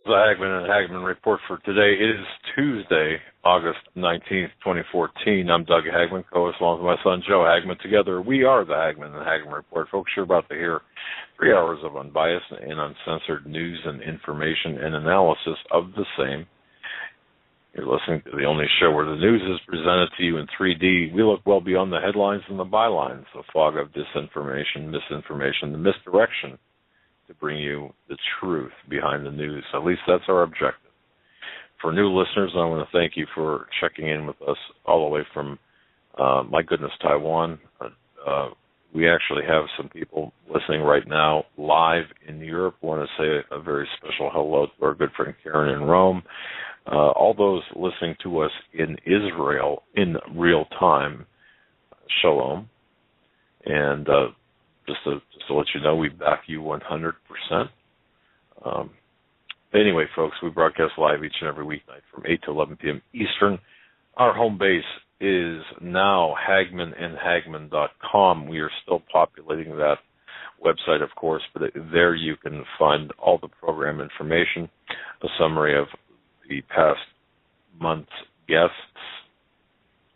The Hagmann and Hagmann report for today. It is Tuesday, August 19th, 2014. I'm Doug Hagmann, co-host along with my son Joe Hagmann. Together, we are the Hagmann and Hagmann report. Folks, you're about to hear 3 hours of unbiased and uncensored news and information and analysis of the same. You're listening to the only show where the news is presented to you in 3D. We look well beyond the headlines and the bylines, the fog of disinformation, misinformation, the misdirection, to bring you the truth behind the news. At least that's our objective. For new listeners, I want to thank you for checking in with us all the way from, my goodness, Taiwan. We actually have some people listening right now live in Europe. I want to say a very special hello to our good friend Karen in Rome. All those listening to us in Israel in real time, shalom. And just to let you know, we back you 100%. Anyway, folks, we broadcast live each and every weeknight from 8 to 11 p.m. Eastern. Our home base is now hagmannandhagmann.com. We are still populating that website, of course, but there you can find all the program information, a summary of the past month's guests,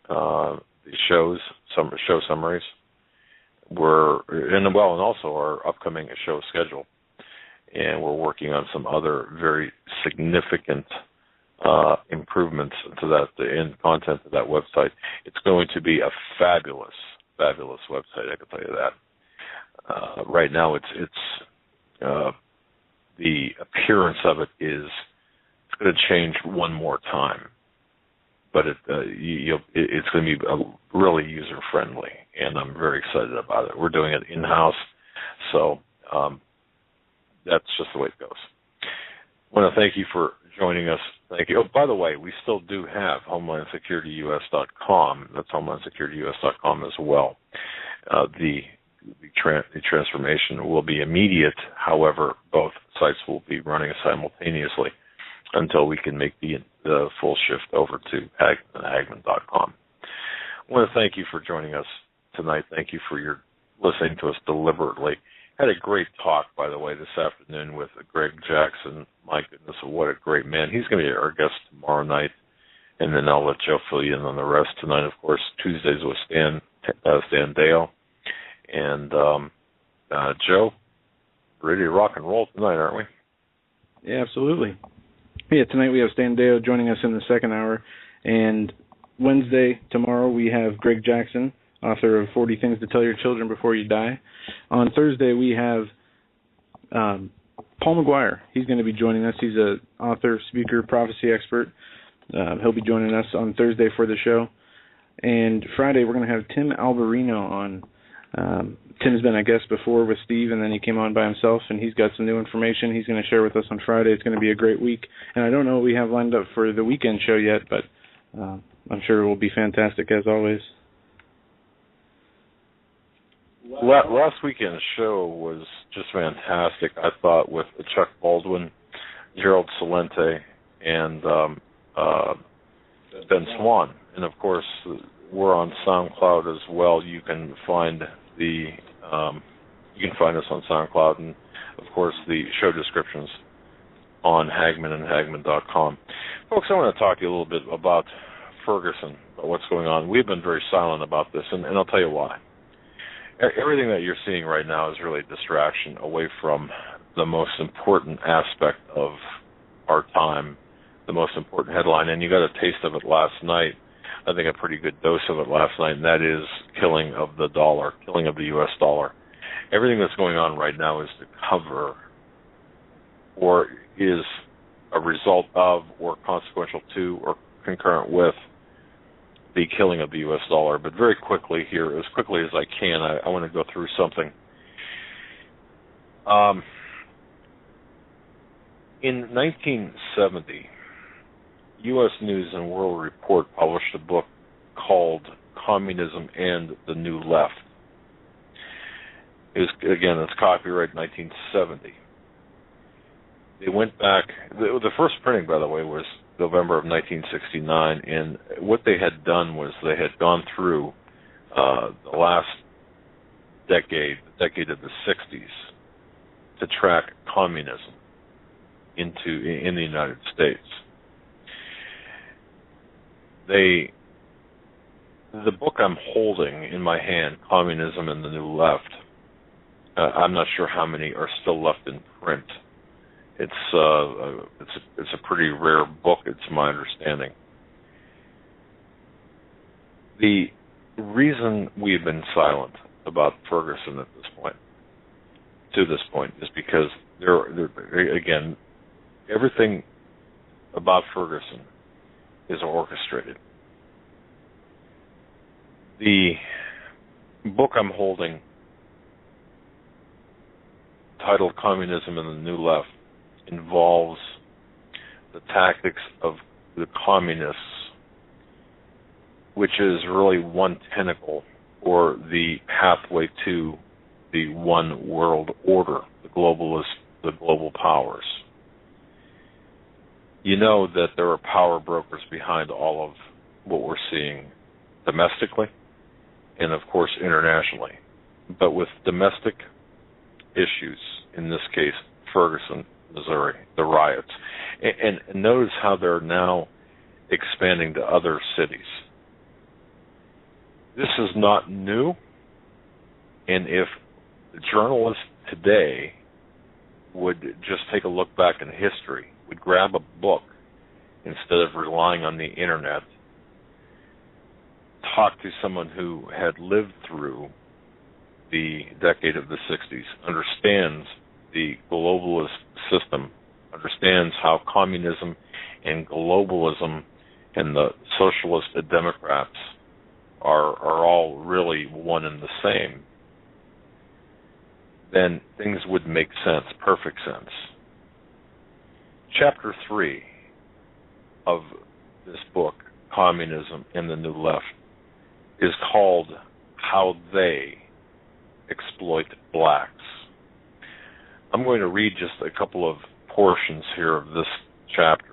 the show summaries, and also our upcoming show schedule. And we're working on some other very significant improvements to that and content of that website. It's going to be a fabulous, fabulous website, I can tell you that. Right now, it's the appearance of it is going to change one more time, but it's going to be really user-friendly, and I'm very excited about it. We're doing it in-house, so that's just the way it goes. I want to thank you for joining us. Thank you. Oh, by the way, we still do have HomelandSecurityUS.com. That's HomelandSecurityUS.com as well. The transformation will be immediate. However, both sites will be running simultaneously until we can make the full shift over to Hagmann.com. I want to thank you for joining us tonight. Thank you for your listening to us deliberately. Had a great talk, by the way, this afternoon with Greg Jackson. My goodness, what a great man. He's going to be our guest tomorrow night, and then I'll let Joe fill you in on the rest tonight. Of course, Tuesdays with Stan Deyo. And Joe, ready to rock and roll tonight, aren't we? Yeah, absolutely. Yeah, tonight we have Stan Deyo joining us in the second hour, and Wednesday, tomorrow, we have Greg Jackson, author of 40 Things to Tell Your Children Before You Die. On Thursday, we have Paul McGuire. He's going to be joining us. He's an author, speaker, prophecy expert. He'll be joining us on Thursday for the show. And Friday, we're going to have Tim Alberino on. Tim's been a guest before with Steve, and then he came on by himself, and he's got some new information he's going to share with us on Friday. It's going to be a great week. And I don't know what we have lined up for the weekend show yet, but I'm sure it will be fantastic as always. Last weekend's show was just fantastic, I thought, with Chuck Baldwin, Gerald Salente, and Ben Swan. And, of course, we're on SoundCloud as well. You can find us on SoundCloud, and, of course, the show descriptions on Hagmannandhagmann.com. Folks, I want to talk to you a little bit about Ferguson, about what's going on. We've been very silent about this, and I'll tell you why. Everything that you're seeing right now is really a distraction away from the most important aspect of our time, the most important headline, and you got a taste of it last night. I think a pretty good dose of it last night, and that is killing of the dollar, killing of the U.S. dollar. Everything that's going on right now is to cover or is a result of or consequential to or concurrent with the killing of the U.S. dollar. But very quickly here, as quickly as I can, I want to go through something. In 1970, U.S. News and World Report published a book called Communism and the New Left. It's copyright 1970. They went back, the first printing, by the way, was November of 1969, and what they had done was they had gone through the last decade, the decade of the 60s, to track communism. in the United States. The book I'm holding in my hand, Communism and the New Left, I'm not sure how many are still left in print. It's a pretty rare book, it's my understanding. The reason we've been silent about Ferguson to this point, is because again, everything about Ferguson is orchestrated. The book I'm holding, titled Communism and the New Left, involves the tactics of the communists, which is really one tentacle, or the pathway to the one world order, the global powers. You know that there are power brokers behind all of what we're seeing domestically and, of course, internationally. But with domestic issues, in this case, Ferguson, Missouri, the riots, and notice how they're now expanding to other cities. This is not new, and if journalists today would just take a look back in history, would grab a book instead of relying on the internet, talk to someone who had lived through the decade of the 60s, understands the globalist system, understands how communism and globalism and the socialist Democrats are all really one and the same, then things would make sense, perfect sense. Chapter 3 of this book, Communism and the New Left, is called How They Exploit Blacks. I'm going to read just a couple of portions here of this chapter.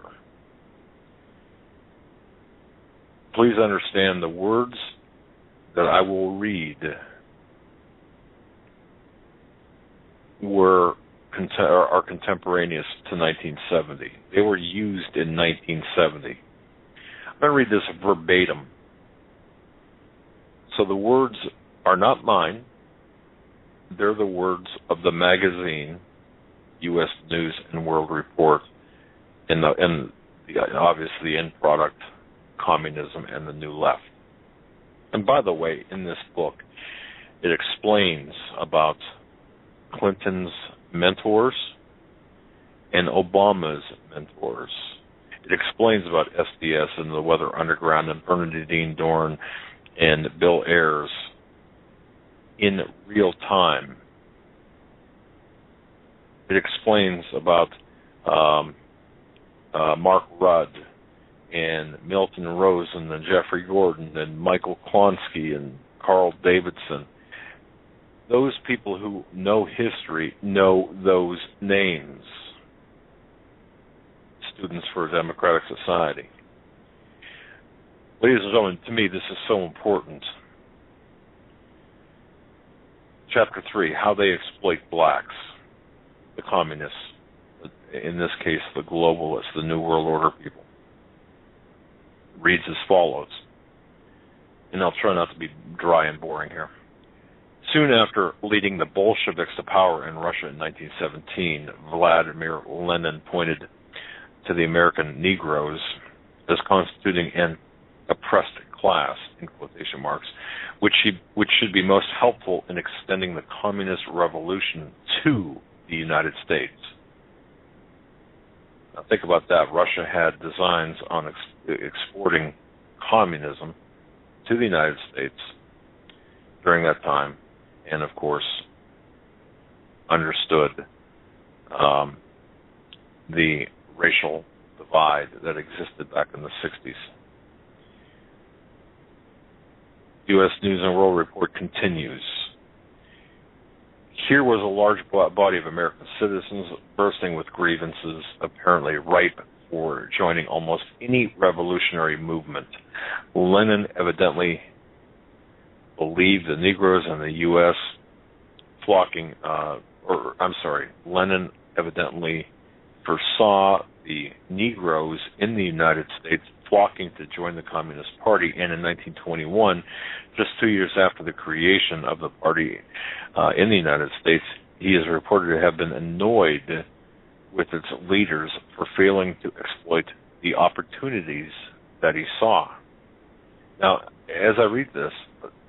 Please understand the words that I will read are contemporaneous to 1970. They were used in 1970. I'm going to read this verbatim. So the words are not mine. They're the words of the magazine, U.S. News and World Report, and obviously the end product, Communism and the New Left. And by the way, in this book, it explains about Clinton's mentors and Obama's mentors. It explains about SDS and the Weather Underground and Bernadine Dorn and Bill Ayers in real time. It explains about Mark Rudd and Milton Rosen and Jeffrey Gordon and Michael Klonsky and Carl Davidson. Those people who know history know those names. Students for a Democratic Society. Ladies and gentlemen, to me this is so important. Chapter 3, How They Exploit Blacks, the communists, in this case the globalists, the New World Order people. Reads as follows, and I'll try not to be dry and boring here. Soon after leading the Bolsheviks to power in Russia in 1917, Vladimir Lenin pointed to the American Negroes as constituting an oppressed class, in quotation marks, which should be most helpful in extending the communist revolution to the United States. Now think about that. Russia had designs on exporting communism to the United States during that time, and of course understood the racial divide that existed back in the 60s. U.S. News and World Report continues. Here was a large body of American citizens bursting with grievances, apparently ripe for joining almost any revolutionary movement. Lenin evidently believed the Negroes in the U.S. Lenin evidently foresaw the Negroes in the United States flocking to join the Communist Party, and in 1921, just 2 years after the creation of the party in the United States, he is reported to have been annoyed with its leaders for failing to exploit the opportunities that he saw. Now, as I read this,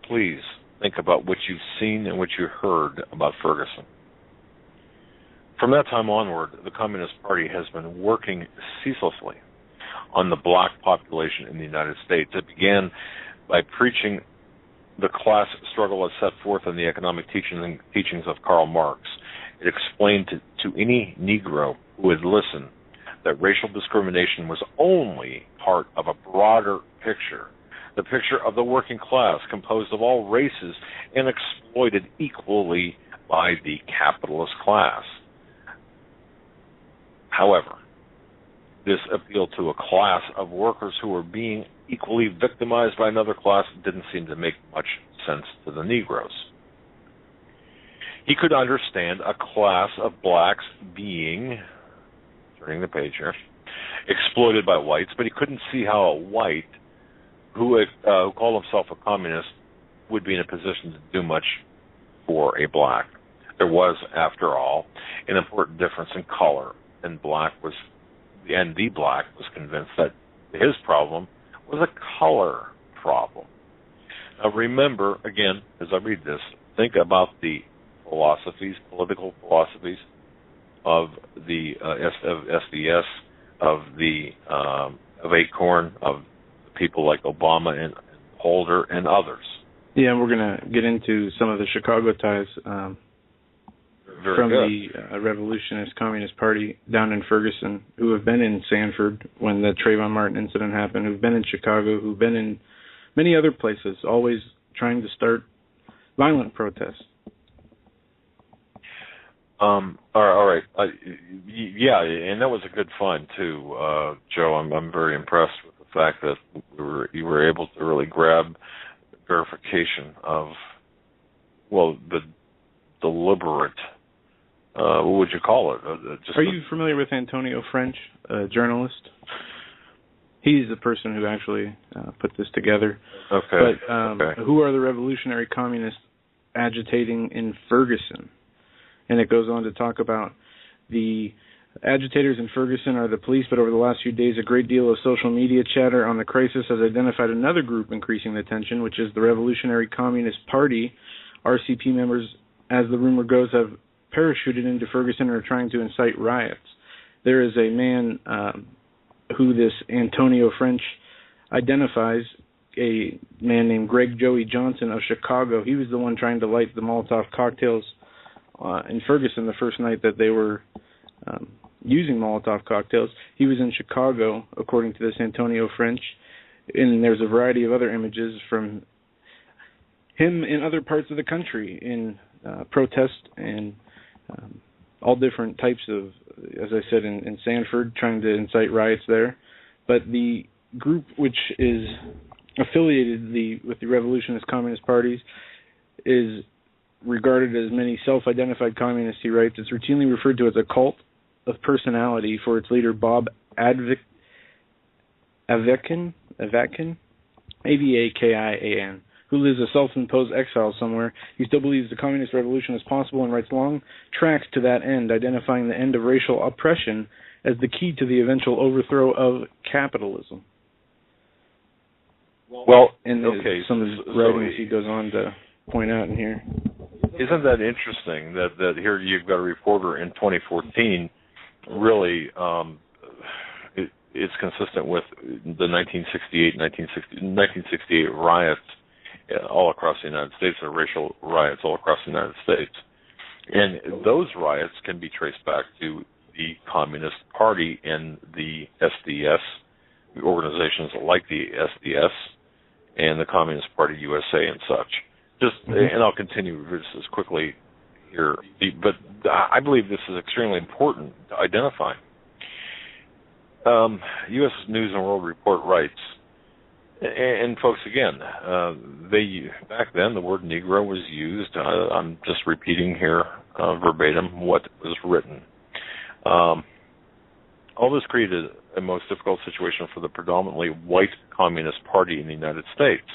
please think about what you've seen and what you heard about Ferguson. From that time onward, the Communist Party has been working ceaselessly on the black population in the United States. It began by preaching the class struggle as set forth in the economic teachings of Karl Marx. It explained to any Negro who would listen that racial discrimination was only part of a broader picture, the picture of the working class composed of all races and exploited equally by the capitalist class. However, this appeal to a class of workers who were being equally victimized by another class didn't seem to make much sense to the Negroes. He could understand a class of blacks being, turning the page here, exploited by whites, but he couldn't see how a white who called himself a communist would be in a position to do much for a black. There was, after all, an important difference in color, and the black was convinced that his problem was a color problem. Now remember, again, as I read this, think about the political philosophies of the SDS, of Acorn, of people like Obama and Holder and others. Yeah, we're going to get into some of the Chicago ties from the Revolutionist Communist Party down in Ferguson, who have been in Sanford when the Trayvon Martin incident happened, who've been in Chicago, who've been in many other places, always trying to start violent protests. All right. Yeah, and that was a good find too, Joe. I'm very impressed with the fact that you were able to really grab verification of, well, the deliberate. What would you call it? Are you familiar with Antonio French, a journalist? He's the person who actually put this together. Okay. But who are the revolutionary communists agitating in Ferguson? And it goes on to talk about the agitators in Ferguson are the police, but over the last few days, a great deal of social media chatter on the crisis has identified another group increasing the tension, which is the Revolutionary Communist Party. RCP members, as the rumor goes, have parachuted into Ferguson and are trying to incite riots. There is a man who this Antonio French identifies, a man named Greg Joey Johnson of Chicago. He was the one trying to light the Molotov cocktails in Ferguson the first night that they were using Molotov cocktails. He was in Chicago, according to this Antonio French, and there's a variety of other images from him in other parts of the country in protest and all different types of, as I said, in Sanford, trying to incite riots there. But the group which is affiliated with the Revolutionist Communist Parties is regarded as many self-identified communists, he writes. It's routinely referred to as a cult of personality for its leader, Bob Avakian, Avakian, who lives a self-imposed exile somewhere. He still believes the communist revolution is possible and writes long tracts to that end, identifying the end of racial oppression as the key to the eventual overthrow of capitalism. Well, and some of his writings he goes on to point out in here. Isn't that interesting that here you've got a reporter in 2014 really it's consistent with the 1968 riots all across the United States, or racial riots all across the United States. And those riots can be traced back to the Communist Party and the SDS, the organizations like the SDS and the Communist Party USA and such. And I'll continue this as quickly here, but I believe this is extremely important to identify. U.S. News and World Report writes, and folks, again, back then the word Negro was used. I'm just repeating here verbatim what was written. All this created a most difficult situation for the predominantly white Communist Party in the United States.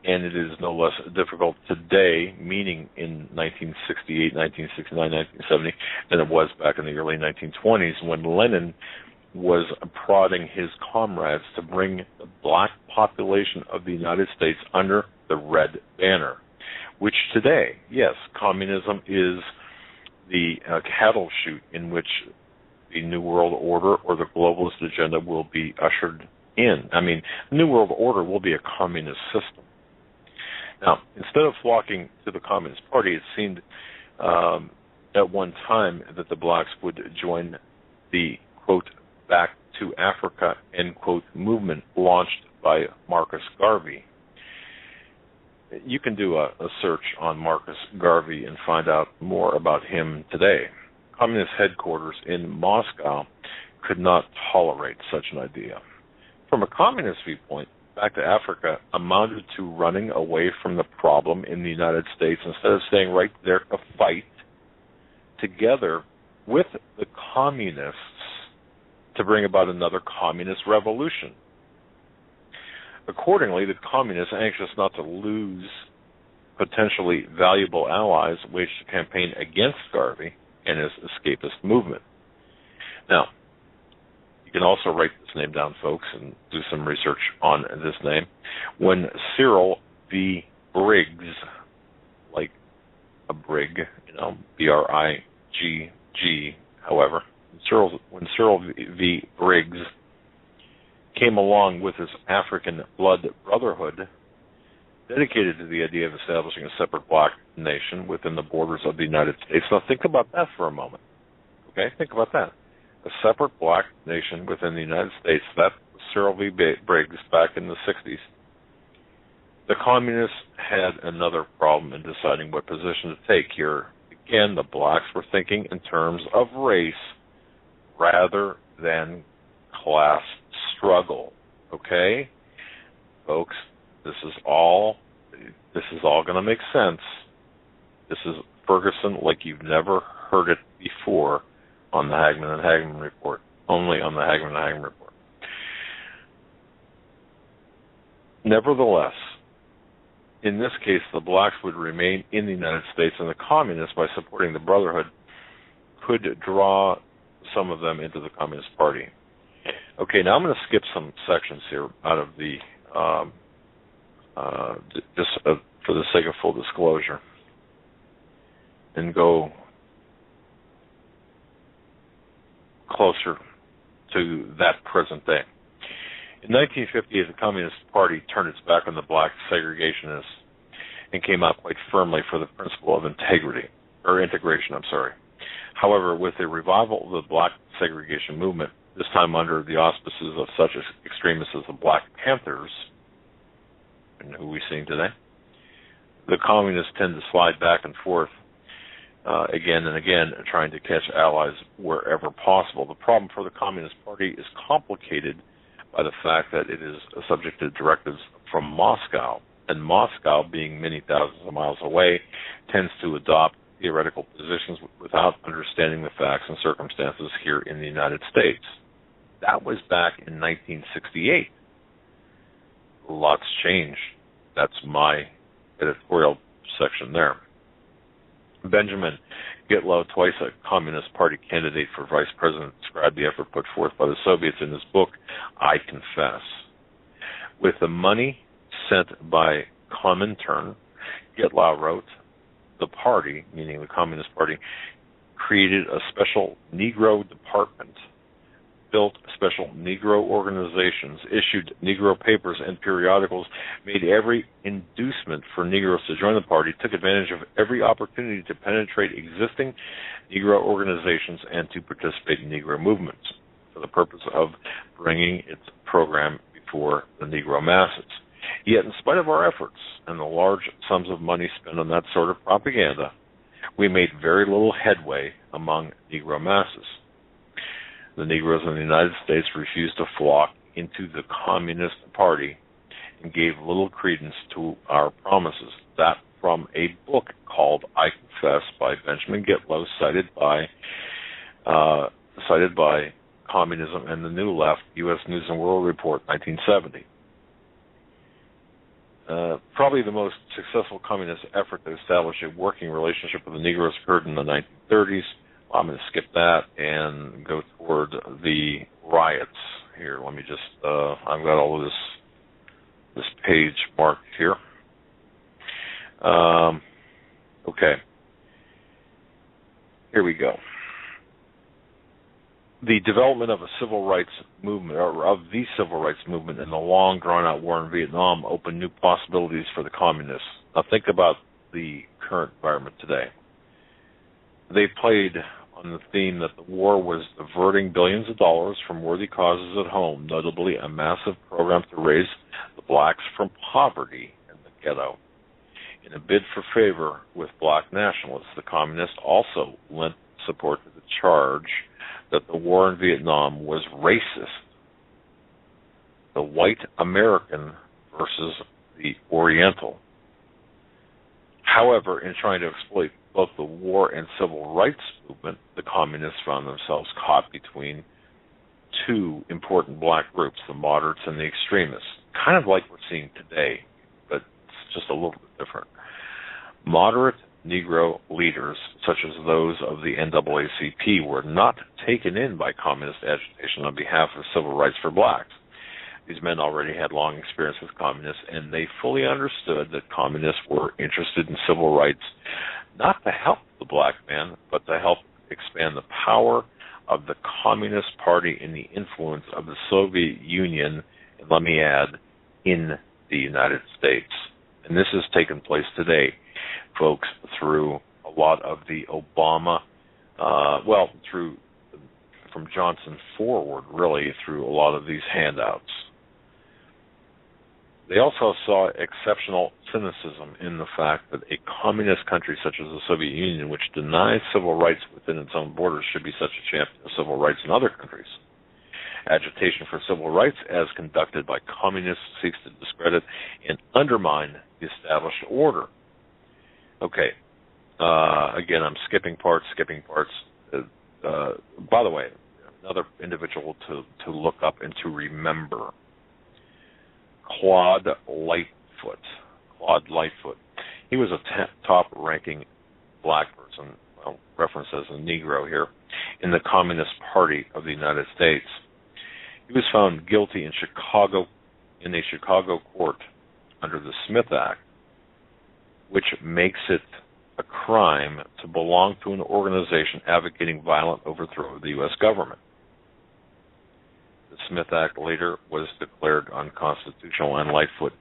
And it is no less difficult today, meaning in 1968, 1969, 1970, than it was back in the early 1920s when Lenin was prodding his comrades to bring the black population of the United States under the red banner, which today, yes, communism is the cattle chute in which the New World Order or the globalist agenda will be ushered in. I mean, the New World Order will be a communist system. Now, instead of flocking to the Communist Party, it seemed at one time that the blacks would join the, quote, Back to Africa, end quote, movement launched by Marcus Garvey. You can do a search on Marcus Garvey and find out more about him today. Communist headquarters in Moscow could not tolerate such an idea. From a communist viewpoint, Back to Africa amounted to running away from the problem in the United States instead of staying right there to fight together with the communists to bring about another communist revolution. Accordingly, the communists, anxious not to lose potentially valuable allies, waged a campaign against Garvey and his escapist movement. Now, you can also write this name down, folks, and do some research on this name. When Cyril V. Briggs, like a brig, B-R-I-G-G, however, when Cyril V. Briggs came along with his African Blood Brotherhood, dedicated to the idea of establishing a separate black nation within the borders of the United States. Now think about that for a moment. Okay, think about that. A separate black nation within the United States. That was Cyril V. Briggs back in the 60s. The communists had another problem in deciding what position to take here. Again, the blacks were thinking in terms of race rather than class struggle. Okay? Folks, this is all going to make sense. This is Ferguson like you've never heard it before on the Hagmann and Hagmann Report. Only on the Hagmann and Hagmann Report. Nevertheless, in this case, the blacks would remain in the United States, and the communists, by supporting the Brotherhood, could draw some of them into the Communist Party. Okay, now I'm going to skip some sections here out of the, just for the sake of full disclosure, and go closer to that present day. In 1950, the Communist Party turned its back on the black segregationists and came out quite firmly for the principle of integration. However, with the revival of the black segregation movement, this time under the auspices of such extremists as the Black Panthers, and who we're seeing today, the communists tend to slide back and forth again and again, trying to catch allies wherever possible. The problem for the Communist Party is complicated by the fact that it is subject to directives from Moscow, and Moscow, being many thousands of miles away, tends to adopt theoretical positions without understanding the facts and circumstances here in the United States. That was back in 1968. Lots changed. That's my editorial section there. Benjamin Gitlow, twice a Communist Party candidate for vice president, described the effort put forth by the Soviets in his book, I Confess. With the money sent by Comintern, Gitlow wrote, the party, meaning the Communist Party, created a special Negro department, built special Negro organizations, issued Negro papers and periodicals, made every inducement for Negroes to join the party, took advantage of every opportunity to penetrate existing Negro organizations and to participate in Negro movements for the purpose of bringing its program before the Negro masses. Yet, in spite of our efforts and the large sums of money spent on that sort of propaganda, we made very little headway among Negro masses. The Negroes in the United States refused to flock into the Communist Party and gave little credence to our promises. That from a book called I Confess by Benjamin Gitlow, cited by cited by Communism and the New Left, U.S. News and World Report, 1970. Probably the most successful communist effort to establish a working relationship with the Negroes occurred in the 1930s. Well, I'm going to skip that and go toward the riots here. Let me just, I've got all of this page marked here. Okay. Here we go. The development of a civil rights movement, or of the civil rights movement, and the long drawn-out war in Vietnam opened new possibilities for the communists. Now think about the current environment today. They played on the theme that the war was diverting billions of dollars from worthy causes at home, notably a massive program to raise the blacks from poverty in the ghetto. In a bid for favor with black nationalists, the communists also lent support to the charge that the war in Vietnam was racist. The white American versus the Oriental. However, in trying to exploit both the war and civil rights movement, the communists found themselves caught between two important black groups, the moderates and the extremists, kind of like we're seeing today, but it's just a little bit different. Moderate Negro leaders, such as those of the NAACP, were not taken in by communist agitation on behalf of civil rights for blacks. These men already had long experience with communists, and they fully understood that communists were interested in civil rights not to help the black man, but to help expand the power of the Communist Party and the influence of the Soviet Union, and let me add, in the United States. And this has taken place today, folks, through a lot of the Obama, from Johnson forward, really, through a lot of these handouts. They also saw exceptional cynicism in the fact that a communist country such as the Soviet Union, which denies civil rights within its own borders, should be such a champion of civil rights in other countries. Agitation for civil rights, as conducted by communists, seeks to discredit and undermine the established order. Okay. Again, I'm skipping parts. By the way, another individual to look up and to remember, Claude Lightfoot. He was a top-ranking black person, referenced as a Negro here, in the Communist Party of the United States. He was found guilty in a Chicago court under the Smith Act, which makes it a crime to belong to an organization advocating violent overthrow of the U.S. government. The Smith Act later was declared unconstitutional, and Lightfoot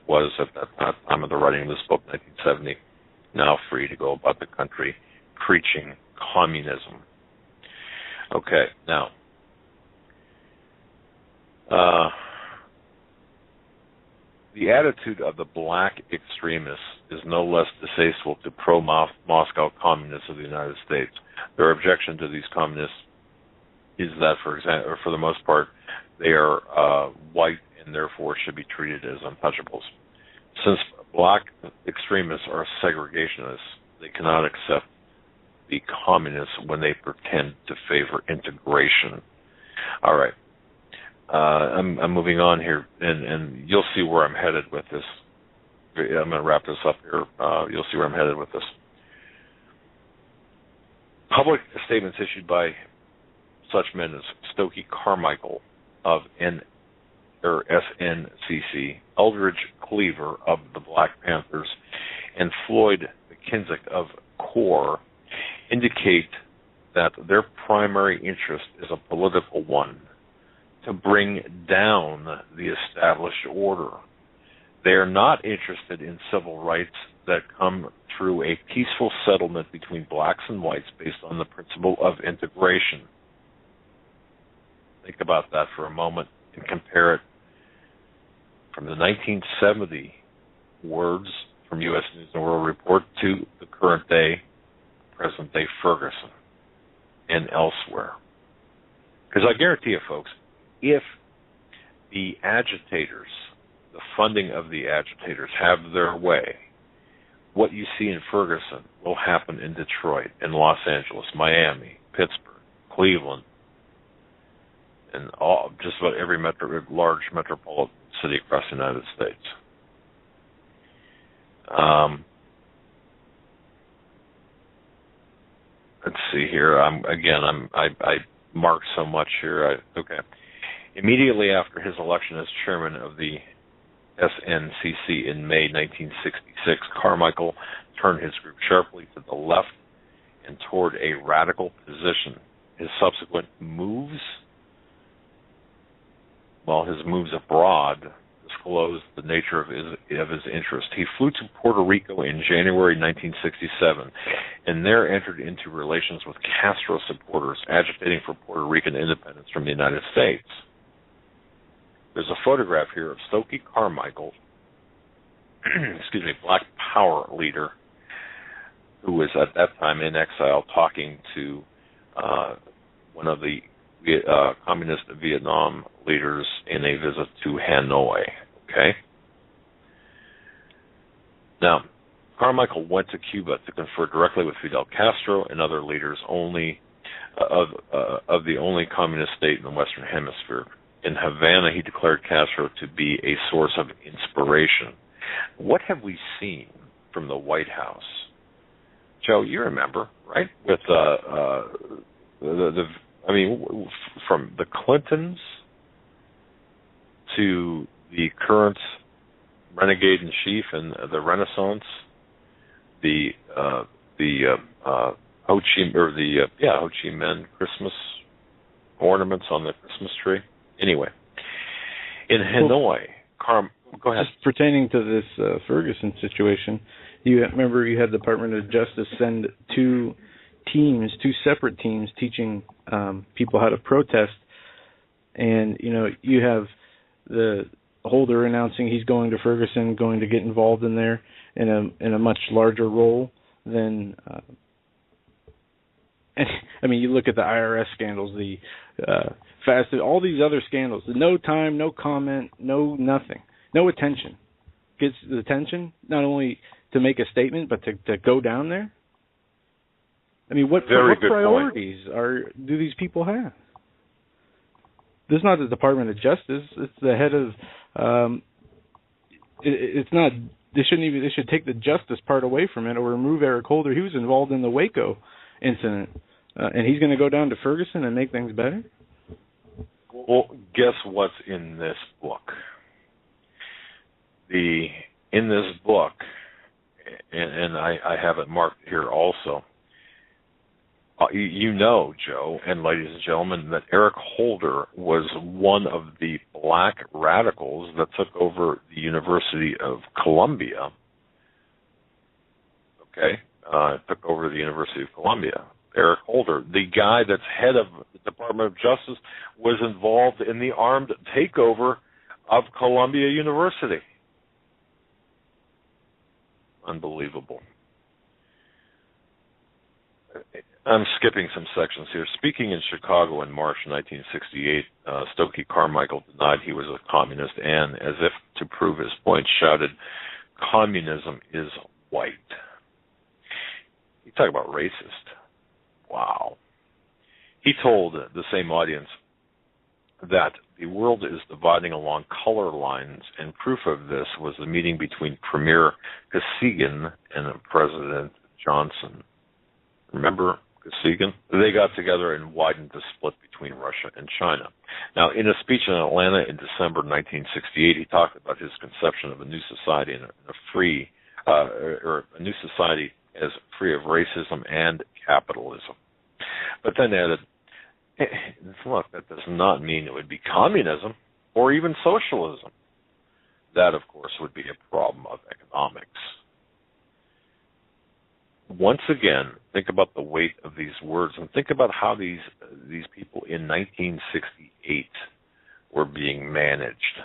was at that time of the writing of this book, 1970, now free to go about the country preaching communism. Okay, now, the attitude of the black extremists is no less distasteful to pro-Moscow communists of the United States. Their objection to these communists is that, for the most part, they are white and therefore should be treated as untouchables. Since black extremists are segregationists, they cannot accept the communists when they pretend to favor integration. All right. I'm moving on here, and you'll see where I'm headed with this. I'm going to wrap this up here. You'll see where I'm headed with this. Public statements issued by such men as Stokely Carmichael of SNCC, Eldridge Cleaver of the Black Panthers, and Floyd McKinsick of CORE indicate that their primary interest is a political one, to bring down the established order. They are not interested in civil rights that come through a peaceful settlement between blacks and whites based on the principle of integration. Think about that for a moment and compare it from the 1970 words from U.S. News and World Report to the current day, present day Ferguson and elsewhere. Because I guarantee you, folks, if the agitators, the funding of the agitators, have their way, what you see in Ferguson will happen in Detroit, in Los Angeles, Miami, Pittsburgh, Cleveland, and just about every large metropolitan city across the United States. Let's see here. I marked so much here. Okay. Immediately after his election as chairman of the SNCC in May 1966, Carmichael turned his group sharply to the left and toward a radical position. His subsequent moves, his moves abroad, disclosed the nature of his interest. He flew to Puerto Rico in January 1967 and there entered into relations with Castro supporters agitating for Puerto Rican independence from the United States. There's a photograph here of Stokely Carmichael, Black Power leader, who was at that time in exile talking to one of the communist Vietnam leaders in a visit to Hanoi. Okay. Now, Carmichael went to Cuba to confer directly with Fidel Castro and other leaders of the only communist state in the Western Hemisphere. In Havana, he declared Castro to be a source of inspiration. What have we seen from the White House? Joe, you remember, right? With from the Clintons to the current renegade in chief and the Renaissance, the Ho Chi Minh Christmas ornaments on the Christmas tree. Anyway, in Hanoi, go ahead. Just pertaining to this Ferguson situation, you remember you had the Department of Justice send two separate teams teaching people how to protest, and you have the Holder announcing he's going to Ferguson, going to get involved in there in a much larger role than. You look at the IRS scandals, the all these other scandals. No time, no comment, no nothing, no attention. Gets the attention not only to make a statement, but to go down there. What priorities do these people have? This is not the Department of Justice. It's the head of. It's not. They should take the justice part away from it or remove Eric Holder. He was involved in the Waco incident, and he's going to go down to Ferguson and make things better. Well, guess what's in this book? In this book, and I have it marked here also. Joe, and ladies and gentlemen, that Eric Holder was one of the black radicals that took over the University of Columbia. Okay, took over the University of Columbia. Eric Holder, the guy that's head of the Department of Justice, was involved in the armed takeover of Columbia University. Unbelievable. I'm skipping some sections here. Speaking in Chicago in March 1968, Stokely Carmichael denied he was a communist and, as if to prove his point, shouted, "Communism is white." You talk about racist. Wow. He told the same audience that the world is dividing along color lines, and proof of this was the meeting between Premier Kosygin and President Johnson. Remember Kosygin? They got together and widened the split between Russia and China. Now, in a speech in Atlanta in December 1968, he talked about his conception of a new society and a new society as free of racism and capitalism. But then added, look, that does not mean it would be communism or even socialism. That, of course, would be a problem of economics. Once again, think about the weight of these words and think about how these people in 1968 were being managed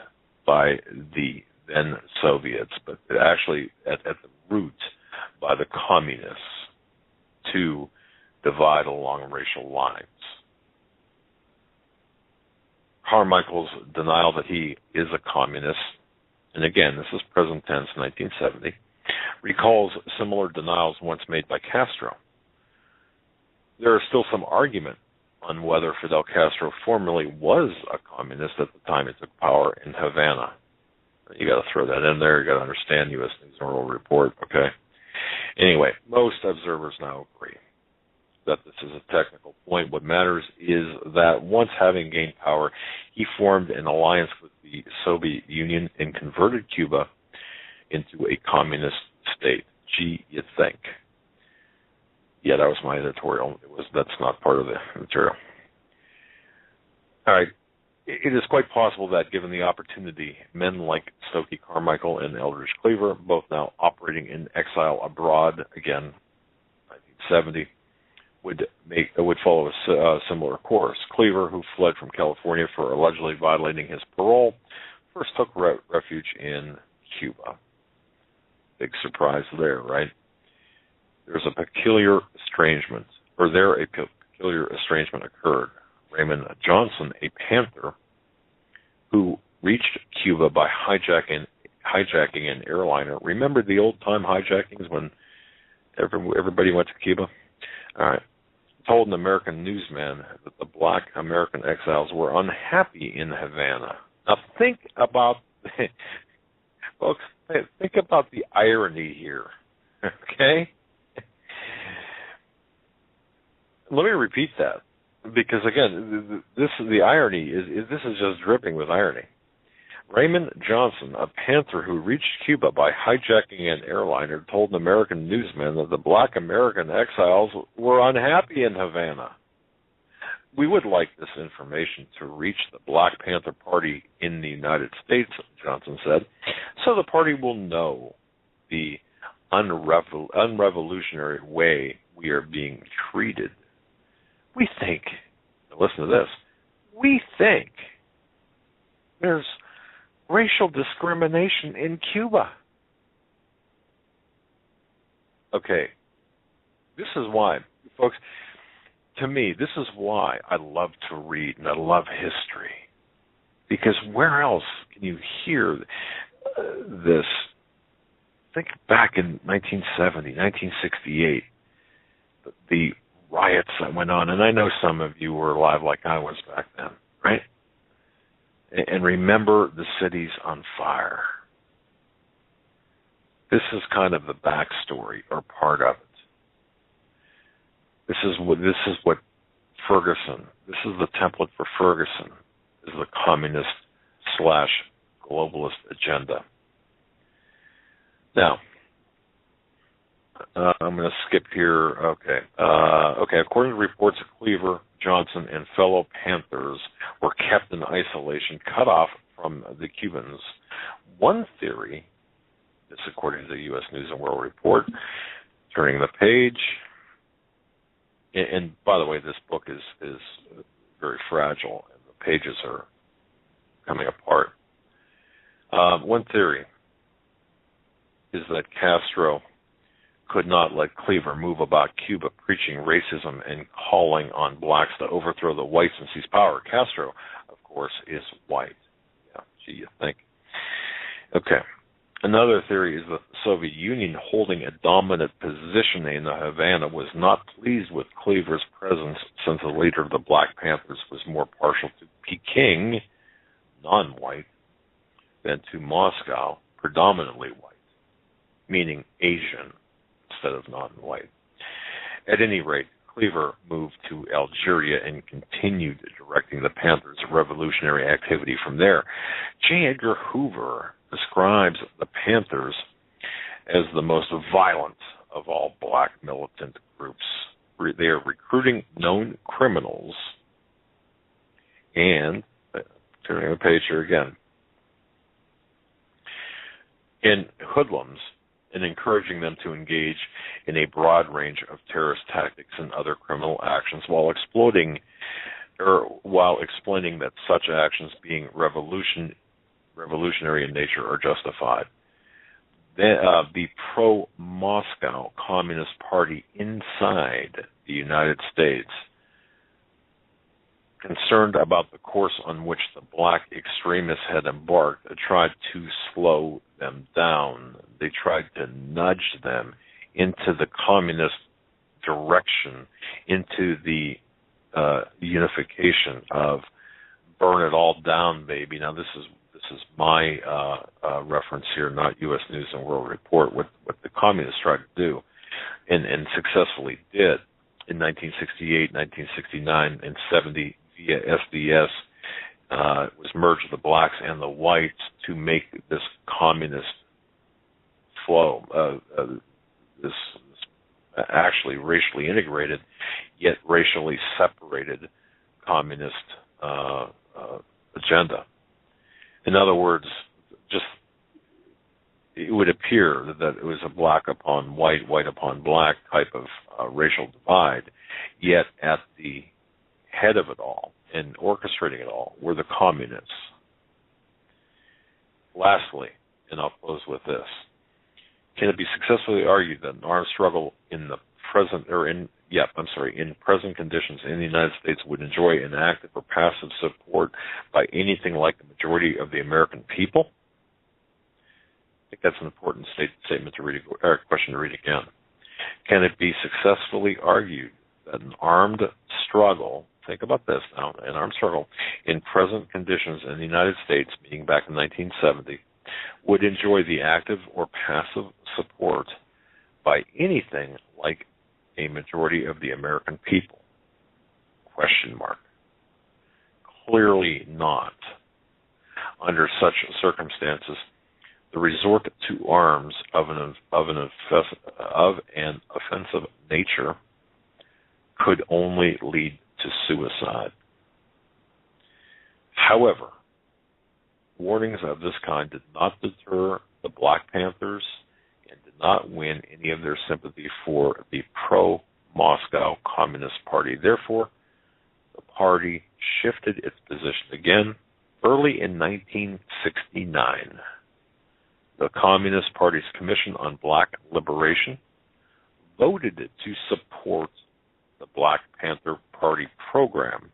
by the then Soviets, but actually at the root by the communists to divide along racial lines. Carmichael's denial that he is a communist, and again, this is present tense, 1970, recalls similar denials once made by Castro. There is still some argument on whether Fidel Castro formerly was a communist at the time he took power in Havana. You got to throw that in there. You got to understand U.S. News and World Report. Okay. Anyway, most observers now agree that this is a technical point. What matters is that once having gained power, he formed an alliance with the Soviet Union and converted Cuba into a communist state. Gee, you'd think. Yeah, that was my editorial. That's not part of the material. All right. It is quite possible that, given the opportunity, men like Stokely Carmichael and Eldridge Cleaver, both now operating in exile abroad, again, 1970, would follow a similar course. Cleaver, who fled from California for allegedly violating his parole, first took refuge in Cuba. Big surprise there, right? There's a peculiar estrangement occurred. Raymond Johnson, a Panther, who reached Cuba by hijacking an airliner. Remember the old-time hijackings when everybody went to Cuba? All right. Told an American newsman that the black American exiles were unhappy in Havana. Now think about, folks, think about the irony here, okay? Let me repeat that, because again, the irony is this is just dripping with irony. Raymond Johnson, a Panther who reached Cuba by hijacking an airliner, told an American newsman that the black American exiles were unhappy in Havana. We would like this information to reach the Black Panther Party in the United States, Johnson said, so the party will know the unrevolutionary way we are being treated. We think, listen to this, we think there's racial discrimination in Cuba. Okay, this is why, folks, to me, this is why I love to read and I love history. Because where else can you hear this? Think back in 1970, 1968, the riots that went on, and I know some of you were alive like I was back then, right? And remember the cities on fire. This is kind of the backstory or part of it. This is what Ferguson, this is the template for Ferguson, is the communist/globalist agenda. Now, I'm going to skip here. Okay. According to reports, Cleaver, Johnson, and fellow Panthers were kept in isolation, cut off from the Cubans. One theory, this according to the U.S. News and World Report, turning the page, and by the way, this book is very fragile, and the pages are coming apart. One theory is that Castro could not let Cleaver move about Cuba preaching racism and calling on blacks to overthrow the whites and seize power. Castro, of course, is white. Yeah, gee, you think. Okay. Another theory is that the Soviet Union, holding a dominant position in Havana, was not pleased with Cleaver's presence, since the leader of the Black Panthers was more partial to Peking, non-white, than to Moscow, predominantly white, meaning Asian instead of non-white. At any rate, Cleaver moved to Algeria and continued directing the Panthers' revolutionary activity from there. J. Edgar Hoover describes the Panthers as the most violent of all black militant groups. They are recruiting known criminals and, turning the page here again, and hoodlums, and encouraging them to engage in a broad range of terrorist tactics and other criminal actions, while explaining that such actions, being revolutionary in nature, are justified. The pro-Moscow Communist Party inside the United States, concerned about the course on which the black extremists had embarked, tried to slow them down. They tried to nudge them into the communist direction, into the unification of burn it all down, baby. Now this is my reference here, not U.S. News and World Report. What the communists tried to do, and successfully did in 1968, 1969, and 70 via SDS, was merge the blacks and the whites to make this communist flow, this actually racially integrated yet racially separated communist agenda. In other words, just it would appear that it was a black upon white, white upon black type of racial divide, yet at the head of it all and orchestrating it all were the communists. Lastly, and I'll close with this, can it be successfully argued that an armed struggle in the present, in present conditions in the United States would enjoy an active or passive support by anything like the majority of the American people? I think that's an important statement to read, or question to read again. Can it be successfully argued that an armed struggle, think about this now, an armed struggle in present conditions in the United States, meaning back in 1970, would enjoy the active or passive support by anything like a majority of the American people? Question mark. Clearly not. Under such circumstances, the resort to arms of an offensive nature could only lead to suicide. However, warnings of this kind did not deter the Black Panthers and did not win any of their sympathy for the pro-Moscow Communist Party. Therefore, the party shifted its position again early in 1969. The Communist Party's Commission on Black Liberation voted to support the Black Panther Party program,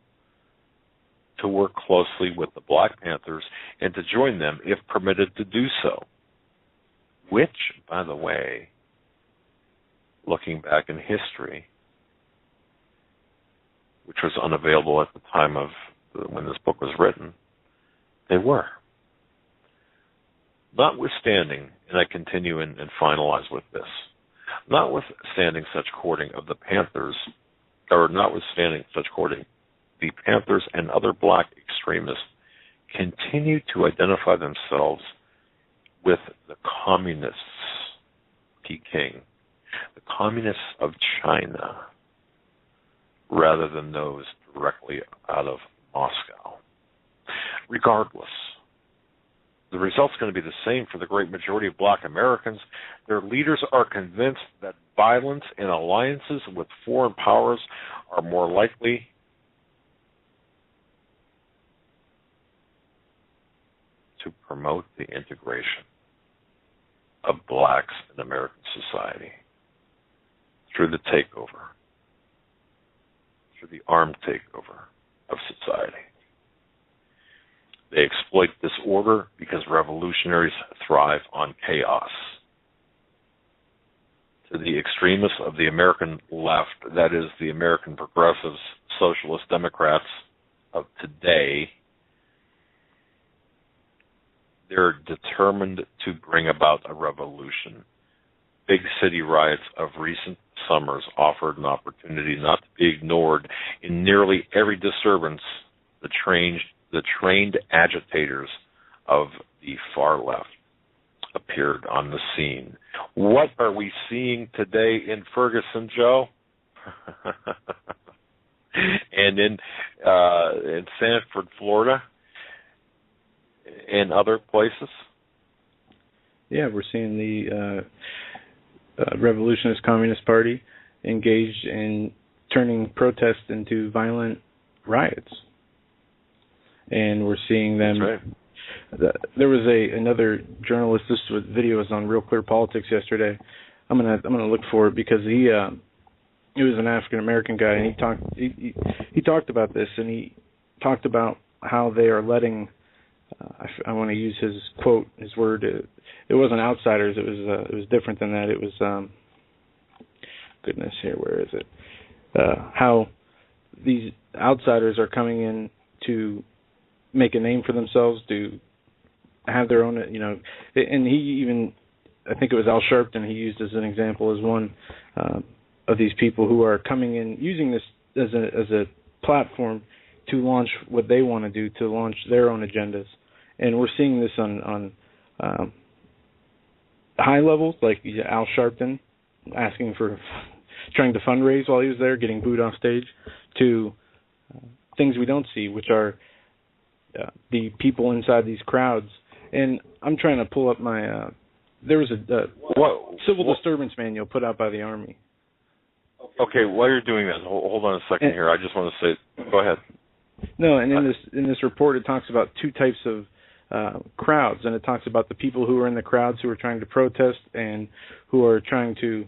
to work closely with the Black Panthers and to join them if permitted to do so, which, by the way, looking back in history, which was unavailable at the time of when this book was written, they were. Notwithstanding, and I continue and finalize with this, notwithstanding such courting of the Panthers, or notwithstanding such courting, the Panthers and other black extremists continue to identify themselves with the communists, Peking, the communists of China, rather than those directly out of Moscow. Regardless, the result's going to be the same for the great majority of black Americans. Their leaders are convinced that violence and alliances with foreign powers are more likely to promote the integration of blacks in American society through the takeover, through the armed takeover of society. They exploit disorder because revolutionaries thrive on chaos. To the extremists of the American left, that is, the American progressives, socialist Democrats of today, they're determined to bring about a revolution. Big city riots of recent summers offered an opportunity not to be ignored. In nearly every disturbance, the trained agitators of the far left appeared on the scene. What are we seeing today in Ferguson, Joe? And in Sanford, Florida, and other places? Yeah, we're seeing the Revolutionist Communist Party engaged in turning protests into violent riots. And we're seeing them. That's right. There was another journalist. This video was on Real Clear Politics yesterday. I'm gonna look for it because he was an African American guy, and he talked about this, and he talked about how they are letting. I want to use his quote, his word. It wasn't outsiders. It was different than that. It was goodness here. Where is it? How these outsiders are coming in to make a name for themselves, to have their own, and he even, I think it was Al Sharpton, he used as an example as one of these people who are coming in using this as a platform to launch what they want to do, to launch their own agendas. And we're seeing this on high levels, like Al Sharpton asking for, trying to fundraise while he was there, getting booed off stage, to things we don't see, which are the people inside these crowds. And I'm trying to pull up my, there was a civil disturbance manual put out by the Army. Okay, while you're doing that, hold on a second here. I just want to say, go ahead. No, and in this report, it talks about two types of crowds, and it talks about the people who are in the crowds who are trying to protest and who are trying to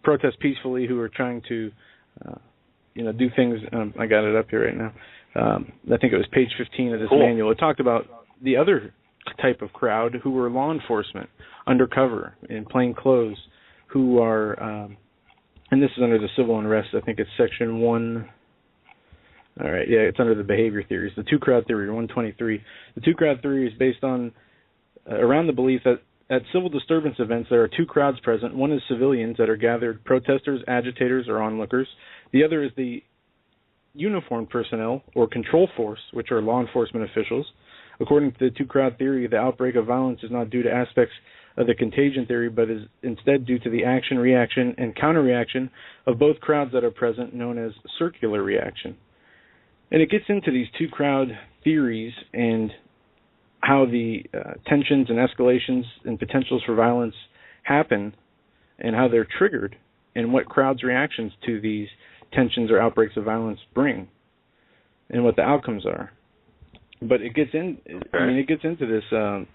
protest peacefully, who are trying to do things. I got it up here right now. I think it was page 15 of this manual. It talked about the other type of crowd who were law enforcement, undercover, in plain clothes, who are, and this is under the civil unrest. I think it's section 1. All right, yeah, it's under the behavior theories. The two-crowd theory, 123. The two-crowd theory is based on, around the belief that at civil disturbance events, there are two crowds present. One is civilians that are gathered, protesters, agitators, or onlookers. The other is the uniformed personnel, or control force, which are law enforcement officials. According to the two-crowd theory, the outbreak of violence is not due to aspects of the contagion theory, but is instead due to the action, reaction, and counter-reaction of both crowds that are present, known as circular reaction. And it gets into these two-crowd theories and how the tensions and escalations and potentials for violence happen and how they're triggered and what crowds' reactions to these tensions or outbreaks of violence bring and what the outcomes are. But it gets it gets into this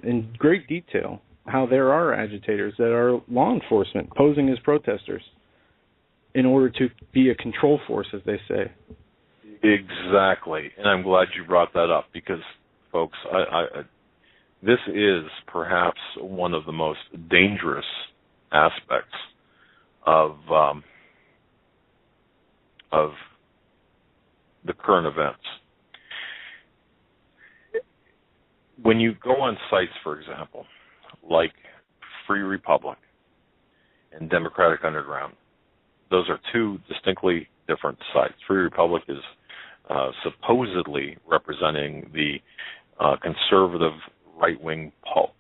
in great detail, how there are agitators that are law enforcement posing as protesters in order to be a control force, as they say. Exactly, and I'm glad you brought that up because, folks, this is perhaps one of the most dangerous aspects of the current events. When you go on sites, for example, like Free Republic and Democratic Underground, those are two distinctly different sites. Free Republic is supposedly representing the conservative right-wing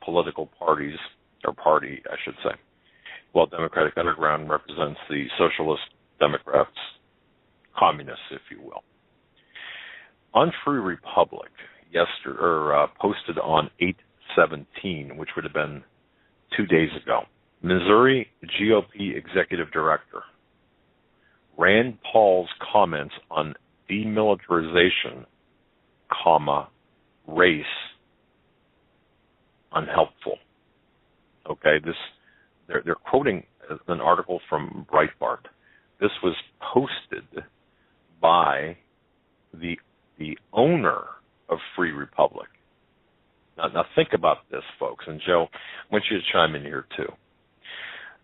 political parties, or party, I should say, while Democratic Underground represents the socialist Democrats, communists, if you will. On Free Republic, posted on 8/17, which would have been 2 days ago, Missouri GOP Executive Director Rand Paul's comments on demilitarization, race, unhelpful. Okay, they're quoting an article from Breitbart. This was posted by the owner of Free Republic. Now think about this, folks, and Joe, I want you to chime in here too.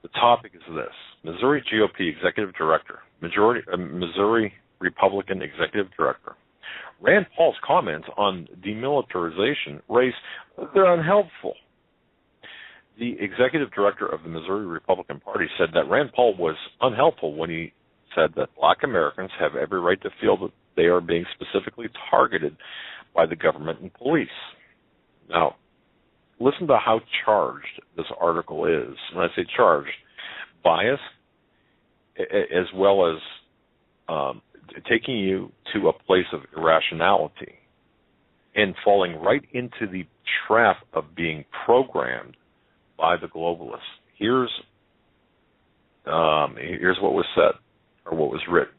The topic is this: Missouri GOP Executive Director, Missouri Republican Executive Director Rand Paul's comments on demilitarization, race, they're unhelpful. The executive director of the Missouri Republican Party said that Rand Paul was unhelpful when he said that black Americans have every right to feel that they are being specifically targeted by the government and police. Now, listen to how charged this article is. When I say charged, biased, as well as taking you to a place of irrationality and falling right into the trap of being programmed by the globalists. Here's what was said, or what was written.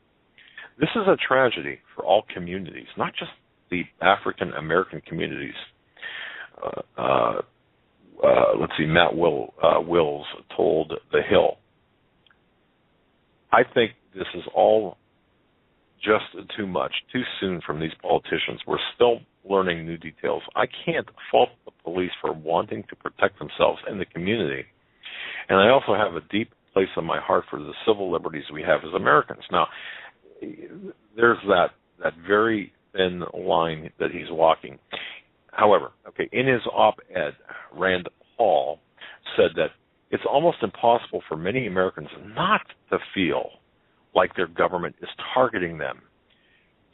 This is a tragedy for all communities, not just the African American communities. Let's see, Matt Wills told The Hill. I think this is all just too much, too soon from these politicians. We're still learning new details. I can't fault the police for wanting to protect themselves and the community. And I also have a deep place in my heart for the civil liberties we have as Americans. Now, there's that very thin line that he's walking. However, okay, in his op-ed, Rand Paul said that it's almost impossible for many Americans not to feel like their government is targeting them.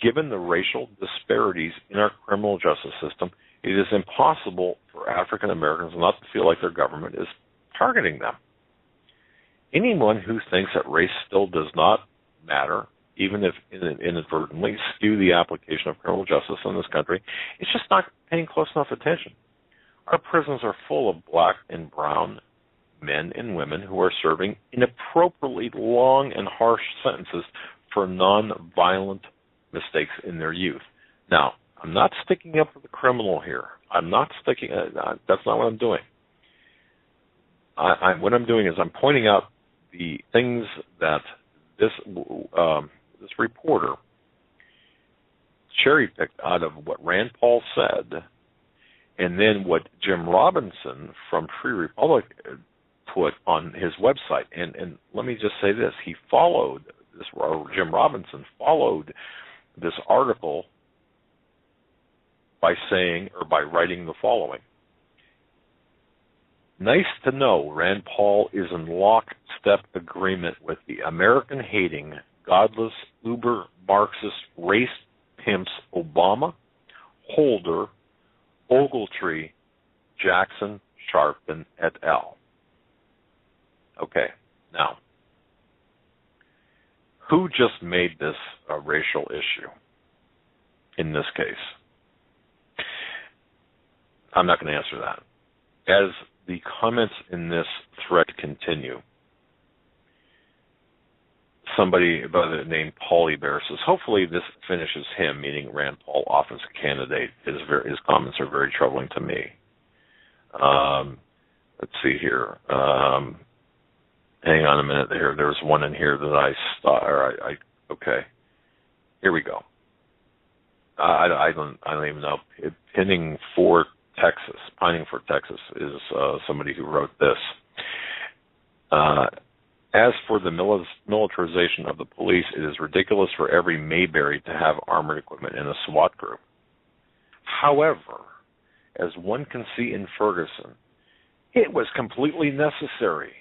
Given the racial disparities in our criminal justice system, it is impossible for African Americans not to feel like their government is targeting them. Anyone who thinks that race still does not matter, even if inadvertently, skew the application of criminal justice in this country, is just not paying close enough attention. Our prisons are full of black and brown men and women who are serving inappropriately long and harsh sentences for non-violent mistakes in their youth. Now, I'm not sticking up for the criminal here. I'm not sticking. That's not what I'm doing. What I'm doing is I'm pointing out the things that this reporter cherry-picked out of what Rand Paul said, and then what Jim Robinson from Free Republic put on his website. And let me just say this: he followed this, or Jim Robinson followed this article by saying, or by writing the following. Nice to know Rand Paul is in lockstep agreement with the American-hating, godless, uber-Marxist race pimps Obama, Holder, Ogletree, Jackson, Sharpton, et al. Okay, now, who just made this a racial issue in this case? I'm not going to answer that. As the comments in this thread continue, somebody by the name Paulie Bear says, hopefully this finishes him, meaning Rand Paul, off as a candidate. His comments are very troubling to me. Let's see here. Hang on a minute here. There's one in here that okay. Here we go. I don't even know. Pining for Texas is somebody who wrote this. As for the militarization of the police, it is ridiculous for every Mayberry to have armored equipment in a SWAT group. However, as one can see in Ferguson, it was completely necessary.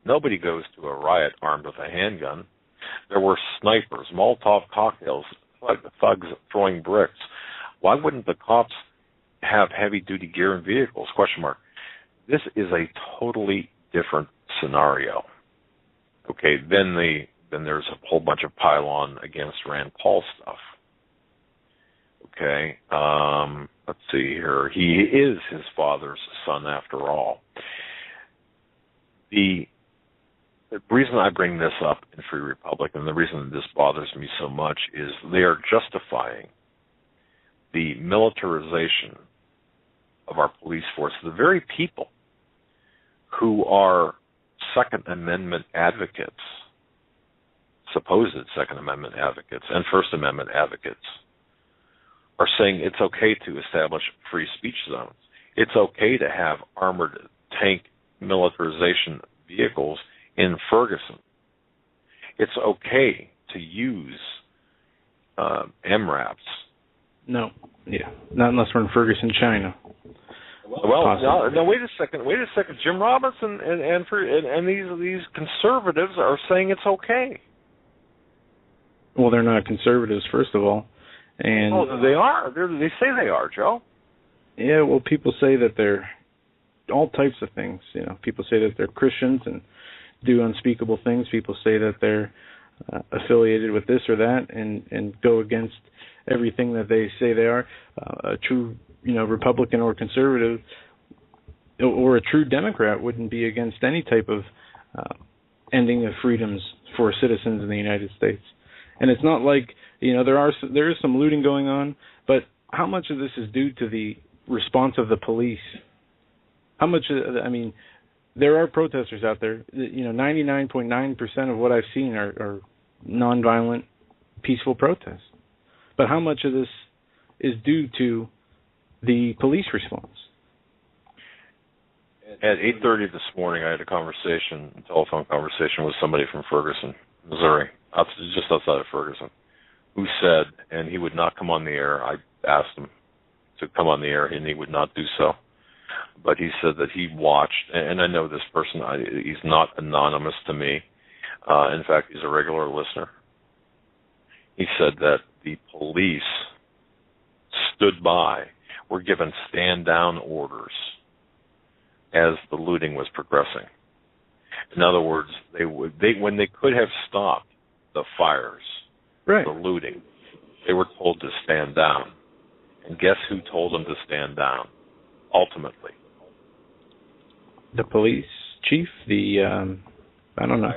Nobody goes to a riot armed with a handgun. There were snipers, Molotov cocktails, thugs throwing bricks. Why wouldn't the cops have heavy-duty gear and vehicles? ? This is a totally different scenario. Okay, then there's a whole bunch of pile-on against Rand Paul stuff. Okay, let's see here. He is his father's son after all. The reason I bring this up in Free Republic, and the reason this bothers me so much, is they are justifying the militarization of our police force. The very people who are Second Amendment advocates, supposed Second Amendment advocates, and First Amendment advocates, are saying it's okay to establish free speech zones. It's okay to have armored tank militarization vehicles in Ferguson. It's okay to use MRAPs. No. Yeah. Not unless we're in Ferguson, China. Well, no. Wait a second. Jim Robinson and these conservatives are saying it's okay. Well, they're not conservatives, first of all, and they are. They say they are, Joe. Yeah. Well, people say that they're all types of things. You know, people say that they're Christians and do unspeakable things. People say that they're affiliated with this or that, and go against everything that they say they are. A true, Republican or conservative or a true Democrat wouldn't be against any type of ending of freedoms for citizens in the United States. And it's not like, there is some looting going on, but how much of this is due to the response of the police? How much, there are protesters out there. 99.9% of what I've seen are nonviolent, peaceful protests. But how much of this is due to the police response? At 8:30 this morning, I had a telephone conversation with somebody from Ferguson, Missouri. just outside of Ferguson, who said, and he would not come on the air. I asked him to come on the air, and he would not do so. But he said that he watched, and I know this person, he's not anonymous to me. In fact, he's a regular listener. He said that the police stood by, were given stand-down orders as the looting was progressing. In other words, when they could have stopped the fires, right, the looting, they were told to stand down. And guess who told them to stand down? Ultimately, the police chief, I don't know,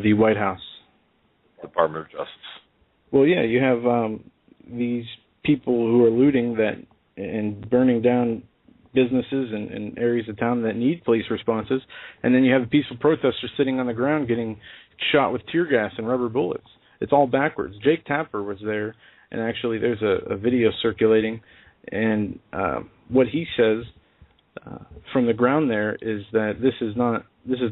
the White House, Department of Justice. Well, yeah, you have these people who are looting and burning down businesses and areas of town that need police responses, and then you have the peaceful protesters sitting on the ground getting shot with tear gas and rubber bullets. It's all backwards. Jake Tapper was there, and actually there's a video circulating, and what he says from the ground there is that this is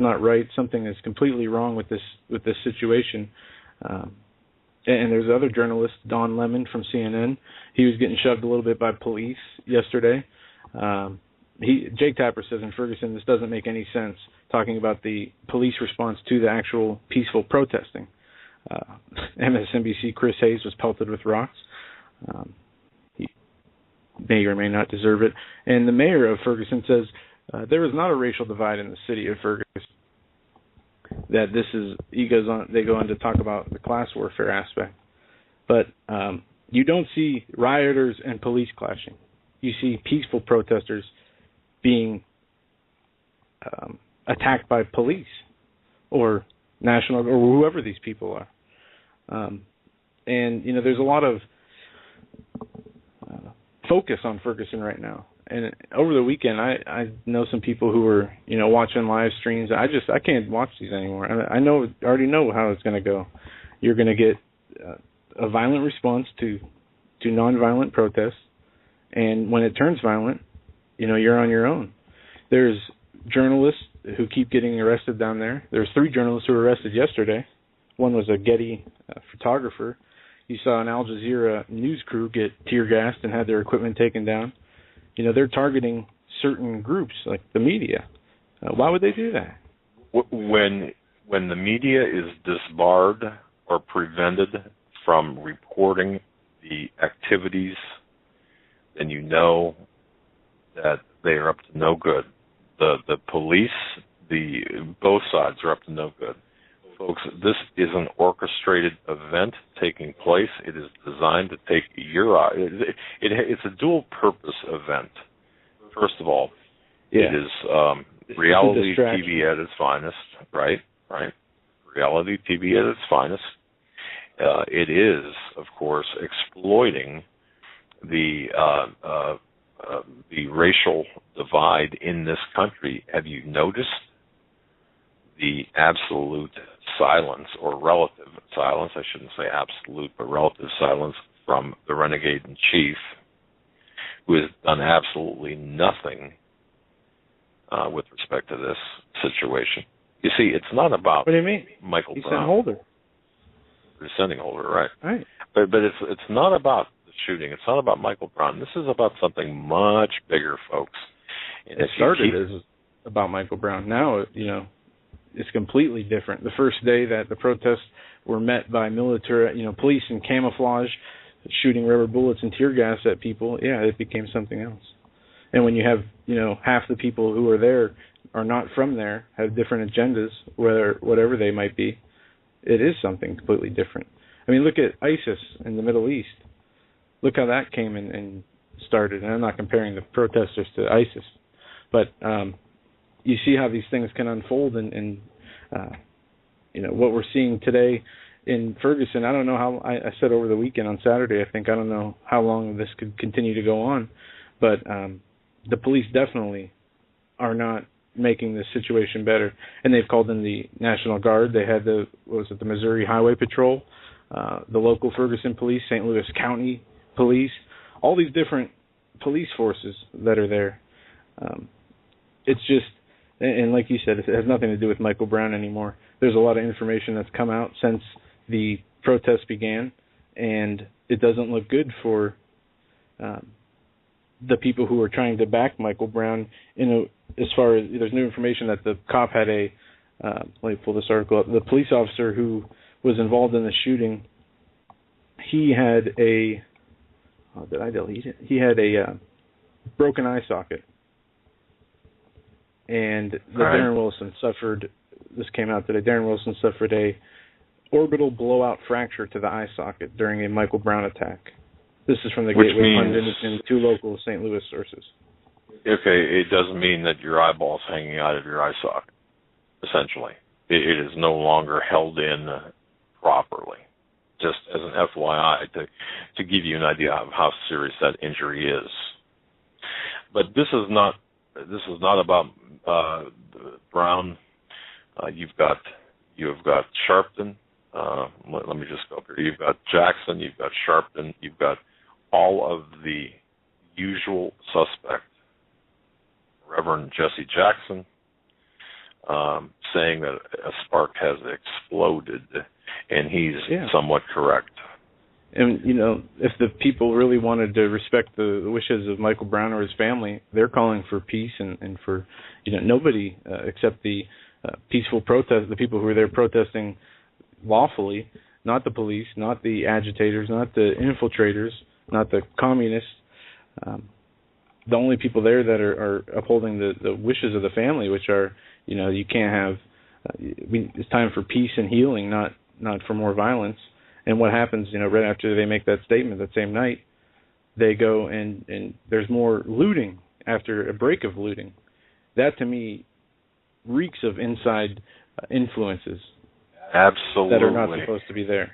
not right. Something is completely wrong with this situation. And there's other journalist, Don Lemon from CNN. He was getting shoved a little bit by police yesterday. Jake Tapper says in Ferguson, this doesn't make any sense, talking about the police response to the actual peaceful protesting. MSNBC Chris Hayes was pelted with rocks. He may or may not deserve it. And the mayor of Ferguson says there is not a racial divide in the city of Ferguson. That they go on to talk about the class warfare aspect. But you don't see rioters and police clashing. You see peaceful protesters being attacked by police or national or whoever these people are. And there's a lot of focus on Ferguson right now. And over the weekend, I know some people who were watching live streams. I can't watch these anymore. I already know how it's going to go. You're going to get a violent response to nonviolent protests, and when it turns violent, you're on your own. There's journalists who keep getting arrested down there. There's 3 journalists who were arrested yesterday. One was a Getty photographer. You saw an Al Jazeera news crew get tear gassed and had their equipment taken down. They're targeting certain groups like the media. Why would they do that? When the media is disbarred or prevented from reporting the activities, then you know that they are up to no good. The police, both sides are up to no good. Folks, this is an orchestrated event taking place. It is designed to take your eye. It's a dual-purpose event. First of all, It is reality TV at its finest, right? Reality TV at its finest. It is, of course, exploiting the racial divide in this country. Have you noticed the absolute silence, or relative silence, I shouldn't say absolute, but relative silence from the renegade in chief, who has done absolutely nothing with respect to this situation? You see, it's not about what do you mean? Michael He's Brown. Holder. He's sending Holder, right? Right. But it's not about the shooting. It's not about Michael Brown. This is about something much bigger, folks. And it started as about Michael Brown. Now, it's completely different. The first day that the protests were met by military, police in camouflage, shooting rubber bullets and tear gas at people, it became something else. And when you have, half the people who are there are not from there, have different agendas, whatever they might be, it is something completely different. I mean, look at ISIS in the Middle East. Look how that came and started. And I'm not comparing the protesters to ISIS, but you see how these things can unfold, and what we're seeing today in Ferguson. I don't know how. I said over the weekend on Saturday, I don't know how long this could continue to go on, but the police definitely are not making this situation better. And they've called in the National Guard. They had the Missouri Highway Patrol, the local Ferguson Police, St. Louis County Police, all these different police forces that are there. It's just, and like you said, it has nothing to do with Michael Brown anymore. there's a lot of information that's come out since the protests began, and it doesn't look good for the people who are trying to back Michael Brown. As far as there's new information that the cop had let me pull this article up. The police officer who was involved in the shooting, he had a did I delete it? He had a broken eye socket, and Darren Wilson suffered. This came out today. Darren Wilson suffered a orbital blowout fracture to the eye socket during a Michael Brown attack. This is from the Gateway Pundit and two local St. Louis sources. Okay, it doesn't mean that your eyeball's hanging out of your eye socket, essentially. It is no longer held in properly. Just as an FYI, to give you an idea of how serious that injury is. But this is not about Brown. You've got Sharpton. Let me just go up here. You've got Jackson. You've got Sharpton. You've got all of the usual suspects. Reverend Jesse Jackson saying that a spark has exploded, and he's somewhat correct. And, if the people really wanted to respect the wishes of Michael Brown or his family, they're calling for peace and for, nobody except the peaceful protest, the people who are there protesting lawfully, not the police, not the agitators, not the infiltrators, not the communists. The only people there that are upholding the wishes of the family, which are, you can't have, it's time for peace and healing, not for more violence. And what happens, right after they make that statement that same night, they go and there's more looting after a break of looting. That, to me, reeks of inside influences. Absolutely. That are not supposed to be there.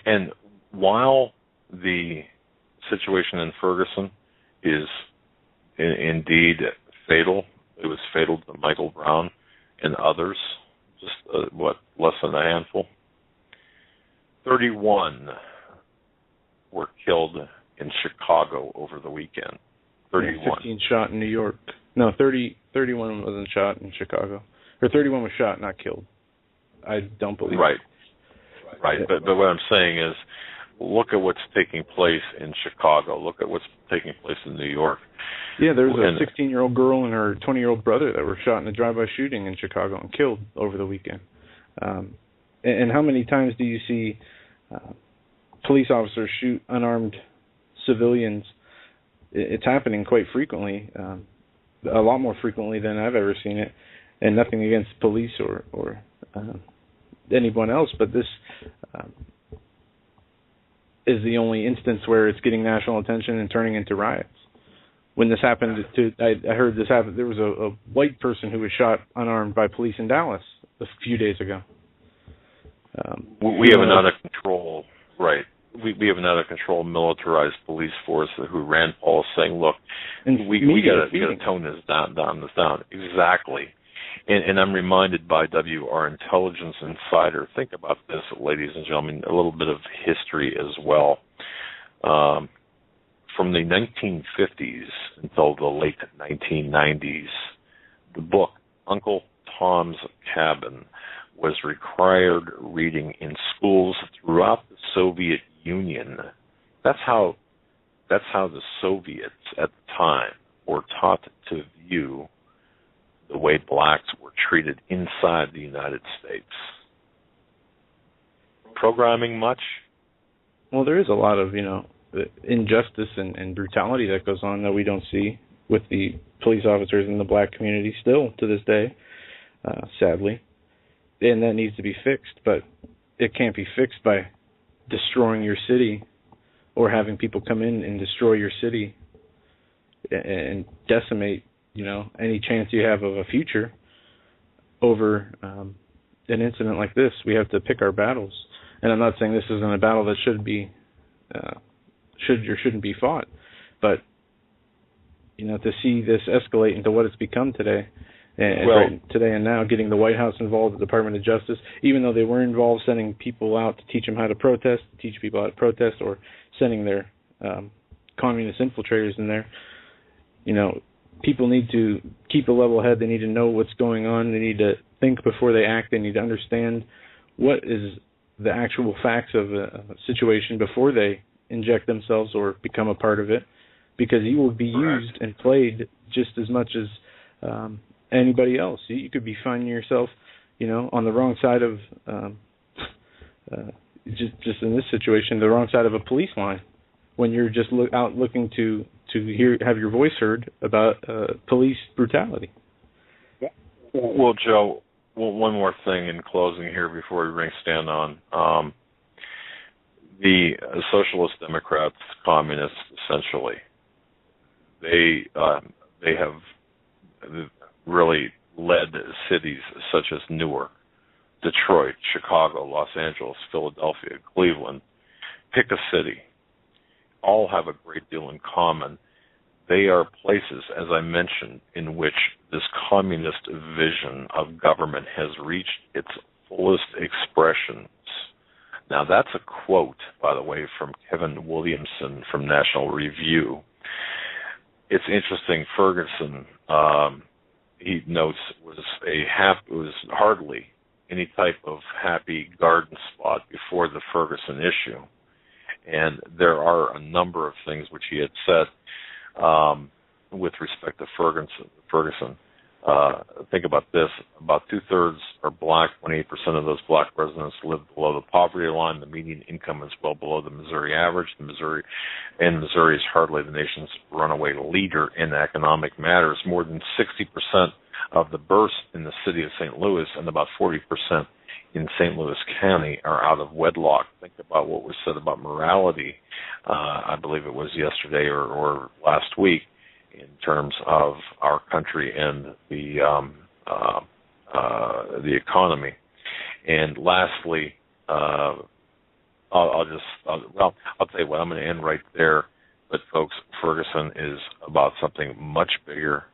And while the situation in Ferguson is indeed fatal, it was fatal to Michael Brown and others, just less than a handful. 31 were killed in Chicago over the weekend. 31. 15 shot in New York. No, 31 wasn't shot in Chicago. Or 31 was shot, not killed. I don't believe Right. But what I'm saying is, look at what's taking place in Chicago. Look at what's taking place in New York. Yeah, there was a 16-year-old girl and her 20-year-old brother that were shot in a drive-by shooting in Chicago and killed over the weekend. And how many times do you see police officers shoot unarmed civilians? It's happening quite frequently, a lot more frequently than I've ever seen it, and nothing against police or anyone else, but this is the only instance where it's getting national attention and turning into riots. When this happened, I heard this happened. There was a white person who was shot unarmed by police in Dallas a few days ago. We have an out of control, right? We have an out of control militarized police force who Rand Paul is saying, look, we got to tone this down. Exactly. And I'm reminded by our intelligence insider. Think about this, ladies and gentlemen, a little bit of history as well. From the 1950s until the late 1990s, the book Uncle Tom's Cabin was required reading in schools throughout the Soviet Union. That's how the Soviets at the time were taught to view the way blacks were treated inside the United States. Programming much? Well, there is a lot of, injustice and brutality that goes on that we don't see with the police officers in the black community still to this day, sadly. And that needs to be fixed, but it can't be fixed by destroying your city or having people come in and destroy your city and decimate, any chance you have of a future over an incident like this. We have to pick our battles. And I'm not saying this isn't a battle that should or shouldn't be fought, but to see this escalate into what it's become today, today and now, getting the White House involved, the Department of Justice, even though they were involved, sending people out to teach them how to protest, teach people how to protest, or sending their communist infiltrators in there, people need to keep a level head. They need to know what's going on. They need to think before they act. They need to understand what is the actual facts of a situation before they inject themselves or become a part of it, because you will be used and played just as much as anybody else. You could be finding yourself, on the wrong side of, just in this situation, the wrong side of a police line, when you're just out looking to have your voice heard about police brutality. Well, Joe, one more thing in closing here before we bring Stan on. The socialist Democrats, communists, essentially, they have really led cities such as Newark, Detroit, Chicago, Los Angeles, Philadelphia, Cleveland. Pick a city. All have a great deal in common. They are places, as I mentioned, in which this communist vision of government has reached its fullest expressions. Now, that's a quote, by the way, from Kevin Williamson from National Review. It's interesting. Ferguson, he notes, was hardly any type of happy garden spot before the Ferguson issue. And there are a number of things which he had said with respect to Ferguson. Think about this. About two-thirds are black. 28% of those black residents live below the poverty line. The median income is well below the Missouri average. Missouri is hardly the nation's runaway leader in economic matters. More than 60% of the births in the city of St. Louis and about 40% in St. Louis County are out of wedlock. Think about what was said about morality, I believe it was yesterday or last week, in terms of our country and the economy. And lastly, I'll tell you what, I'm going to end right there. But folks, Ferguson is about something much bigger,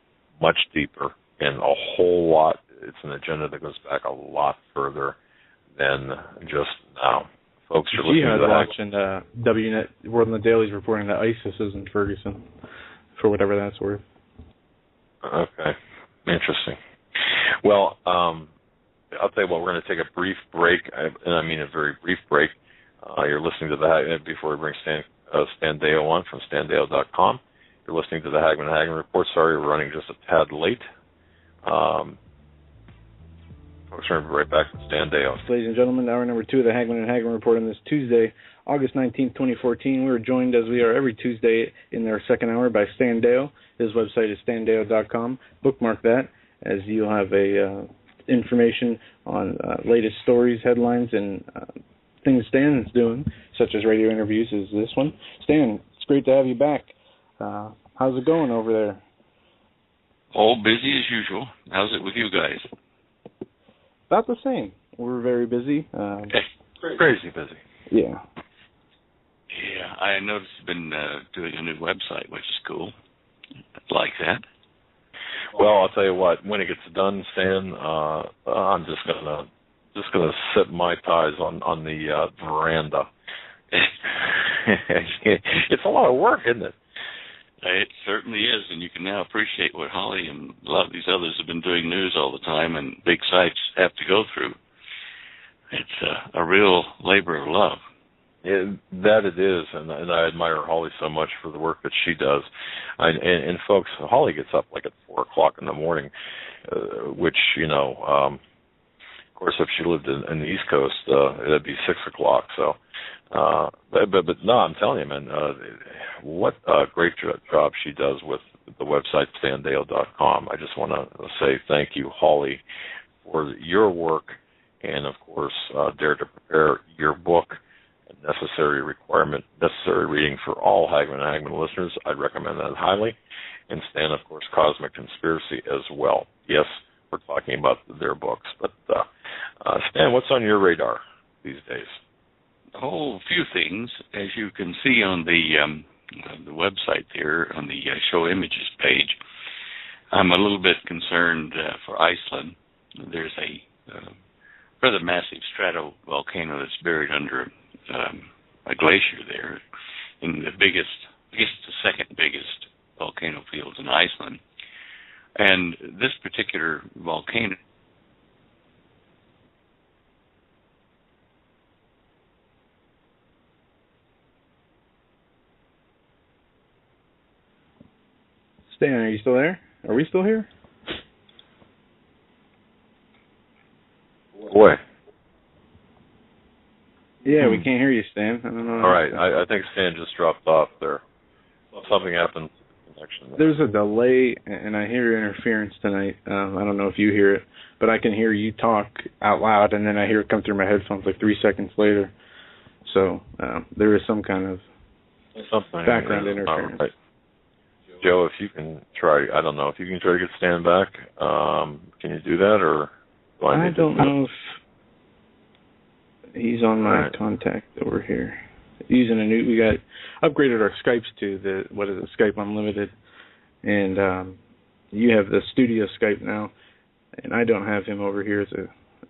much deeper, and a whole lot. It's an agenda that goes back a lot further than just now. Folks, you're listening to watching WNet World in the Daily is reporting that ISIS is in Ferguson, for whatever that's worth. Okay, interesting. Well, I'll tell you what, we're going to take a brief break, and I mean a very brief break. You're listening to before we bring Stan Deyo on from StanDeyo.com. You're listening to the Hagmann Hagmann Report. Sorry, we're running just a tad late. Folks, we're going to be right back with Stan Deyo. Ladies and gentlemen, hour number 2 of the Hagmann and Hagmann Report on this Tuesday, August 19th, 2014. We were joined, as we are every Tuesday in our second hour, by Stan Deyo. His website is StanDeyo.com. Bookmark that, as you'll have information on latest stories, headlines, and things Stan is doing, such as radio interviews as this one. Stan, it's great to have you back. How's it going over there? All busy as usual. How's it with you guys? About the same. We're very busy. Crazy busy. Yeah. Yeah, I noticed you've been doing a new website, which is cool. I like that. Well, I'll tell you what. When it gets done, Stan, I'm just gonna sip my ties on the veranda. It's a lot of work, isn't it? It certainly is, and you can now appreciate what Holly and a lot of these others have been doing news all the time, and big sites have to go through. It's a real labor of love. That it is, and I admire Holly so much for the work that she does. And folks, Holly gets up like at 4 o'clock in the morning, which, of course, if she lived in the East Coast, it'd be 6 o'clock. So, but no, I'm telling you, man, what a great job she does with the website StanDeyo.com. I just want to say thank you, Holly, for your work, and of course, Dare to Prepare, your book. Necessary reading for all Hagmann and Hagmann listeners. I'd recommend that highly. And Stan, of course, Cosmic Conspiracy as well. Yes, we're talking about their books. But Stan, what's on your radar these days? Oh, a few things. As you can see on the website there, on the show images page, I'm a little bit concerned for Iceland. There's a rather massive stratovolcano that's buried under a glacier there in the biggest, I guess the second biggest volcano field in Iceland. And this particular volcano, Stan, are you still there? Are we still here? Boy. Yeah, we can't hear you, Stan. I don't know. All right, I think Stan just dropped off there. Something happened. There's a delay, and I hear interference tonight. I don't know if you hear it, but I can hear you talk out loud, and then I hear it come through my headphones like 3 seconds later. So there is some kind of background interference. Right. Joe, if you can try, I don't know, if you can try to get Stan back, can you do that, or do I don't know if he's on my contact over here. Using we got upgraded our Skypes to Skype Unlimited, and you have the studio Skype now, and I don't have him over here as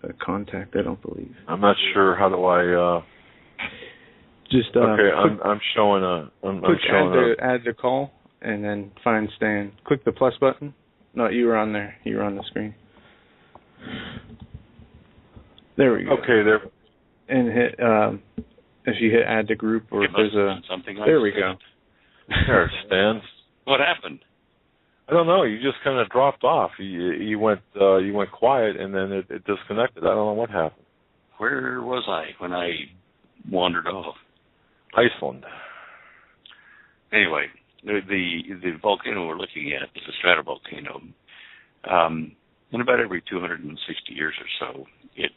a contact, I don't believe. I'm not sure. How do I? Just okay, I'm showing a. Add to call, and then find Stan. Click the plus button. No, you were on there. You were on the screen. There we go. Okay, there. And hit. If you hit add to group, or if there's something. There we go. There, Stan. What happened? I don't know. You just kind of dropped off. You went quiet, and then it disconnected. I don't know what happened. Where was I when I wandered off? Iceland. Anyway, the volcano we're looking at is a stratovolcano. And about every 260 years or so, it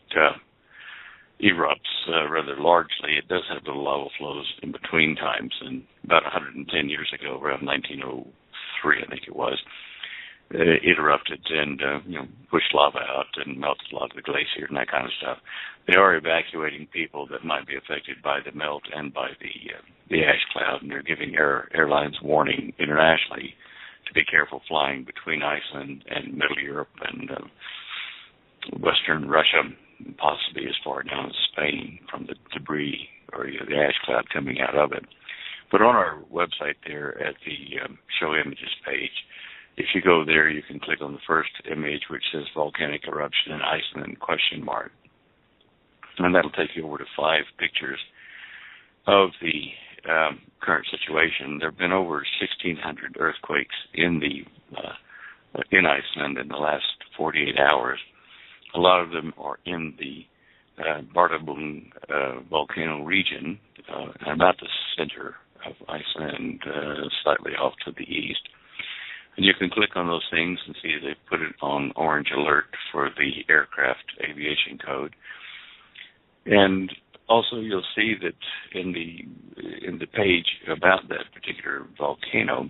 erupts rather largely. It does have little lava flows in between times, and about 110 years ago, around 1903, I think it was, it erupted and pushed lava out and melted a lot of the glacier and that kind of stuff. They are evacuating people that might be affected by the melt and by the ash cloud, and they're giving airlines warning internationally to be careful flying between Iceland and Middle Europe and Western Russia, possibly as far down as Spain from the debris or the ash cloud coming out of it. But on our website there at the Show Images page, if you go there, you can click on the first image, which says Volcanic Eruption in Iceland, ? And that'll take you over to 5 pictures of the current situation. There have been over 1,600 earthquakes in Iceland in the last 48 hours. A lot of them are in the Bardabung volcano region, about the center of Iceland, slightly off to the east. And you can click on those things and see they put it on orange alert for the aircraft aviation code. And also you'll see that in the page about that particular volcano,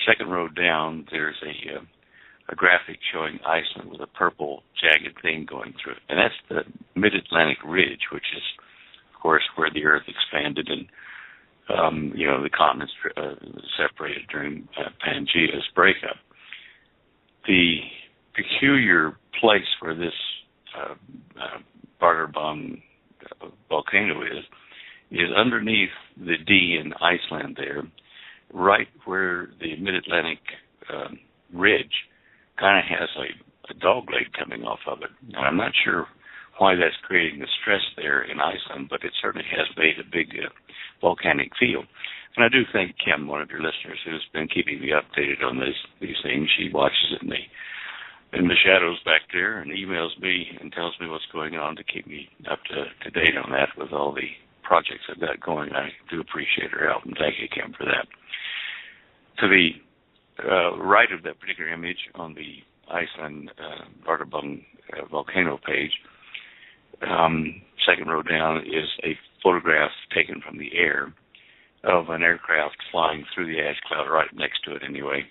second row down, there's a graphic showing Iceland with a purple jagged thing going through it. And that's the Mid-Atlantic Ridge, which is, of course, where the Earth expanded and the continents separated during Pangea's breakup. The peculiar place where this Bardabung volcano is underneath the D in Iceland there, right where the Mid-Atlantic Ridge kind of has a dog leg coming off of it. And I'm not sure why that's creating the stress there in Iceland, but it certainly has made a big volcanic field. And I do thank Kim, one of your listeners, who's been keeping me updated on these things. She watches it in the shadows back there and emails me and tells me what's going on to keep me up to date on that with all the projects I've got going. I do appreciate her help, and thank you, Kim, for that. To the right of that particular image on the Iceland Bardabung volcano page, second row down, is a photograph taken from the air of an aircraft flying through the ash cloud right next to it anyway,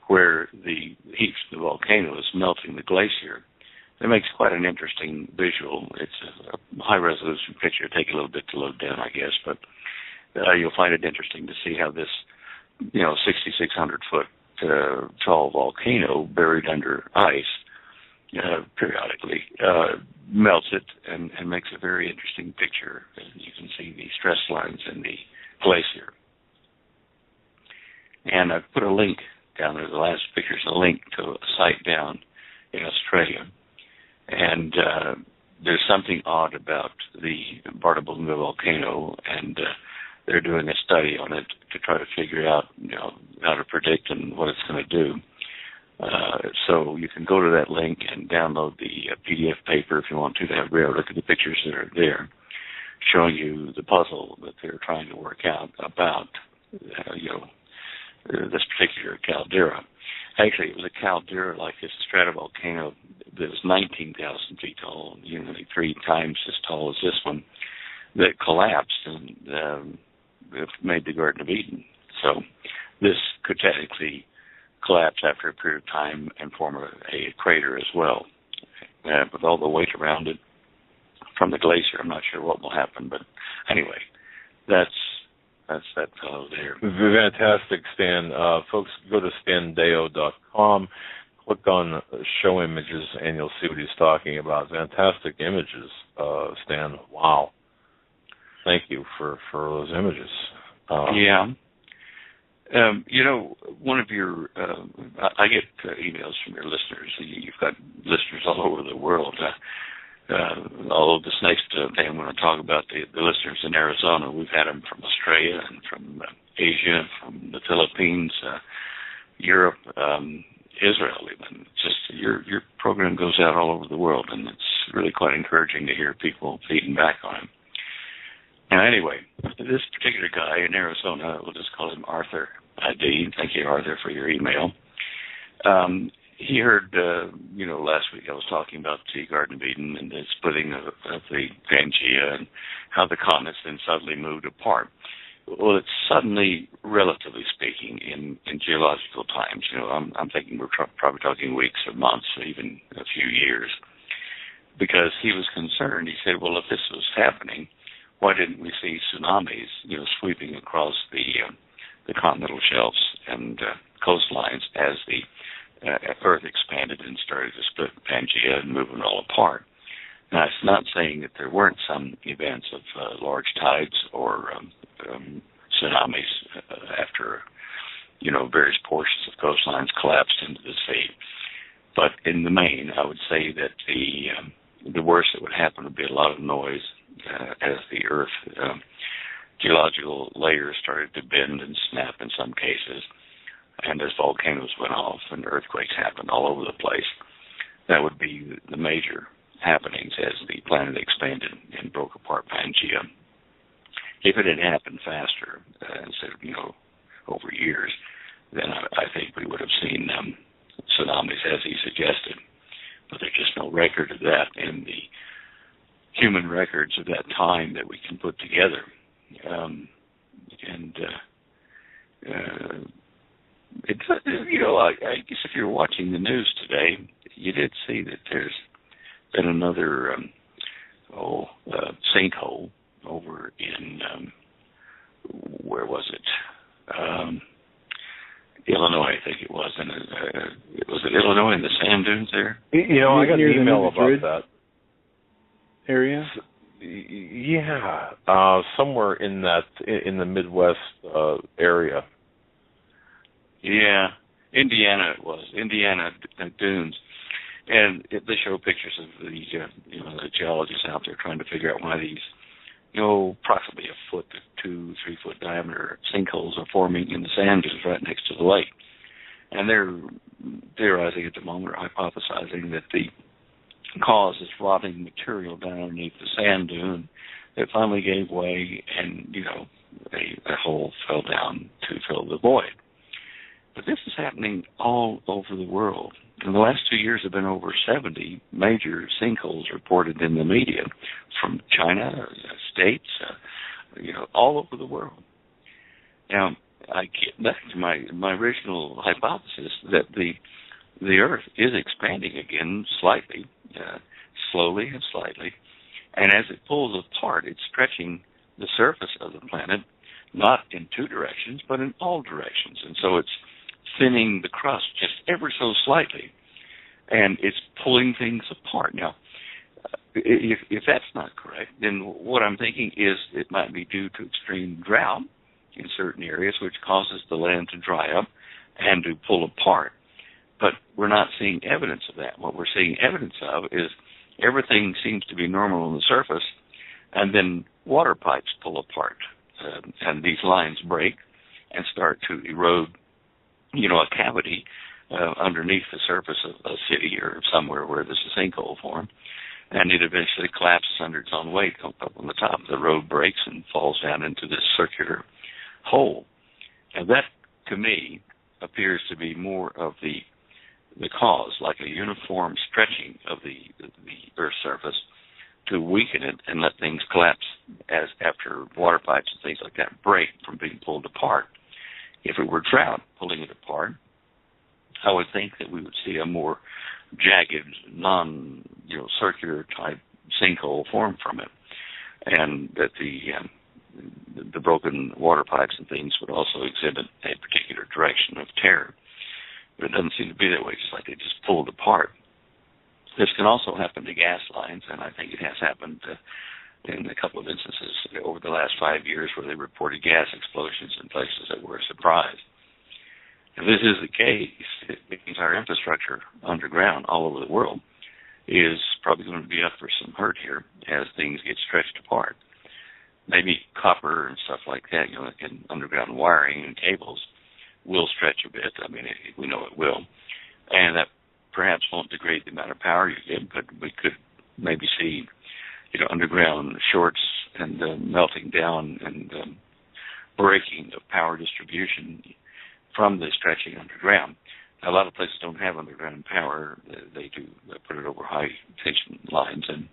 where the heat from the volcano is melting the glacier. It makes quite an interesting visual. It's a high-resolution picture. It'll take a little bit to load down, I guess, but you'll find it interesting to see how this 6,600-foot tall volcano buried under ice periodically melts it and makes a very interesting picture. You can see the stress lines in the glacier. And I've put a link down there. The last picture is a link to a site down in Australia. And there's something odd about the Bartabunga volcano, and they're doing a study on it to try to figure out, how to predict and what it's going to do. So you can go to that link and download the PDF paper if you want to have a look at the pictures that are there, showing you the puzzle that they're trying to work out about, this particular caldera. Actually, it was a caldera like this stratovolcano that was 19,000 feet tall, nearly 3 times as tall as this one, that collapsed and made the Garden of Eden. So this could technically collapse after a period of time and form a crater as well. With all the weight around it from the glacier, I'm not sure what will happen. But anyway, that's that fellow there. Fantastic, Stan. Folks, go to standeyo.com, click on Show Images, and you'll see what he's talking about. Fantastic images, Stan. Wow. Thank you for those images. Yeah. One of your, I get emails from your listeners. You've got listeners all over the world. Although this next day I'm going to talk about the listeners in Arizona. We've had them from Australia and from Asia, from the Philippines, Europe, Israel even. Just your program goes out all over the world, and it's really quite encouraging to hear people feeding back on it. Now, anyway, this particular guy in Arizona, we'll just call him Arthur ID. Thank you, Arthur, for your email. He heard, last week I was talking about the Garden of Eden and the splitting of the Pangea and how the continents then suddenly moved apart. Well, it's suddenly, relatively speaking, in geological times. I'm thinking we're probably talking weeks or months or even a few years. Because he was concerned. He said, well, if this was happening, why didn't we see tsunamis, sweeping across the continental shelves and coastlines as the Earth expanded and started to split Pangea and move it all apart? Now, it's not saying that there weren't some events of large tides or tsunamis after, various portions of coastlines collapsed into the sea. But in the main, I would say that the worst that would happen would be a lot of noise as the Earth geological layers started to bend and snap in some cases, and as volcanoes went off and earthquakes happened all over the place. That would be the major happenings as the planet expanded and broke apart Pangea. If it had happened faster, instead of, over years, then I think we would have seen tsunamis as he suggested. But there's just no record of that in the human records of that time that we can put together. I guess if you're watching the news today, you did see that there's been another sinkhole over in where was it? Illinois, I think it was. And was it Illinois in the sand dunes there? I got an email about that area. Yeah, somewhere in the Midwest area. Yeah, Indiana it was. Indiana dunes. And they show pictures of the geologists out there trying to figure out why these, approximately a foot to 2-3 foot diameter sinkholes are forming in the sand dunes right next to the lake. And they're theorizing at the moment, or hypothesizing, that the cause is rotting material down underneath the sand dune that finally gave way and, a hole fell down to fill the void. But this is happening all over the world. In the last 2 years, there have been over 70 major sinkholes reported in the media from China, States, all over the world. Now, I get back to my original hypothesis that the Earth is expanding again slightly, slowly and slightly, and as it pulls apart, it's stretching the surface of the planet not in two directions, but in all directions. And so it's thinning the crust just ever so slightly, and it's pulling things apart. Now, if that's not correct, then what I'm thinking is it might be due to extreme drought in certain areas, which causes the land to dry up and to pull apart. But we're not seeing evidence of that. What we're seeing evidence of is everything seems to be normal on the surface, and then water pipes pull apart, and these lines break and start to erode, a cavity underneath the surface of a city or somewhere where there's a sinkhole formed, and it eventually collapses under its own weight up on the top. The road breaks and falls down into this circular hole. And that, to me, appears to be more of the cause, like a uniform stretching of the Earth's surface to weaken it and let things collapse as after water pipes and things like that break from being pulled apart. If it were drought pulling it apart, I would think that we would see a more jagged, circular type sinkhole form from it, and that the broken water pipes and things would also exhibit a particular direction of tear. But it doesn't seem to be that way, just like they just pulled apart. This can also happen to gas lines, and I think it has happened in a couple of instances over the last 5 years where they reported gas explosions in places that were a surprise. If this is the case, it means our infrastructure underground all over the world is probably going to be up for some hurt here as things get stretched apart. Maybe copper and stuff like that, in underground wiring and cables will stretch a bit. I mean, we know it will. And that perhaps won't degrade the amount of power you get, but we could maybe see, underground shorts and melting down and breaking of power distribution from the stretching underground. Now, a lot of places don't have underground power. They put it over high tension lines, and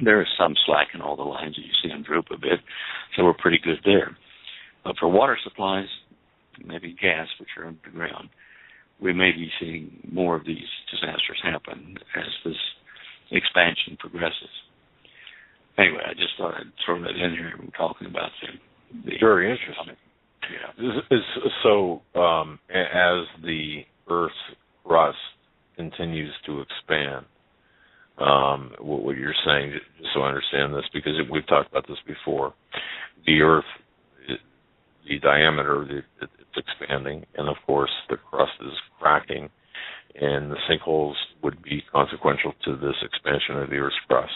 there is some slack in all the lines that you see them droop a bit, so we're pretty good there. But for water supplies, maybe gas, which are underground, we may be seeing more of these disasters happen as this expansion progresses. Anyway, I just thought I'd throw that in here. We're talking about the very interesting. Yeah. So, as the Earth's crust continues to expand, what you're saying, just so I understand this, because we've talked about this before, the Earth, the diameter, it's expanding, and of course the crust is cracking, and the sinkholes would be consequential to this expansion of the Earth's crust.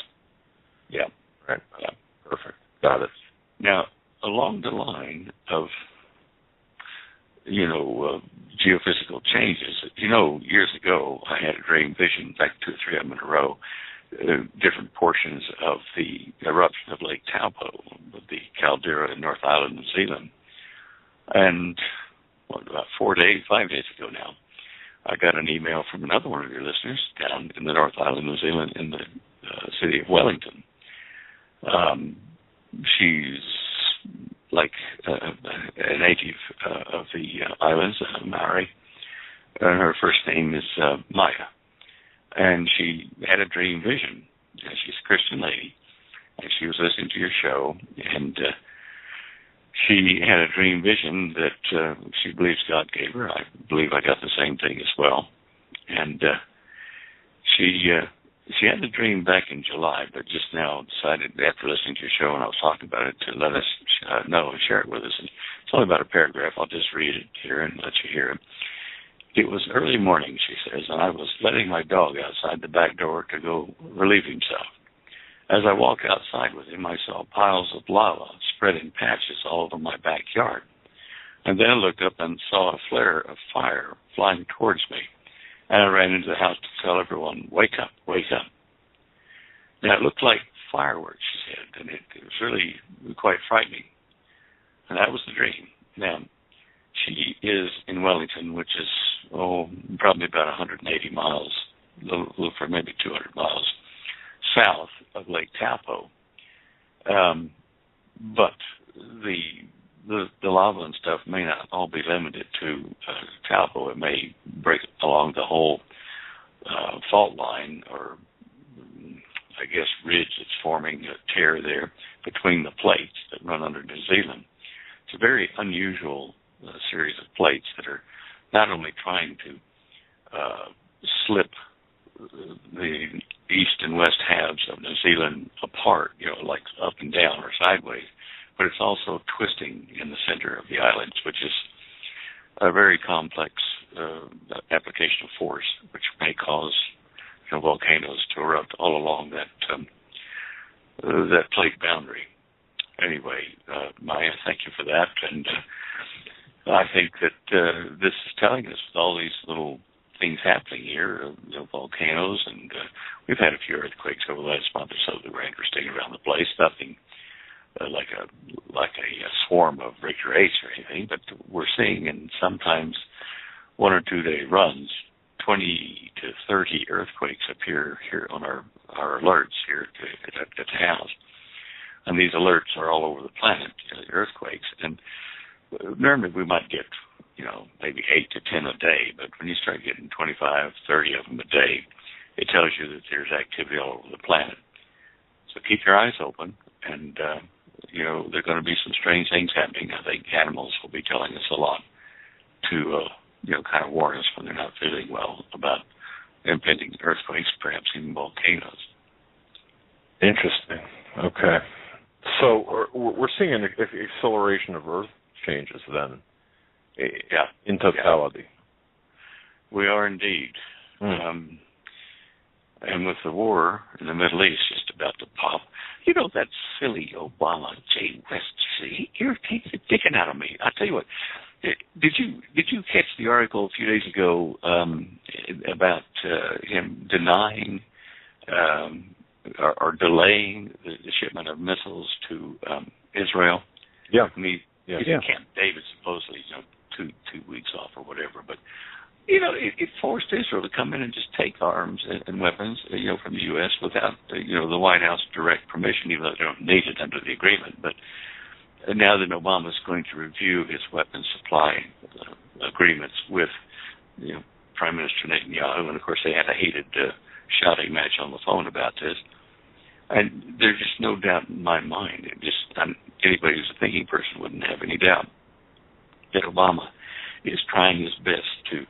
Yeah. Right. Yeah. Perfect. Got it. Now, along the line of geophysical changes. Years ago, I had a dream vision, like 2 or 3 of them in a row, different portions of the eruption of Lake Taupo, the caldera in North Island, New Zealand. And about 5 days ago now, I got an email from another one of your listeners down in the North Island, New Zealand, in the city of Wellington. She's like a native of the islands, Maori, and her first name is Maya. And she had a dream vision. She's a Christian lady, and she was listening to your show, and she had a dream vision that she believes God gave her. I believe I got the same thing as well. And she had the dream back in July, but just now decided, after listening to your show and I was talking about it, to let us know and share it with us. And it's only about a paragraph. I'll just read it here and let you hear it. It was early morning, she says, and I was letting my dog outside the back door to go relieve himself. As I walked outside with him, I saw piles of lava spread in patches all over my backyard. And then I looked up and saw a flare of fire flying towards me. And I ran into the house to tell everyone, wake up, wake up. Now, it looked like fireworks, she said, and it was really quite frightening. And that was the dream. Now, she is in Wellington, which is, probably about 180 miles, a little for maybe 200 miles south of Lake Taupo. But the lava and stuff may not all be limited to Taupo. It may break along the whole fault line, or I guess ridge that's forming a tear there between the plates that run under New Zealand. It's a very unusual series of plates that are not only trying to slip the east and west halves of New Zealand apart, like up and down or sideways, but it's also twisting in the center of the islands, which is a very complex application of force, which may cause volcanoes to erupt all along that plate boundary. Anyway, Maya, thank you for that, and I think that this is telling us with all these little things happening here, volcanoes, and we've had a few earthquakes over the last month or so that were interesting around the place. Nothing like a swarm of Richter 8s or anything, but we're seeing in sometimes 1 or 2 day runs 20 to 30 earthquakes appear here on our alerts here at the house. And these alerts are all over the planet, the earthquakes. And normally we might get, maybe 8 to 10 a day, but when you start getting 25, 30 of them a day, it tells you that there's activity all over the planet. So keep your eyes open, and, there are going to be some strange things happening. I think animals will be telling us a lot to, kind of warn us when they're not feeling well about impending earthquakes, perhaps even volcanoes. Interesting. Okay. So we're seeing an acceleration of Earth changes then, in totality. Yeah. We are indeed. And with the war in the Middle East just about to pop, that silly Obama, Jay West, he irritates the dickens out of me. I tell you what, did you catch the article a few days ago about him denying or delaying the shipment of missiles to Israel? Yeah. I mean, yeah. Camp David supposedly, 2 weeks off or whatever, but it forced Israel to come in and just take arms and weapons, from the U.S. without, the White House direct permission, even though they don't need it under the agreement. But now that Obama's going to review his weapons supply agreements with, Prime Minister Netanyahu, and of course they had a heated shouting match on the phone about this. And there's just no doubt in my mind. Anybody who's a thinking person wouldn't have any doubt that Obama is trying his best to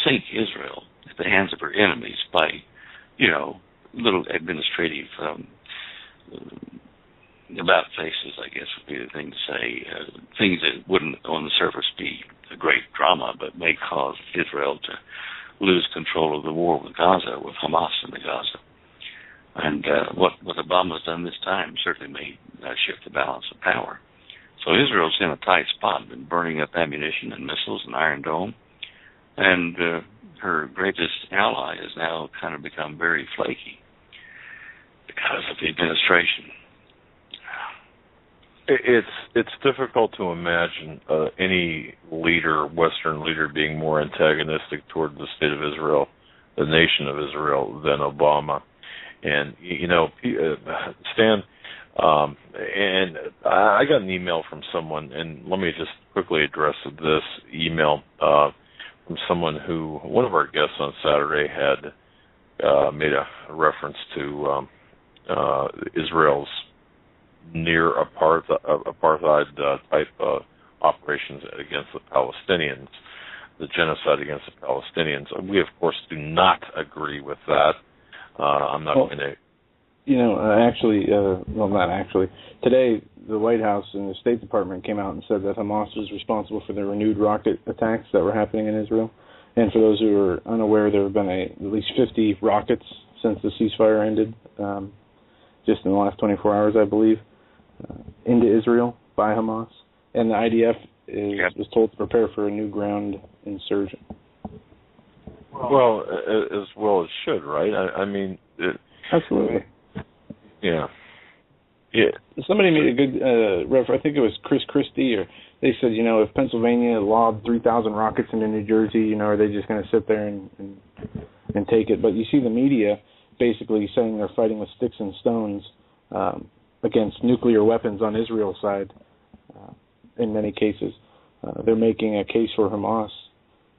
sink Israel at the hands of her enemies by, little administrative about faces, I guess would be the thing to say, things that wouldn't on the surface be a great drama, but may cause Israel to lose control of the war with Gaza, with Hamas in the Gaza. And what Obama's done this time certainly may shift the balance of power. So Israel's in a tight spot, been burning up ammunition and missiles and Iron Dome, and her greatest ally has now kind of become very flaky because of the administration. It's difficult to imagine any leader, Western leader, being more antagonistic toward the state of Israel, the nation of Israel, than Obama. And, Stan, and I got an email from someone, and let me just quickly address this email from someone who, one of our guests on Saturday had made a reference to Israel's near apartheid type operations against the Palestinians, the genocide against the Palestinians. We, of course, do not agree with that. I'm not going to... not actually. Today, the White House and the State Department came out and said that Hamas was responsible for the renewed rocket attacks that were happening in Israel. And for those who are unaware, there have been at least 50 rockets since the ceasefire ended, just in the last 24 hours, I believe, into Israel by Hamas. And the IDF was told to prepare for a new ground insurgent. Well, as well as should, right? I mean... Absolutely. Yeah. Somebody made a good reference. I think it was Chris Christie, or they said, if Pennsylvania lobbed 3,000 rockets into New Jersey, are they just going to sit there and take it? But you see the media basically saying they're fighting with sticks and stones against nuclear weapons on Israel's side. In many cases, they're making a case for Hamas,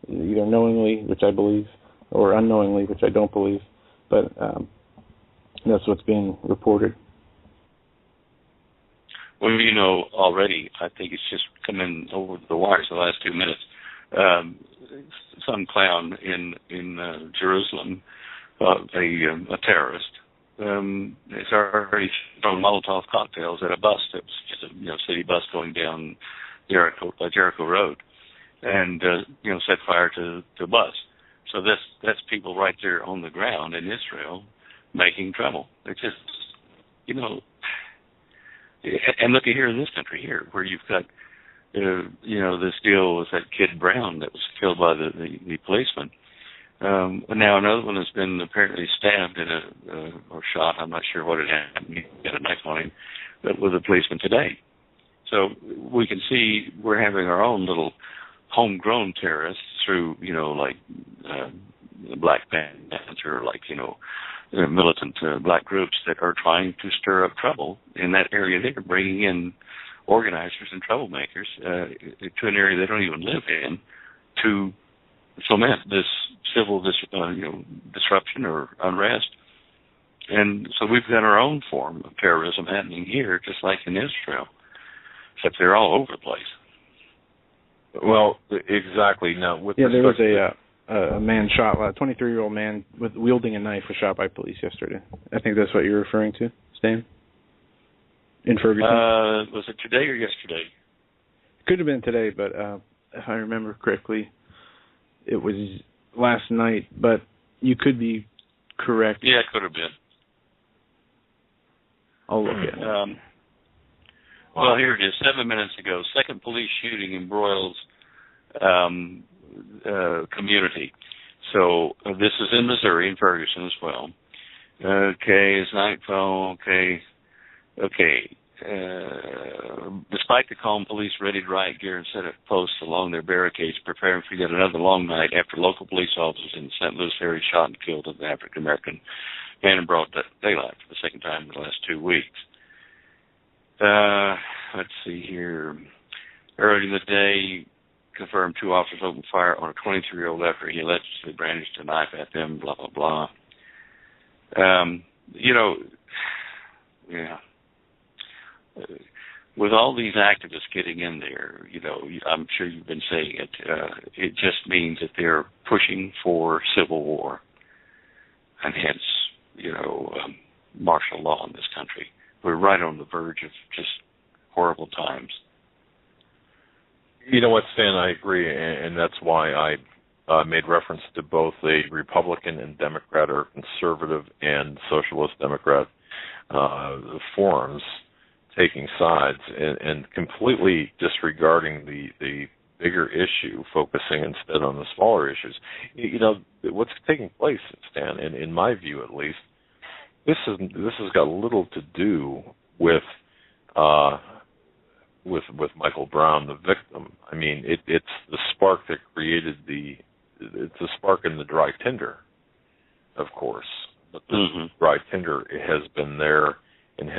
either knowingly, which I believe, or unknowingly, which I don't believe. But that's what's being reported. Well, already, I think it's just come in over the wires the last 2 minutes. Some clown in Jerusalem, a terrorist, has already thrown Molotov cocktails at a bus that was just a city bus going down Jericho Road. and set fire to the bus. So that's people right there on the ground in Israel making trouble. It's just, and look at here in this country here, where you've got, this deal with that kid Brown that was killed by the policeman. Now another one has been apparently stabbed or shot. I'm not sure what it happened. He got a knife on him, but with a policeman today. So we can see we're having our own little homegrown terrorists through, like the Black Panther, like, militant black groups that are trying to stir up trouble in that area. They're bringing in organizers and troublemakers to an area they don't even live in to foment this civil disruption or unrest. And so we've got our own form of terrorism happening here, just like in Israel, except they're all over the place. Well, exactly. Now, there was a man shot, a 23-year-old man wielding a knife was shot by police yesterday. I think that's what you're referring to, Stan? In Ferguson? Was it today or yesterday? Could have been today, but if I remember correctly, it was last night, but you could be correct. Yeah, it could have been. I'll look at it. Well, here it is. 7 minutes ago, second police shooting embroils community. So this is in Missouri, in Ferguson as well. Okay, it's nightfall. Okay. Despite the calm, police readied riot gear and set up posts along their barricades, preparing for yet another long night after local police officers in the St. Louis area shot and killed an African-American man in broad daylight for the second time in the last 2 weeks. Let's see here. Earlier in the day, confirmed 2 officers opened fire on a 23-year-old after he allegedly brandished a knife at them, blah, blah, blah. With all these activists getting in there, I'm sure you've been saying it, it just means that they're pushing for civil war and hence, martial law in this country. We're right on the verge of just horrible times. You know what, Stan, I agree, and that's why I made reference to both the Republican and Democrat or conservative and socialist Democrat forums taking sides and completely disregarding the bigger issue, focusing instead on the smaller issues. What's taking place, Stan, in my view at least, this has got little to do with Michael Brown, the victim. I mean, it's the spark that created it's a spark in the dry tinder, of course. But the dry tinder has been there and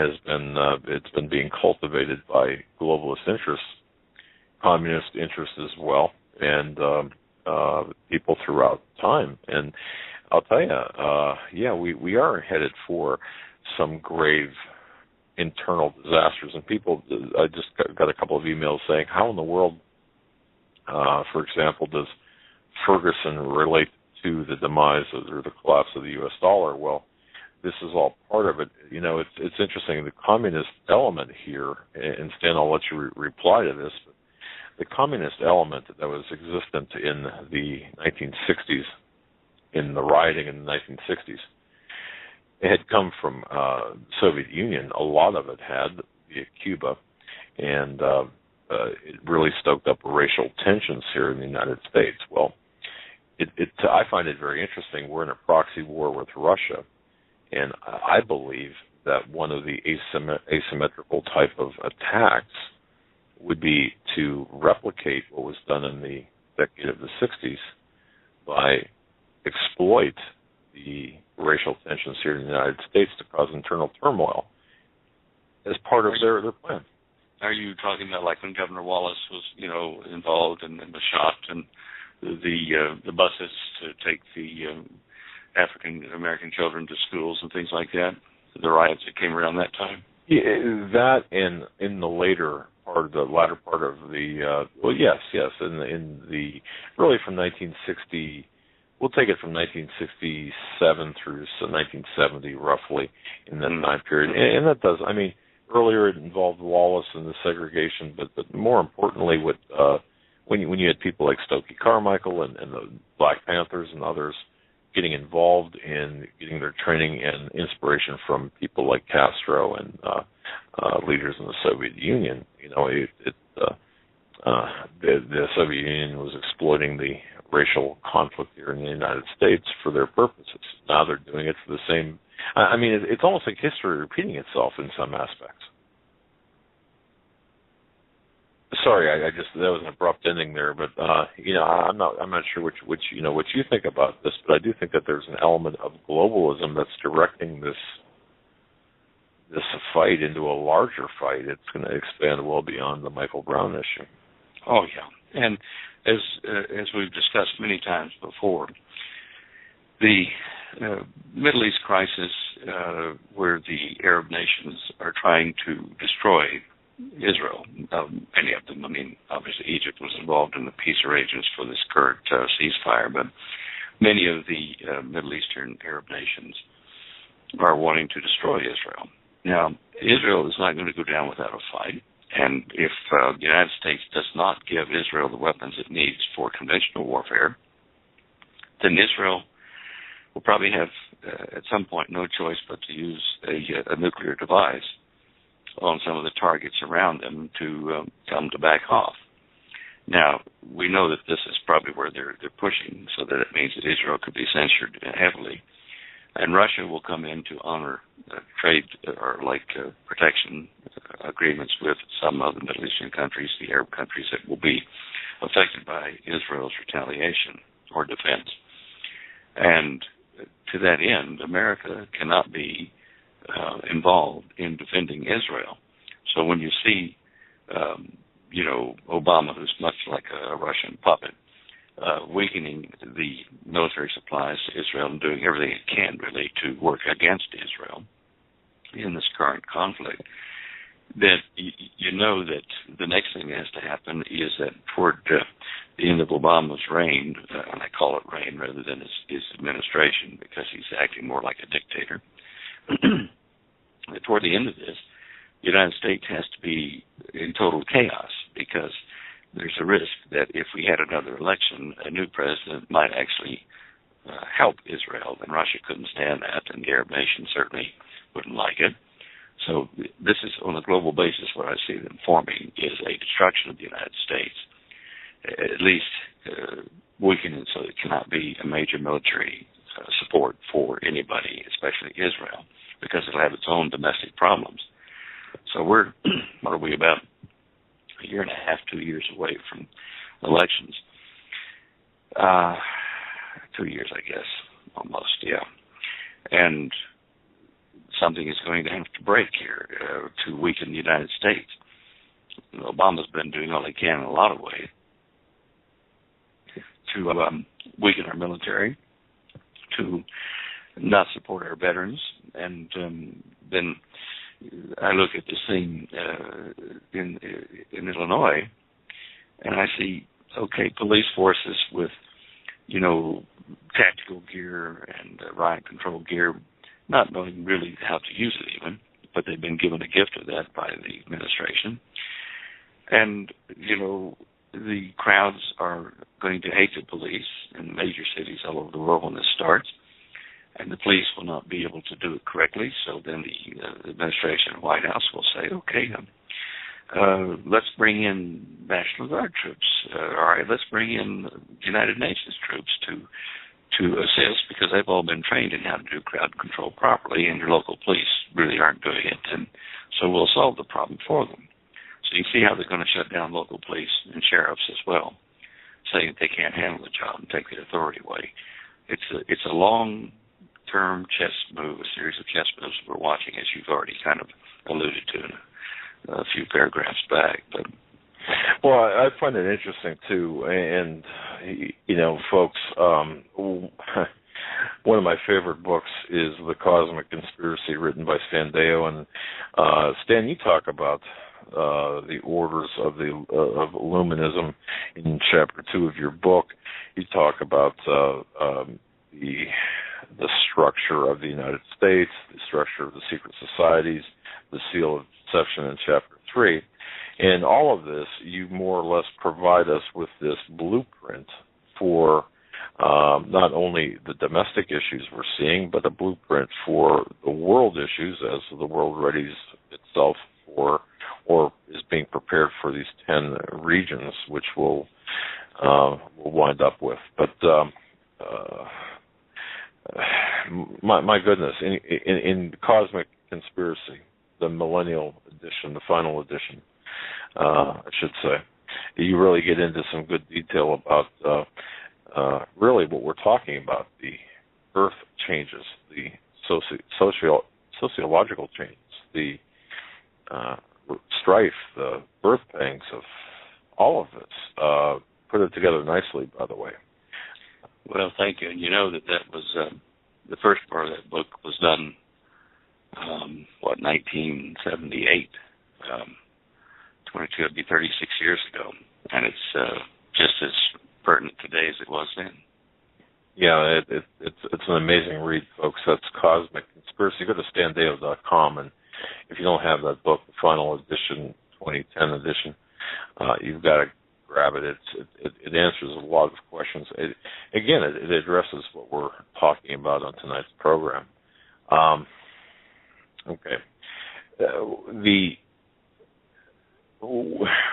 it's been being cultivated by globalist interests, communist interests as well, and people throughout time. And I'll tell you, we are headed for some grave internal disasters. And people, I just got a couple of emails saying, how in the world, for example, does Ferguson relate to the demise or the collapse of the U.S. dollar? Well, this is all part of it. It's interesting. The communist element here, and Stan, I'll let you reply to this, but the communist element that was existent in the 1960s, in the rioting in the 1960s, it had come from the Soviet Union. A lot of it had via Cuba, and it really stoked up racial tensions here in the United States. Well, I find it very interesting. We're in a proxy war with Russia, and I believe that one of the asymmetrical type of attacks would be to replicate what was done in the decade of the 60s by exploit the racial tensions here in the United States to cause internal turmoil as part of their plan. Are you talking about like when Governor Wallace was, involved and was shot, and the buses to take the African American children to schools and things like that? The riots that came around that time. Yeah, that and in the latter part of the yes, in the really from 1960. We'll take it from 1967 through 1970, roughly, in that time period. And that does, earlier it involved Wallace and the segregation, but more importantly, what when you had people like Stokely Carmichael and the Black Panthers and others getting involved in getting their training and inspiration from people like Castro and leaders in the Soviet Union, the Soviet Union was exploiting the racial conflict here in the United States for their purposes. Now they're doing it for the same. I mean, it's almost like history repeating itself in some aspects. Sorry, I just that was an abrupt ending there, but I'm not sure what you think about this, but I do think that there's an element of globalism that's directing this fight into a larger fight. It's going to expand well beyond the Michael Brown issue. Oh yeah, and as we've discussed many times before, the Middle East crisis, where the Arab nations are trying to destroy Israel, many of them. I mean, obviously Egypt was involved in the peace arrangements for this current ceasefire, but many of the Middle Eastern Arab nations are wanting to destroy Israel. Now, Israel is not going to go down without a fight, and if the United States does not give Israel the weapons it needs for conventional warfare, then Israel will probably have, at some point, no choice but to use a nuclear device on some of the targets around them to tell them to back off. Now, we know that this is probably where they're pushing, so that it means that Israel could be censured heavily. And Russia will come in to honor trade or protection agreements with some of the Middle Eastern countries, the Arab countries that will be affected by Israel's retaliation or defense. And to that end, America cannot be involved in defending Israel. So when you see, Obama, who's much like a Russian puppet, weakening the military supplies to Israel and doing everything it can, really, to work against Israel in this current conflict, that you know that the next thing that has to happen is that toward the end of Obama's reign, and I call it reign rather than his administration because he's acting more like a dictator, toward the end of this, the United States has to be in total chaos because there's a risk that if we had another election, a new president might actually help Israel, and Russia couldn't stand that, and the Arab nations certainly wouldn't like it. So this is, on a global basis, what I see them forming is a destruction of the United States, at least weakening so it cannot be a major military support for anybody, especially Israel, because it'll have its own domestic problems. So we're, what are we, about a year and a half, 2 years away from elections. 2 years, I guess, almost, yeah. And something is going to have to break here to weaken the United States. Obama's been doing all he can in a lot of ways to weaken our military, to not support our veterans, and then I look at the scene in Illinois, and I see, police forces with, tactical gear and riot control gear, not knowing really how to use it even, but they've been given a gift of that by the administration. And, the crowds are going to hate the police in major cities all over the world when this starts, and the police will not be able to do it correctly. So then the administration and White House will say, let's bring in National Guard troops. All right, let's bring in United Nations troops to assist, because they've all been trained in how to do crowd control properly, and your local police really aren't doing it. And so we'll solve the problem for them. So you see how they're going to shut down local police and sheriffs as well, saying that they can't handle the job and take the authority away. It's a long-term chess move, a series of chess moves we're watching, as you've already kind of alluded to in a few paragraphs back. But well, I find it interesting too, and folks, one of my favorite books is The Cosmic Conspiracy, written by Stan Deyo, and Stan, you talk about the orders of Illuminism in chapter 2 of your book. You talk about the structure of the United States, the structure of the secret societies, the seal of deception in chapter 3. In all of this, you more or less provide us with this blueprint for not only the domestic issues we're seeing, but a blueprint for the world issues as the world readies itself for or is being prepared for these 10 regions, which we'll wind up with. But my goodness, in Cosmic Conspiracy, the Millennial Edition, the final edition, I should say, you really get into some good detail about really what we're talking about, the Earth changes, the sociological changes, the strife, the birth pangs of all of this. Put it together nicely, by the way. Well, thank you. And you know that was the first part of that book was done, 1978. 22 would be 36 years ago, and it's just as pertinent today as it was then. Yeah, it's an amazing read, folks. That's Cosmic Conspiracy. Go to standeyo.com, and if you don't have that book, the final edition, 2010 edition, you've got to grab it. It answers a lot of questions. It addresses what we're talking about on tonight's program. Okay.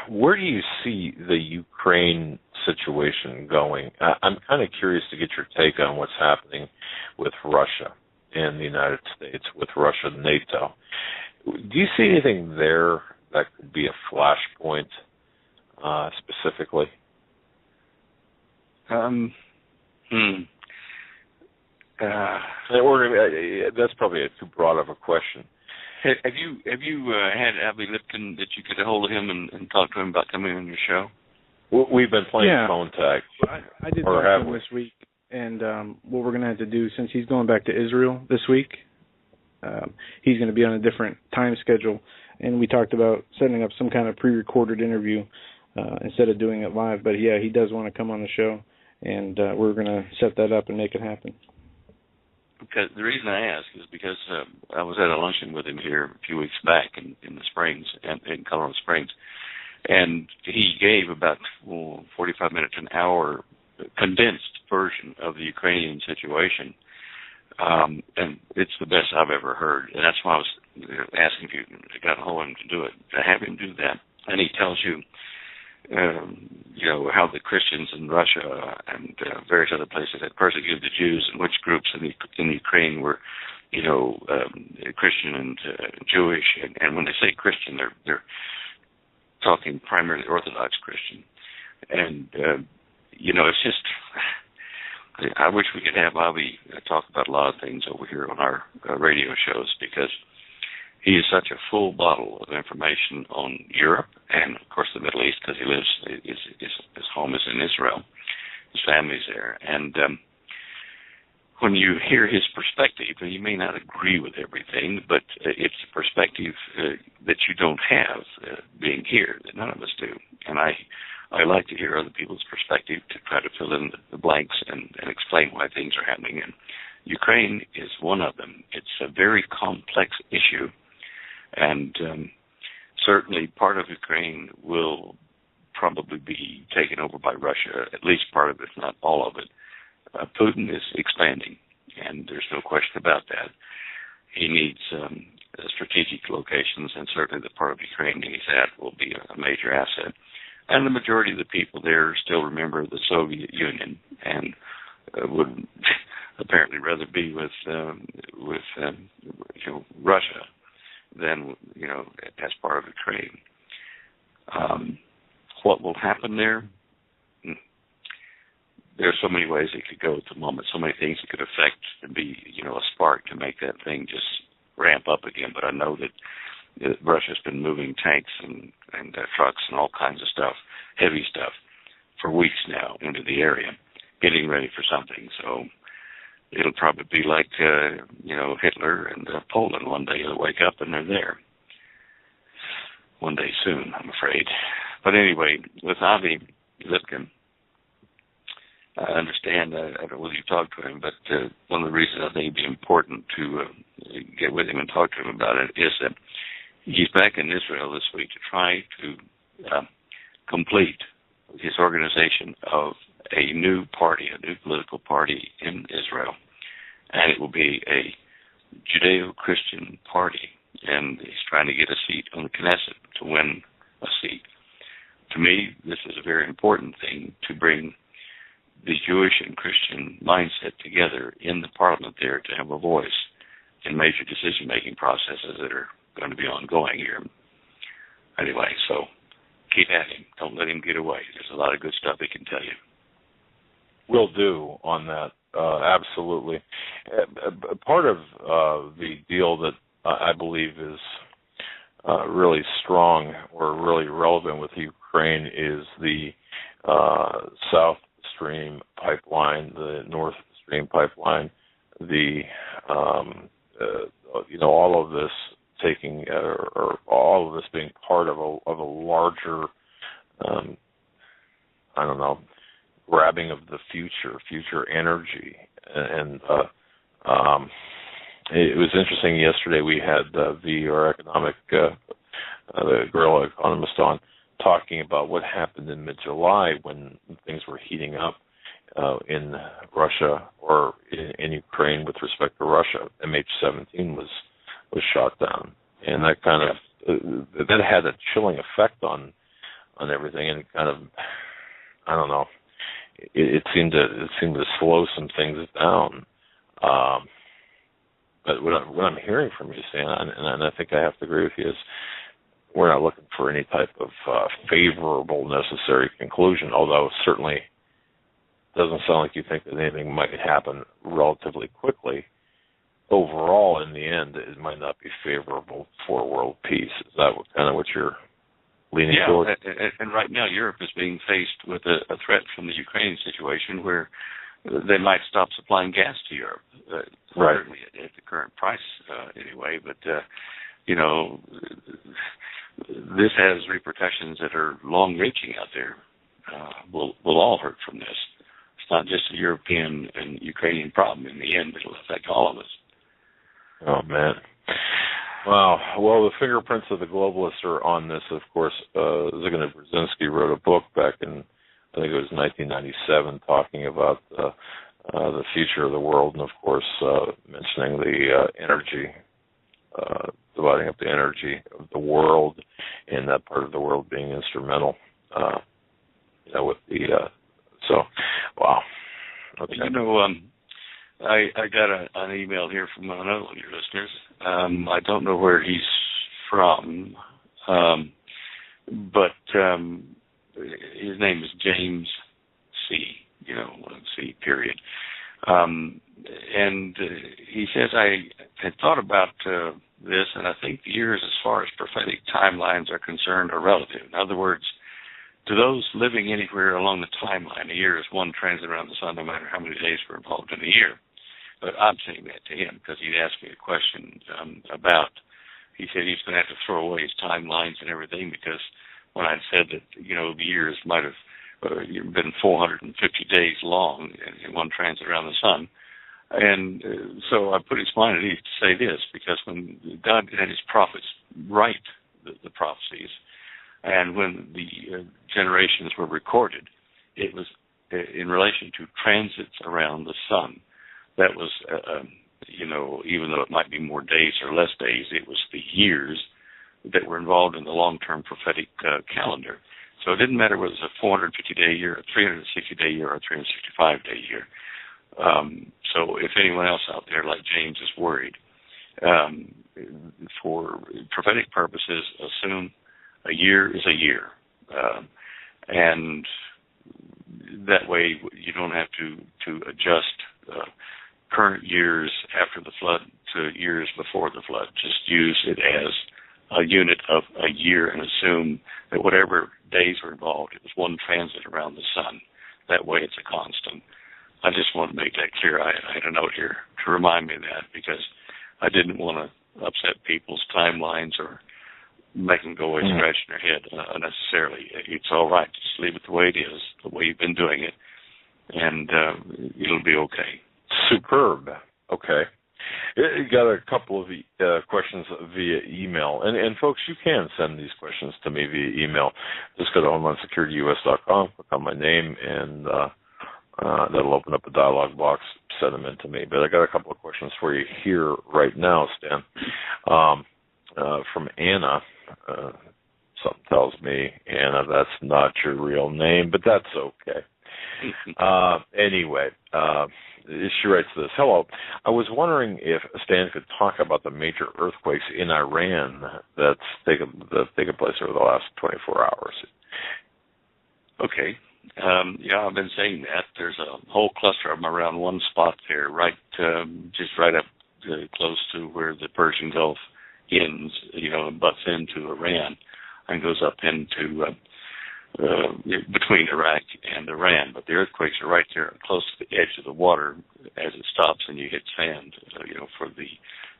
Where do you see the Ukraine situation going? I'm kind of curious to get your take on what's happening with Russia and the United States, with Russia and NATO. Do you see anything there that could be a flashpoint specifically? That's probably too broad of a question. Have you had Avi Lipkin that you could hold him and talk to him about coming on your show? We've been playing phone tag. I did talk to him this week, and what we're going to have to do, since he's going back to Israel this week, he's going to be on a different time schedule, and we talked about setting up some kind of pre-recorded interview instead of doing it live. But, yeah, he does want to come on the show, and we're going to set that up and make it happen. Because the reason I ask is because I was at a luncheon with him here a few weeks back in the Springs, in Colorado Springs, and he gave about 45 minutes, an hour, condensed version of the Ukrainian situation, and it's the best I've ever heard. And that's why I was asking if you got a hold of him to do it. To have him do that, and he tells you, how the Christians in Russia and various other places had persecuted the Jews, and which groups in Ukraine were, Christian and Jewish. And when they say Christian, they're talking primarily Orthodox Christian. And it's just, I wish we could have Avi talk about a lot of things over here on our radio shows, because he is such a full bottle of information on Europe and, of course, the Middle East, because he lives, his home is in Israel. His family's there. And when you hear his perspective, you may not agree with everything, but it's a perspective that you don't have being here, that none of us do. And I like to hear other people's perspective to try to fill in the blanks and explain why things are happening. And Ukraine is one of them. It's a very complex issue. And certainly part of Ukraine will probably be taken over by Russia, at least part of it, if not all of it. Putin is expanding, and there's no question about that. He needs strategic locations, and certainly the part of Ukraine he's at will be a major asset. And the majority of the people there still remember the Soviet Union and would apparently rather be with Russia than, as part of Ukraine. What will happen there? There are so many ways it could go at the moment, so many things it could affect and be, a spark to make that thing just ramp up again. But I know that Russia's been moving tanks and trucks and all kinds of stuff, heavy stuff, for weeks now into the area, getting ready for something. So it'll probably be like, Hitler and Poland. One day they'll wake up and they're there. One day soon, I'm afraid. But anyway, with Avi Lipkin, I understand, I don't know whether you talked to him, but one of the reasons I think it'd be important to get with him and talk to him about it is that he's back in Israel this week to try to complete his organization of a new party, a new political party in Israel, and it will be a Judeo-Christian party, and he's trying to get a seat on the Knesset to win a seat. To me, this is a very important thing to bring the Jewish and Christian mindset together in the parliament there to have a voice in major decision-making processes that are going to be ongoing here. Anyway, so keep at him. Don't let him get away. There's a lot of good stuff he can tell you. Will do on that. Absolutely. Part of the deal that I believe is really strong or really relevant with Ukraine is the South Stream pipeline, the North Stream pipeline, the all of this taking or all of this being part of a larger grabbing of the future energy. And it was interesting yesterday we had our economic the guerrilla economist on talking about what happened in mid-July when things were heating up in Russia or in Ukraine with respect to Russia. MH17 was shot down, and that kind of that had a chilling effect on everything, and it kind of, I don't know, it seemed to slow some things down. But what I'm hearing from you, Stan, and I think I have to agree with you, is we're not looking for any type of favorable necessary conclusion, although certainly doesn't sound like you think that anything might happen relatively quickly. Overall, in the end, it might not be favorable for world peace. Is that what you're leaning toward? Yeah, and right now Europe is being faced with a threat from the Ukraine situation where they might stop supplying gas to Europe, right, certainly at the current price anyway. But, this has repercussions that are long-reaching out there. We'll all hurt from this. It's not just a European and Ukrainian problem. In the end, it'll affect all of us. Oh, man. Wow. Well, the fingerprints of the globalists are on this, of course. Zygmunt Brzezinski wrote a book back in, I think it was 1997, talking about the future of the world, and, of course, mentioning the energy, dividing up the energy of the world, and that part of the world being instrumental, with the, wow. Okay. I got an email here from another one of your listeners. I don't know where he's from, but his name is James C. C. Period. And he says, I had thought about this, and I think the years as far as prophetic timelines are concerned are relative. In other words, to those living anywhere along the timeline, a year is one transit around the sun, no matter how many days were involved in a year. But I'm saying that to him because he'd asked me a question about, he said he's going to have to throw away his timelines and everything because when I'd said that, the years might have been 450 days long in one transit around the sun. And so I put his mind at ease to say this, because when God had his prophets write the prophecies, and when the generations were recorded, it was in relation to transits around the sun. That was, even though it might be more days or less days, it was the years that were involved in the long-term prophetic calendar. So it didn't matter whether it was a 450-day year, a 360-day year, or a 365-day year. So if anyone else out there like James is worried, for prophetic purposes, assume a year is a year. And that way you don't have to adjust current years after the flood to years before the flood. Just use it as a unit of a year and assume that whatever days were involved, it was one transit around the sun. That way it's a constant. I just want to make that clear. I had a note here to remind me of that because I didn't want to upset people's timelines or make them go away scratching their head unnecessarily. It's all right. Just leave it the way it is, the way you've been doing it, and it'll be okay. Superb. Okay. got a couple of questions via email. And folks, you can send these questions to me via email. Just go to HomelandSecurityUS.com, click on my name, and that'll open up a dialog box. Send them in to me. But I got a couple of questions for you here right now, Stan. From Anna. Something tells me, Anna, that's not your real name, but that's okay. Anyway, she writes this. Hello. I was wondering if Stan could talk about the major earthquakes in Iran that's taken place over the last 24 hours. Okay. I've been saying that. There's a whole cluster of them around one spot there, just right up close to where the Persian Gulf ends, butts into Iran and goes up into between Iraq and Iran. But the earthquakes are right there close to the edge of the water as it stops and you hit sand, for the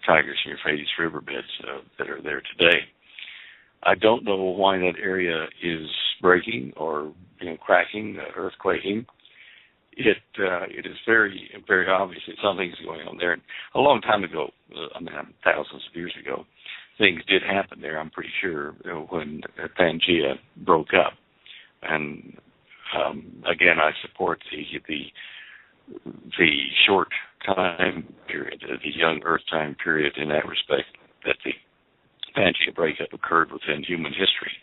Tigris and Euphrates riverbeds that are there today. I don't know why that area is breaking or cracking, earthquaking. It is very, very obvious that something's going on there. And a long time ago, thousands of years ago, things did happen there, I'm pretty sure, when Pangea broke up. And again, I support the short time period, the young Earth time period in that respect, that the Pangea breakup occurred within human history,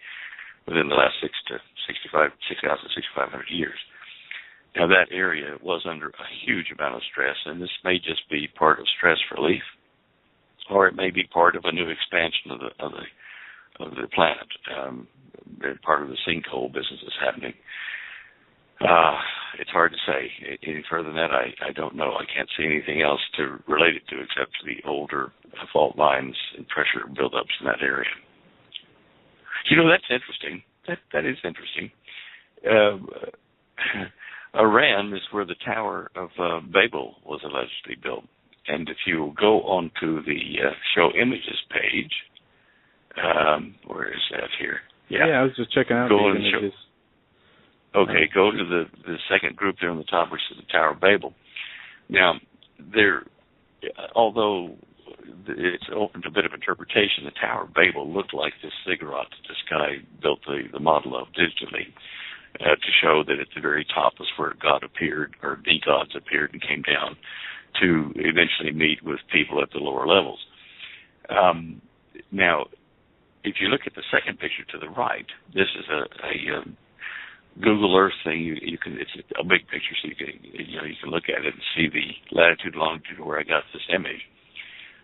within the last 6,500 years. Now, that area was under a huge amount of stress, and this may just be part of stress relief, or it may be part of a new expansion of the planet. Part of the sinkhole business is happening. It's hard to say. Any further than that, I don't know. I can't see anything else to relate it to except the older fault lines and pressure buildups in that area. That's interesting. That is interesting. Iran is where the Tower of Babel was allegedly built. And if you go onto the show images page, where is that here? Yeah, I was just checking out the images. Okay, go to the second group there on the top, which is the Tower of Babel. Now, although it's open to a bit of interpretation, the Tower of Babel looked like this ziggurat that this guy built the model of digitally to show that at the very top was where God appeared, or the gods appeared and came down to eventually meet with people at the lower levels. Now, if you look at the second picture to the right, this is a Google Earth thing. It's a big picture, so you can look at it and see the latitude, longitude where I got this image.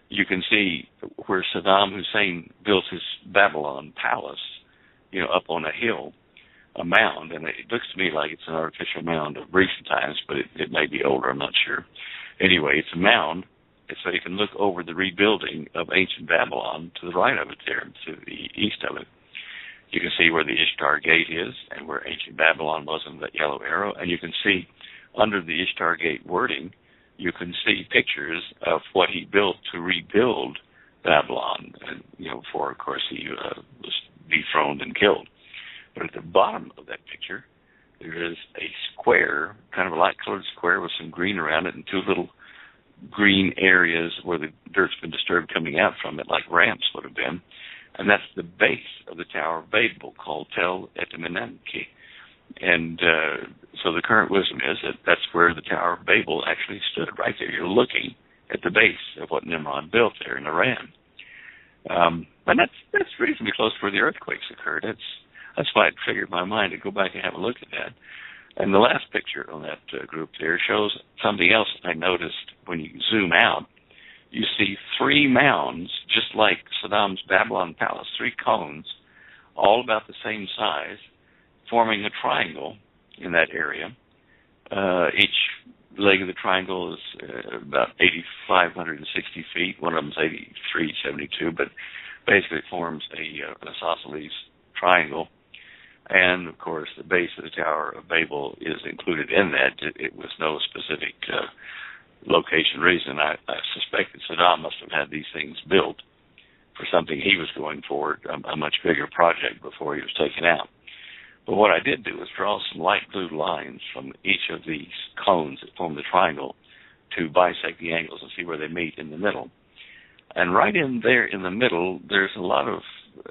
You can see where Saddam Hussein built his Babylon palace, up on a hill, a mound, and it looks to me like it's an artificial mound of recent times, but it may be older. I'm not sure. Anyway, it's a mound, so you can look over the rebuilding of ancient Babylon to the right of it there, to the east of it. You can see where the Ishtar Gate is and where ancient Babylon was in that yellow arrow, and you can see under the Ishtar Gate wording, you can see pictures of what he built to rebuild Babylon, and, before, of course, he was dethroned and killed. But at the bottom of that picture, there is a square, kind of a light-colored square with some green around it and two little green areas where the dirt's been disturbed coming out from it, like ramps would have been. And that's the base of the Tower of Babel, called Tel Etamenenki. And so the current wisdom is that that's where the Tower of Babel actually stood, right there. You're looking at the base of what Nimrod built there in Iran. And that's reasonably close to where the earthquakes occurred. That's why it triggered my mind to go back and have a look at that. And the last picture on that group there shows something else I noticed. When you zoom out, you see three mounds, just like Saddam's Babylon palace, three cones, all about the same size, forming a triangle in that area. Each leg of the triangle is about 8,560 feet. One of them is 8,372, but basically it forms an isosceles triangle. And, of course, the base of the Tower of Babel is included in that. It was no specific location reason. I suspect that Saddam must have had these things built for something he was going for, a much bigger project before he was taken out. But what I did do was draw some light blue lines from each of these cones that form the triangle to bisect the angles and see where they meet in the middle. And right in there in the middle, there's a lot of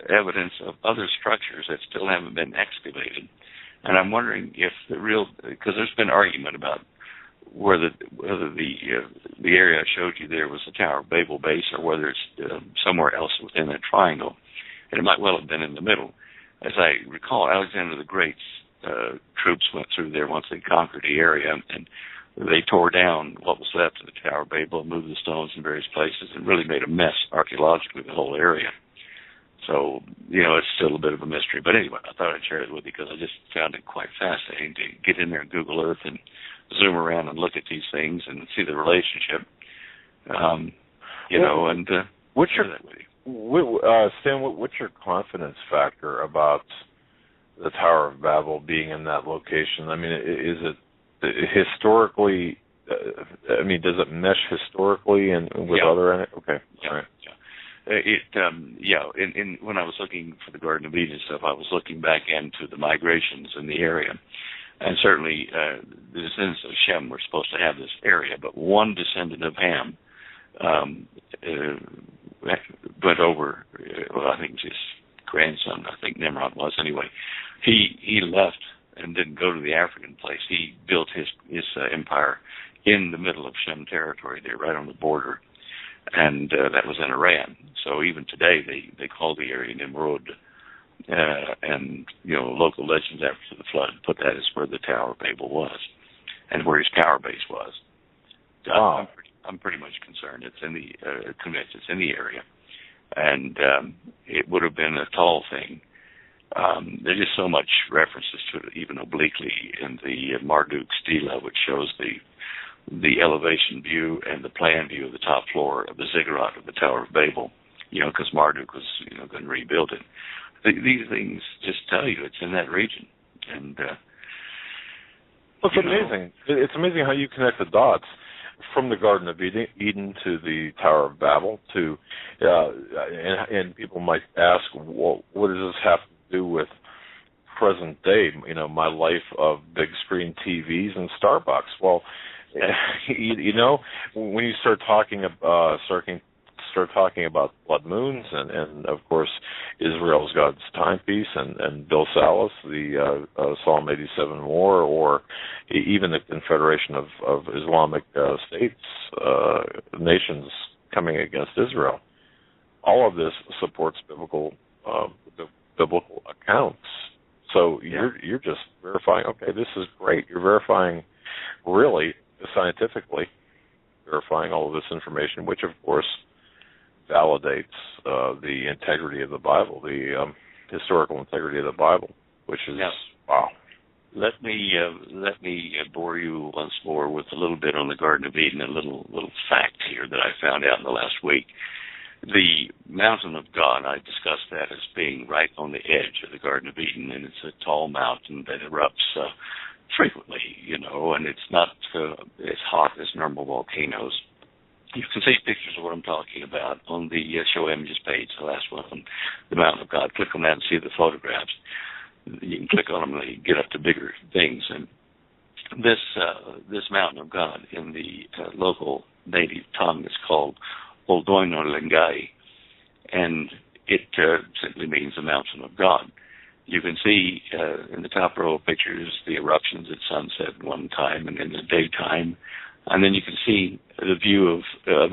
evidence of other structures that still haven't been excavated. And I'm wondering if because there's been argument about whether the area I showed you there was the Tower of Babel base or whether it's somewhere else within that triangle. And it might well have been in the middle. As I recall, Alexander the Great's troops went through there once they conquered the area, and they tore down what was left of the Tower of Babel, moved the stones in various places, and really made a mess archaeologically the whole area. So, it's still a bit of a mystery. But anyway, I thought I'd share it with you because I just found it quite fascinating to get in there and Google Earth and zoom around and look at these things and see the relationship. What's your Stan? What's your confidence factor about the Tower of Babel being in that location? I mean, is it historically? Does it mesh historically and with other? Okay, yeah. All right. When I was looking for the Garden of Eden stuff, I was looking back into the migrations in the area. And certainly the descendants of Shem were supposed to have this area, but one descendant of Ham went over, I think his grandson, I think Nimrod was anyway. He left and didn't go to the African place. He built his empire in the middle of Shem territory there, right on the border. And that was in Iran. So even today they call the area Nimrod. And local legends after the flood put that as where the Tower of Babel was and where his power base was. Wow. I'm pretty much concerned. It's in the it's in the area, and it would have been a tall thing. There's just so much references to it, even obliquely, in the Marduk stela, which shows the elevation view and the plan view of the top floor of the ziggurat of the Tower of Babel. Because Marduk was going to rebuild it. These things just tell you it's in that region, and it's amazing. It's amazing how you connect the dots from the Garden of Eden to the Tower of Babel to, and people might ask, well, what does this have to do with present day? My life of big screen TVs and Starbucks. Well, when you start talking about blood moons and of course Israel's God's timepiece and Bill Salas, the Psalm 87 war, or even the Confederation of Islamic States nations coming against Israel, all of this supports biblical accounts. So you're just verifying. Okay, this is great. You're verifying, really scientifically verifying all of this information, which of course validates the integrity of the Bible, the historical integrity of the Bible, which is wow. Let me bore you once more with a little bit on the Garden of Eden, a little fact here that I found out in the last week. The mountain of God, I discussed that as being right on the edge of the Garden of Eden, and it's a tall mountain that erupts frequently, and it's not as hot as normal volcanoes. You can see pictures of what I'm talking about on the show images page, the last one, on the Mountain of God. Click on that and see the photographs. You can click on them and they get up to bigger things. And this Mountain of God in the local native tongue is called Oldoino Lengai, and it simply means the Mountain of God. You can see in the top row of pictures the eruptions at sunset one time and in the daytime. And then you can see the view of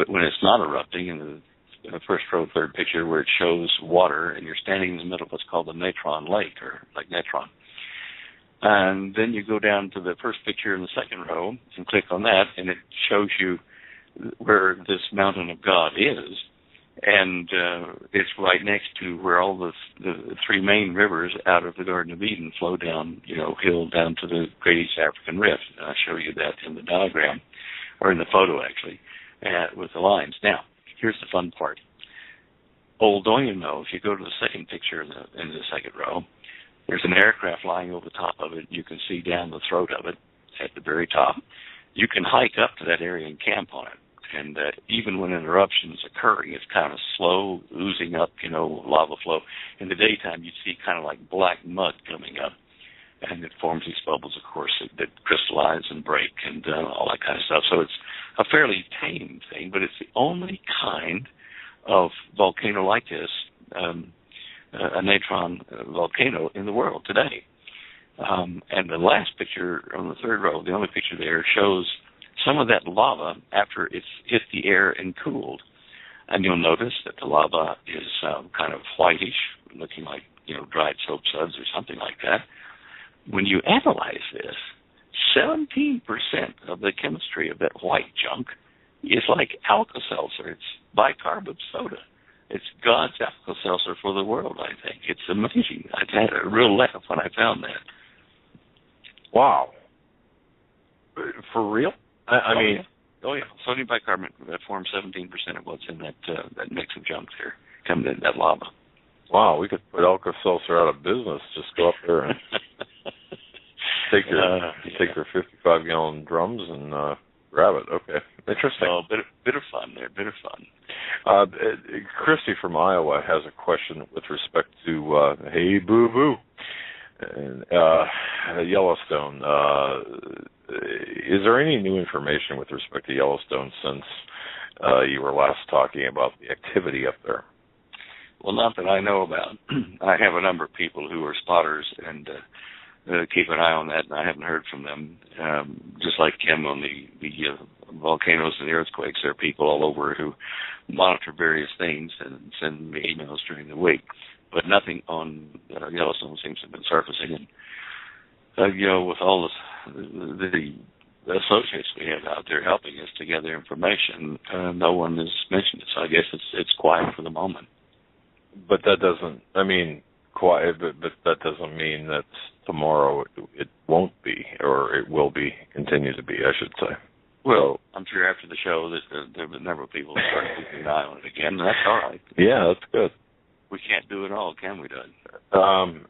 it when it's not erupting in the first row, third picture, where it shows water, and you're standing in the middle of what's called the Natron Lake, or Lake Natron. And then you go down to the first picture in the second row and click on that, and it shows you where this Mountain of God is. And it's right next to where all the three main rivers out of the Garden of Eden flow down, hill down to the Great East African Rift. And I'll show you that in the diagram, or in the photo actually, with the lines. Now, here's the fun part. Oldoino, if you go to the second picture in the second row, there's an aircraft flying over the top of it. You can see down the throat of it at the very top. You can hike up to that area and camp on it. And even when an eruption is occurring, it's kind of slow, oozing up, lava flow. In the daytime, you see kind of like black mud coming up. And it forms these bubbles, of course, that crystallize and break and all that kind of stuff. So it's a fairly tame thing, but it's the only kind of volcano like this, a natron volcano in the world today. And the last picture on the third row, the only picture there, shows some of that lava after it's hit the air and cooled. And you'll notice that the lava is kind of whitish, looking like, dried soap suds or something like that. When you analyze this, 17% of the chemistry of that white junk is like Alka-Seltzer. It's bicarb soda. It's God's Alka-Seltzer for the world, I think. It's amazing. I had a real laugh when I found that. Wow. For real? I mean... Oh, yeah. Sodium bicarbonate forms 17% of what's in that mix of junk there, coming in that lava. Wow, we could put Alka-Seltzer out of business. Just go up there and take your 55-gallon drums and grab it. Okay, interesting. Oh, bit of fun there, bit of fun. Christy from Iowa has a question with respect to Hey Boo Boo and Yellowstone. Is there any new information with respect to Yellowstone since you were last talking about the activity up there? Well, not that I know about. I have a number of people who are spotters and keep an eye on that, and I haven't heard from them. Just like Kim on the volcanoes and the earthquakes, there are people all over who monitor various things and send me emails during the week. But nothing on Yellowstone seems to have been surfacing. And, with all the associates we have out there helping us to gather information, no one has mentioned it. So I guess it's quiet for the moment. But that doesn't, quiet, but that doesn't mean that tomorrow it won't be, or it will be, continue to be, I should say. Well, I'm sure after the show that there will be a number of people who start keeping an eye on it again, and that's all right. Yeah, that's good. We can't do it all, can we, Doug?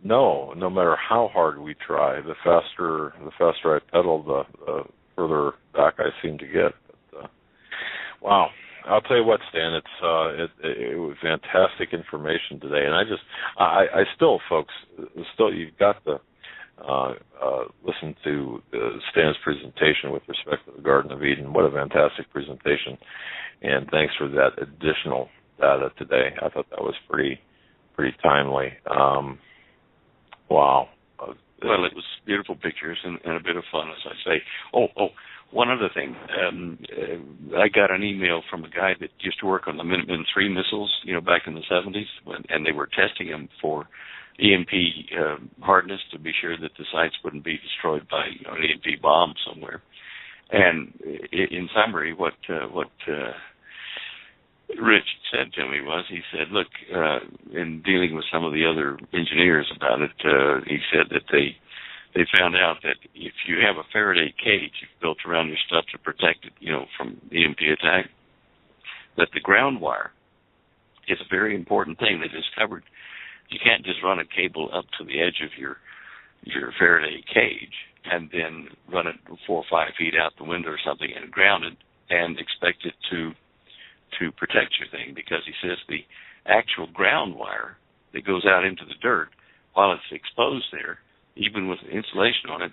No matter how hard we try, the faster I pedal, the further back I seem to get. But, wow. I'll tell you what, Stan. It was fantastic information today, and I still, folks, you've got to listen to Stan's presentation with respect to the Garden of Eden. What a fantastic presentation, and thanks for that additional data today. I thought that was pretty timely. Wow. Well, it was beautiful pictures and a bit of fun, as I say. Oh. One other thing, I got an email from a guy that used to work on the Minuteman III missiles, back in the 70s, and they were testing them for EMP hardness to be sure that the sites wouldn't be destroyed by an EMP bomb somewhere. And in summary, what Rich said to me was, he said, look, in dealing with some of the other engineers about it, he said that they found out that if you have a Faraday cage you've built around your stuff to protect it, from EMP attack, that the ground wire is a very important thing. They discovered you can't just run a cable up to the edge of your Faraday cage and then run it 4 or 5 feet out the window or something and ground it and expect it to protect your thing, because he says the actual ground wire that goes out into the dirt, while it's exposed there, even with insulation on it,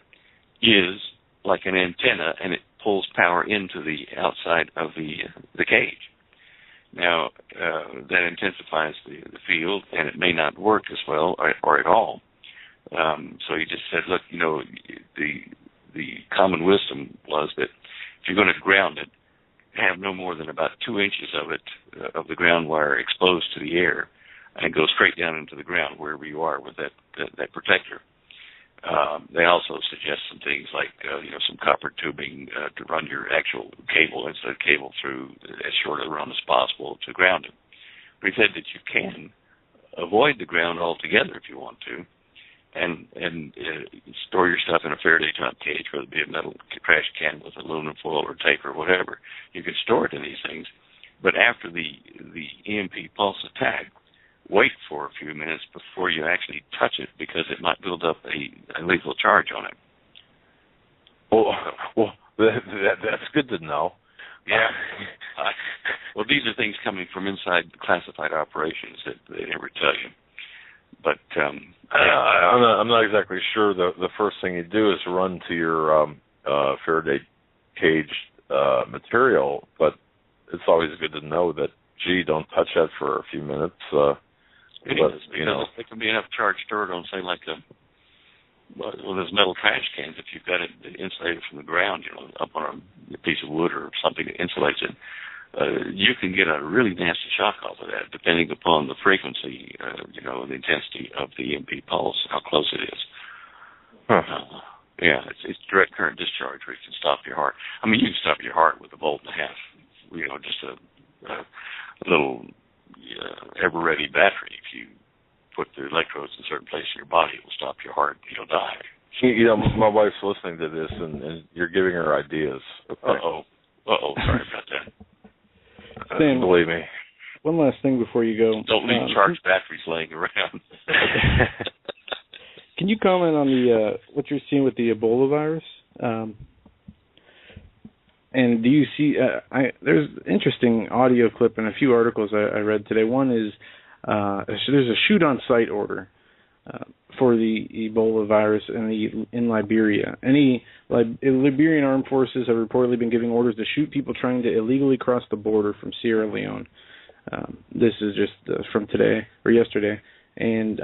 is like an antenna, and it pulls power into the outside of the cage. Now, that intensifies the field, and it may not work as well or at all. So he just said, look, the common wisdom was that if you're going to ground it, have no more than about 2 inches of it, of the ground wire exposed to the air, and go straight down into the ground wherever you are with that protector. They also suggest some things like, some copper tubing to run your actual cable, instead of cable through as short a run as possible to ground it. But he said that you can avoid the ground altogether if you want to, and store your stuff in a Faraday top cage, whether it be a metal trash can with aluminum foil or tape or whatever. You can store it in these things, but after the EMP pulse attack, wait for a few minutes before you actually touch it, because it might build up a lethal charge on it. Well, that's good to know. Yeah. Well, these are things coming from inside classified operations that they never tell you. But I'm not exactly sure. The first thing you do is run to your Faraday cage material, but it's always good to know that gee, don't touch that for a few minutes. There can be enough charge stored on, say, like those metal trash cans. If you've got it insulated from the ground, up on a piece of wood or something that insulates it, you can get a really nasty shock off of that, depending upon the frequency, the intensity of the EMP pulse, how close it is. It's direct current discharge where you can stop your heart. I mean, you can stop your heart with a volt and a half, just a little ever-ready battery. If you put the electrodes in a certain place in your body, it will stop your heart. You'll die. My wife's listening to this, and you're giving her ideas. Okay. Sorry about that. Stan, believe me. One last thing before you go. Don't leave charged batteries laying around. Can you comment on the what you're seeing with the Ebola virus? And do you see? There's an interesting audio clip in a few articles I read today. One is there's a shoot-on-sight order for the Ebola virus in Liberia. Liberian armed forces have reportedly been giving orders to shoot people trying to illegally cross the border from Sierra Leone. This is just from today or yesterday. And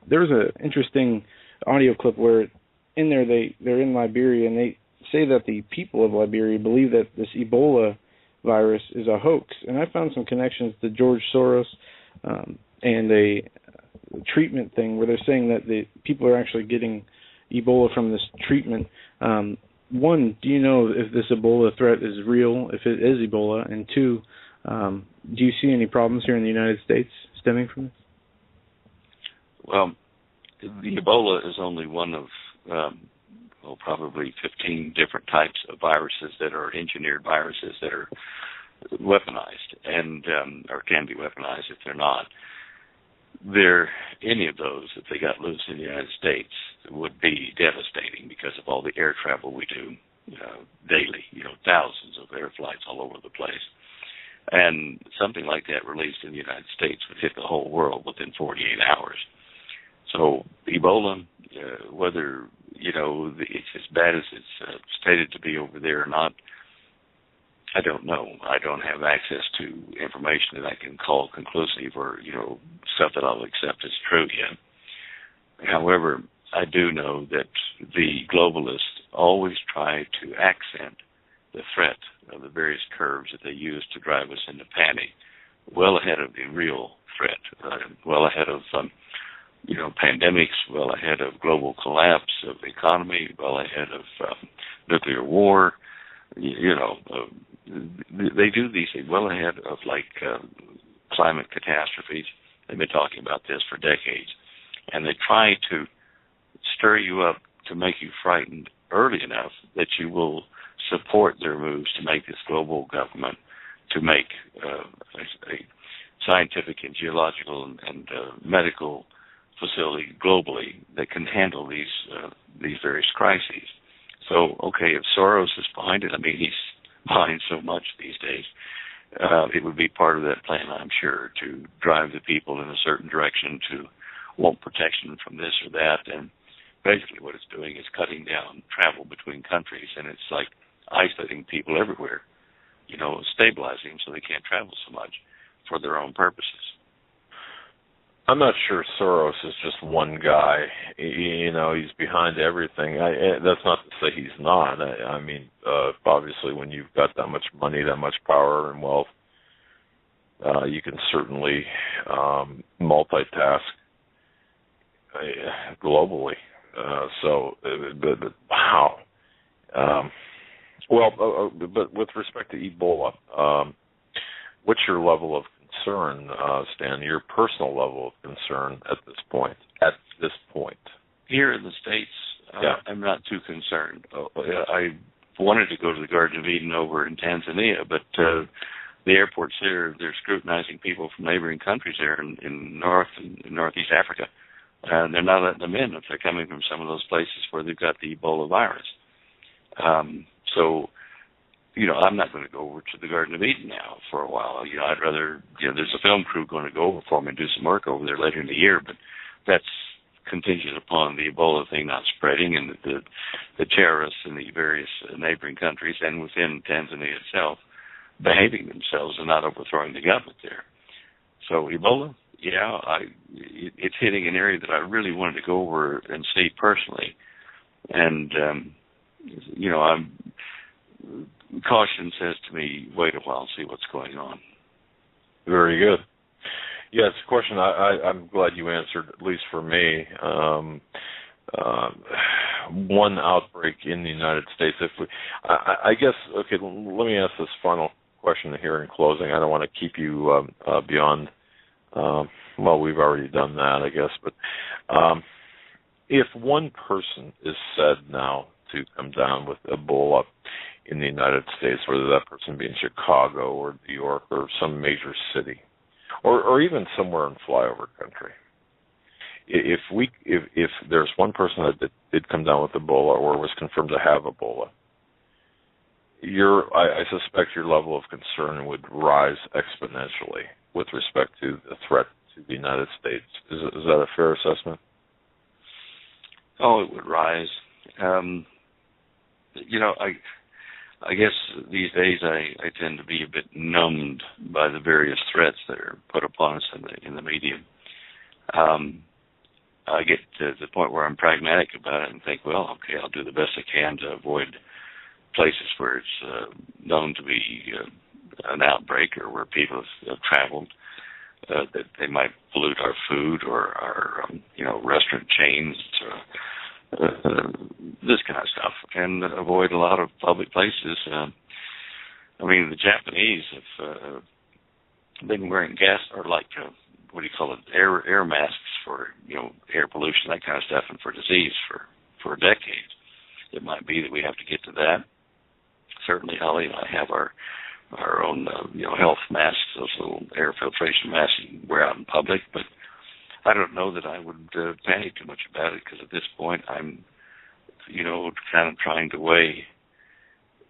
there was an interesting audio clip where in there they're in Liberia, and they say that the people of Liberia believe that this Ebola virus is a hoax. And I found some connections to George Soros and a treatment thing where they're saying that the people are actually getting Ebola from this treatment. One, do you know if this Ebola threat is real, if it is Ebola? And two, do you see any problems here in the United States stemming from this? Well, the Ebola is only one of probably 15 different types of viruses that are engineered viruses that are weaponized and or can be weaponized if they're not. Any of those, if they got loose in the United States, would be devastating because of all the air travel we do daily, thousands of air flights all over the place. And something like that released in the United States would hit the whole world within 48 hours. So Ebola, whether, it's as bad as it's stated to be over there or not, I don't know. I don't have access to information that I can call conclusive or, stuff that I'll accept as true yet. However, I do know that the globalists always try to accent the threat of the various curves that they use to drive us into panic well ahead of the real threat, well ahead of, pandemics, well ahead of global collapse of the economy, well ahead of nuclear war. They do these things well ahead of climate catastrophes. They've been talking about this for decades, and they try to stir you up to make you frightened early enough that you will support their moves to make this global government, to make a scientific and geological and medical facility globally that can handle these various crises. So, okay, if Soros is behind it, he's behind so much these days, it would be part of that plan, I'm sure, to drive the people in a certain direction, to want protection from this or that. And basically what it's doing is cutting down travel between countries, and it's like isolating people everywhere, stabilizing them so they can't travel so much for their own purposes. I'm not sure Soros is just one guy. He's behind everything. That's not to say he's not. Obviously, when you've got that much money, that much power and wealth, you can certainly multitask globally. But wow. But with respect to Ebola, what's your level of concern, Stan, your personal level of concern at this point? Here in the States, I'm not too concerned. I wanted to go to the Garden of Eden over in Tanzania, but the airports there, they're scrutinizing people from neighboring countries there in Northeast Africa. And they're not letting them in if they're coming from some of those places where they've got the Ebola virus. I'm not going to go over to the Garden of Eden now for a while. I'd rather, there's a film crew going to go over for me and do some work over there later in the year, but that's contingent upon the Ebola thing not spreading and the terrorists in the various neighboring countries and within Tanzania itself behaving themselves and not overthrowing the government there. So Ebola, yeah, it's hitting an area that I really wanted to go over and see personally. And, caution says to me, wait a while, see what's going on. Very good. Yeah, it's a question I'm glad you answered, at least for me. One outbreak in the United States. I guess, okay, let me ask this final question here in closing. I don't want to keep you beyond, well, we've already done that, I guess. But if one person is said now to come down with Ebola in the United States, whether that person be in Chicago or New York or some major city, or even somewhere in flyover country, if there's one person that did come down with Ebola or was confirmed to have Ebola, I suspect your level of concern would rise exponentially with respect to the threat to the United States. Is that a fair assessment? Oh, it would rise. I guess these days I tend to be a bit numbed by the various threats that are put upon us in the media. I get to the point where I'm pragmatic about it and think, well, okay, I'll do the best I can to avoid places where it's known to be an outbreak or where people have traveled, that they might pollute our food or our, restaurant chains, this kind of stuff, and avoid a lot of public places. The Japanese have been wearing air masks for, air pollution, that kind of stuff, and for disease for decades. It might be that we have to get to that. Certainly, Holly and I have our own, health masks, those little air filtration masks you can wear out in public, but I don't know that I would panic too much about it, because at this point I'm, kind of trying to weigh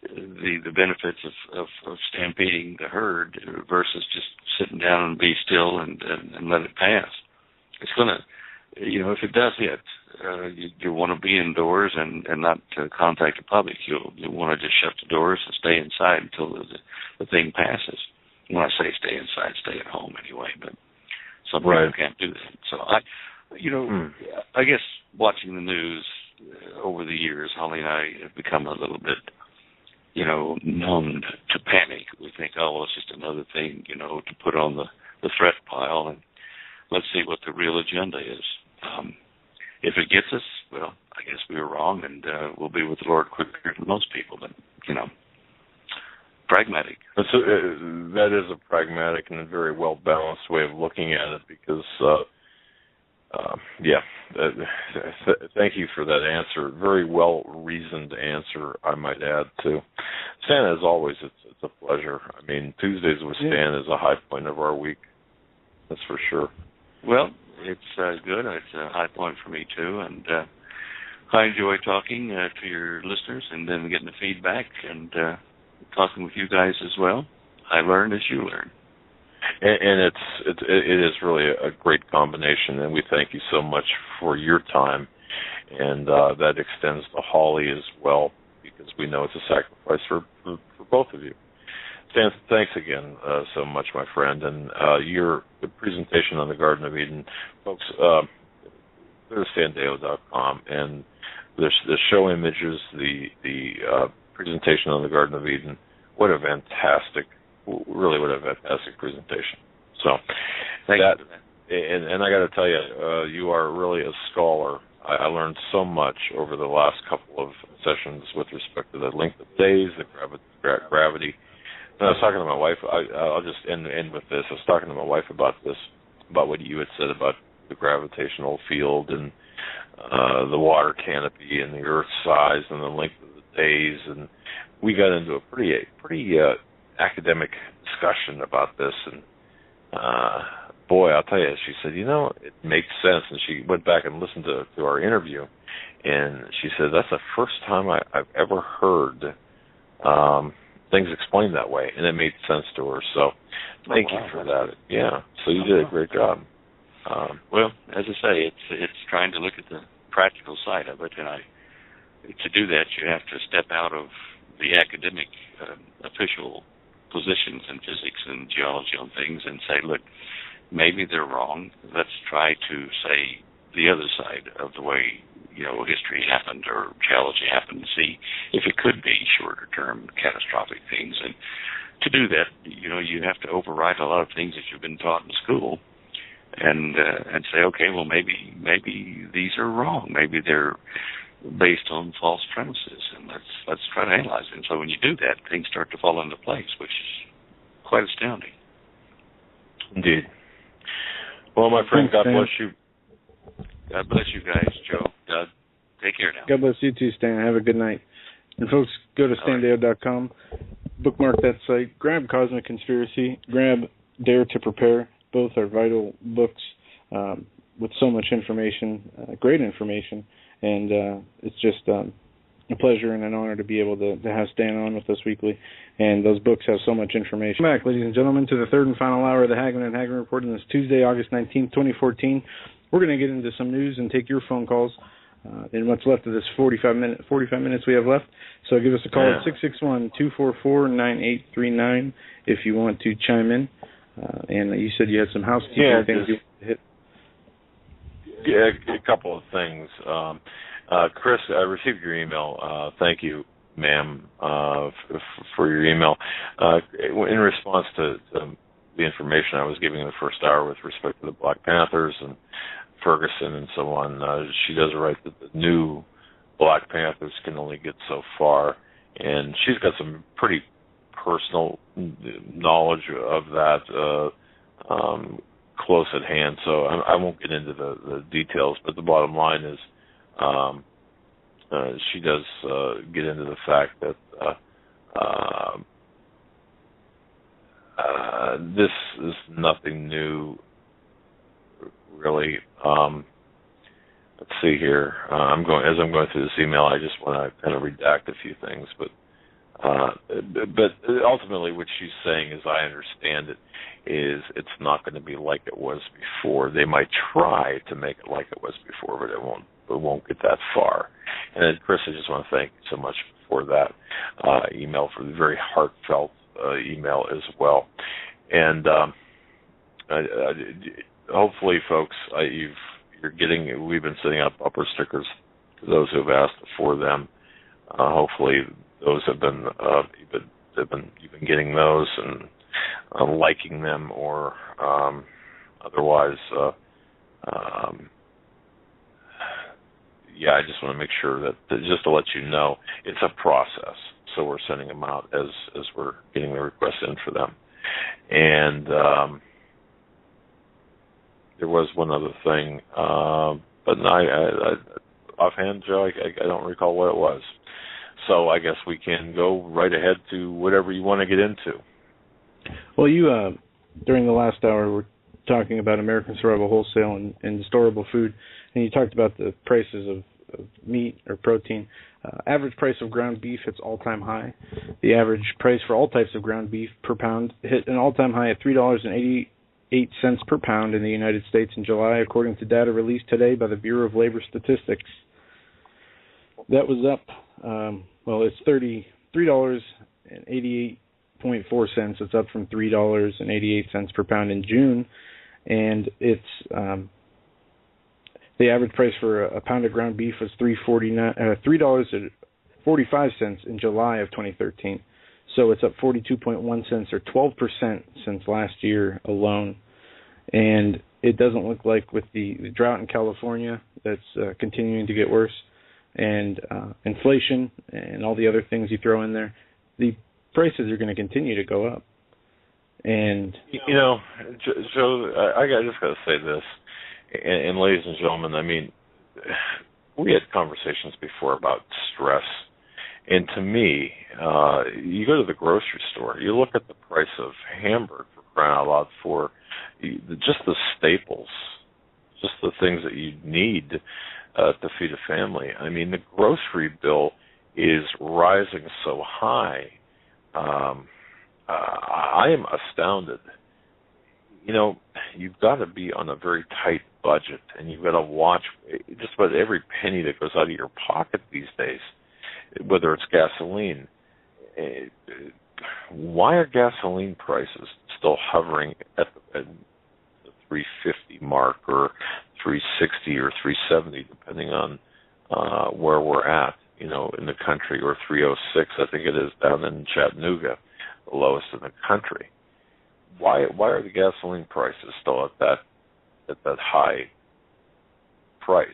the benefits of stampeding the herd versus just sitting down and be still and let it pass. It's going to, if it does hit, you want to be indoors and not contact the public. You want to just shut the doors and stay inside until the thing passes. When I say stay inside, stay at home anyway, but some people can't do that. So I guess watching the news over the years, Holly and I have become a little bit, numbed to panic. We think, oh, well, it's just another thing, to put on the threat pile, and let's see what the real agenda is. If it gets us, well, I guess we were wrong, and we'll be with the Lord quicker than most people, but, pragmatic. That is a pragmatic and a very well-balanced way of looking at it, because, thank you for that answer. Very well-reasoned answer, I might add, too. Stan, as always, it's a pleasure. Tuesdays with Stan is a high point of our week. That's for sure. Well, it's good. It's a high point for me, too, and I enjoy talking to your listeners and then getting the feedback and talking with you guys as well. I learn as you learn. And it is really a great combination, and we thank you so much for your time, and that extends to Holly as well, because we know it's a sacrifice for both of you. Stan, thanks again so much, my friend, and your presentation on the Garden of Eden, folks, go to StanDeyo.com, and the show images, the presentation on the Garden of Eden. What a fantastic presentation. So, thank you. And I got to tell you, you are really a scholar. I learned so much over the last couple of sessions with respect to the length of days, the gravity. And I was talking to my wife. I'll just end with this. I was talking to my wife about this, about what you had said about the gravitational field and the water canopy and the Earth's size and the length of the days, and we got into a pretty academic discussion about this, and boy, I'll tell you, she said, it makes sense, and she went back and listened to our interview, and she said, that's the first time I've ever heard things explained that way, and it made sense to her, so thank you for that. Yeah, so you did a great job. Well, as I say, it's trying to look at the practical side of it, and to do that, you have to step out of the academic official positions in physics and geology on things and say, look, maybe they're wrong. Let's try to say the other side of the way, history happened or geology happened to see if it could be shorter-term catastrophic things. And to do that, you have to override a lot of things that you've been taught in school and say, okay, well, maybe these are wrong. Maybe they're based on false premises, and let's try to analyze them. So when you do that, things start to fall into place, which is quite astounding. Indeed. Well, my friend, God bless you. God bless you guys, Joe. Take care now. God bless you too, Stan. Have a good night. And folks, go to standeyo.com, bookmark that site, grab Cosmic Conspiracy, grab Dare to Prepare. Both are vital books with so much information, great information. And it's just a pleasure and an honor to be able to have Stan on with us weekly. And those books have so much information. Welcome back, ladies and gentlemen, to the third and final hour of the Hagmann Hagmann Report on this Tuesday, August 19th, 2014. We're going to get into some news and take your phone calls in what's left of this 45 minutes we have left. So give us a call at 661-244-9839 if you want to chime in. And you said you had some housekeeping things you want to hit. Yeah, a couple of things. Chris, I received your email. Thank you, ma'am, for your email. In response to the information I was giving in the first hour with respect to the Black Panthers and Ferguson and so on, she does write that the new Black Panthers can only get so far, and she's got some pretty personal knowledge of that close at hand, so I won't get into the details, but the bottom line is she does get into the fact that this is nothing new, really. Let's see here. I'm going through this email. I just want to kind of redact a few things, but ultimately, what she's saying, as I understand it, is it's not going to be like it was before. They might try to make it like it was before, but it won't get that far. And then, Chris, I just want to thank you so much for that email, for the very heartfelt email as well. And hopefully, folks, we've been sending out bumper stickers to those who have asked for them. Hopefully, those have been you've been getting those and liking them, or otherwise. I just want to make sure that just to let you know, it's a process. So we're sending them out as we're getting the requests in for them. And there was one other thing, but I offhand, Joe, I don't recall what it was. So I guess we can go right ahead to whatever you want to get into. Well, you, during the last hour, were talking about American Survival Wholesale and storable food, and you talked about the prices of meat or protein. Average price of ground beef hits all-time high. The average price for all types of ground beef per pound hit an all-time high at $3.88 per pound in the United States in July, according to data released today by the Bureau of Labor Statistics. That was up. It's $33.88.4. It's up from $3.88 per pound in June, and it's the average price for a pound of ground beef was $3.45 in July of 2013. So it's up 42.1 cents or 12% since last year alone. And it doesn't look like, with the drought in California that's continuing to get worse, and inflation and all the other things you throw in there, the prices are going to continue to go up. And Joe, I just got to say this, and ladies and gentlemen, I mean, we had conversations before about stress, and to me, you go to the grocery store, you look at the price of hamburger, for crying out loud, for just the staples, just the things that you need to feed a family. I mean, the grocery bill is rising so high. I am astounded. You've got to be on a very tight budget, and you've got to watch just about every penny that goes out of your pocket these days, whether it's gasoline. why are gasoline prices still hovering at the 350 mark or 360 or 370, depending on where we're at, in the country, or 306, I think it is, down in Chattanooga, the lowest in the country. Why are the gasoline prices still at that high price?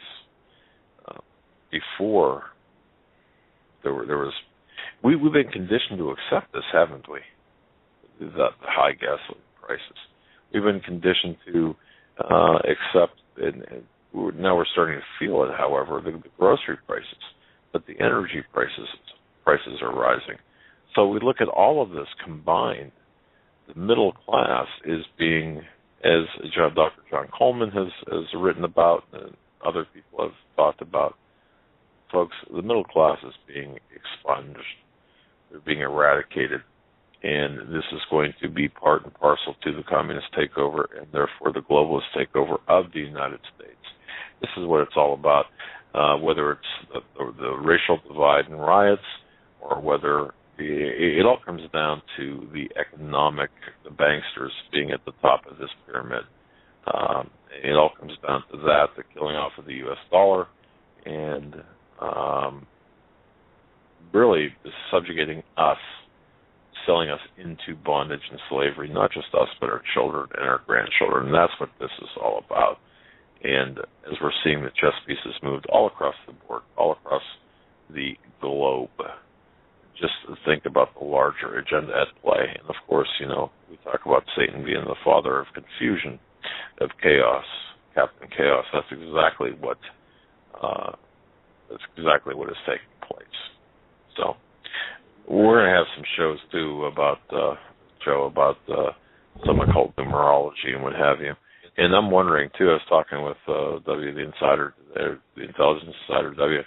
Before there was, we've been conditioned to accept this, haven't we? The high gasoline prices. We've been conditioned to accept, and now we're starting to feel it. However, the grocery prices, but the energy prices are rising. So we look at all of this combined. The middle class is being, as Dr. John Coleman has written about, and other people have talked about, folks, the middle class is being expunged. They're being eradicated. And this is going to be part and parcel to the communist takeover and therefore the globalist takeover of the United States. This is what it's all about, whether it's the racial divide and riots, or whether it all comes down to the banksters being at the top of this pyramid. It all comes down to that, the killing off of the U.S. dollar, and really subjugating us, selling us into bondage and slavery, not just us, but our children and our grandchildren. And that's what this is all about. And as we're seeing the chess pieces moved all across the board, all across the globe, just think about the larger agenda at play. And of course, we talk about Satan being the father of confusion, of chaos, Captain Chaos. That's exactly what is taking place. So we're going to have some shows too about some occult numerology and what have you. And I'm wondering too, I was talking with W, the Insider, the Intelligence Insider W,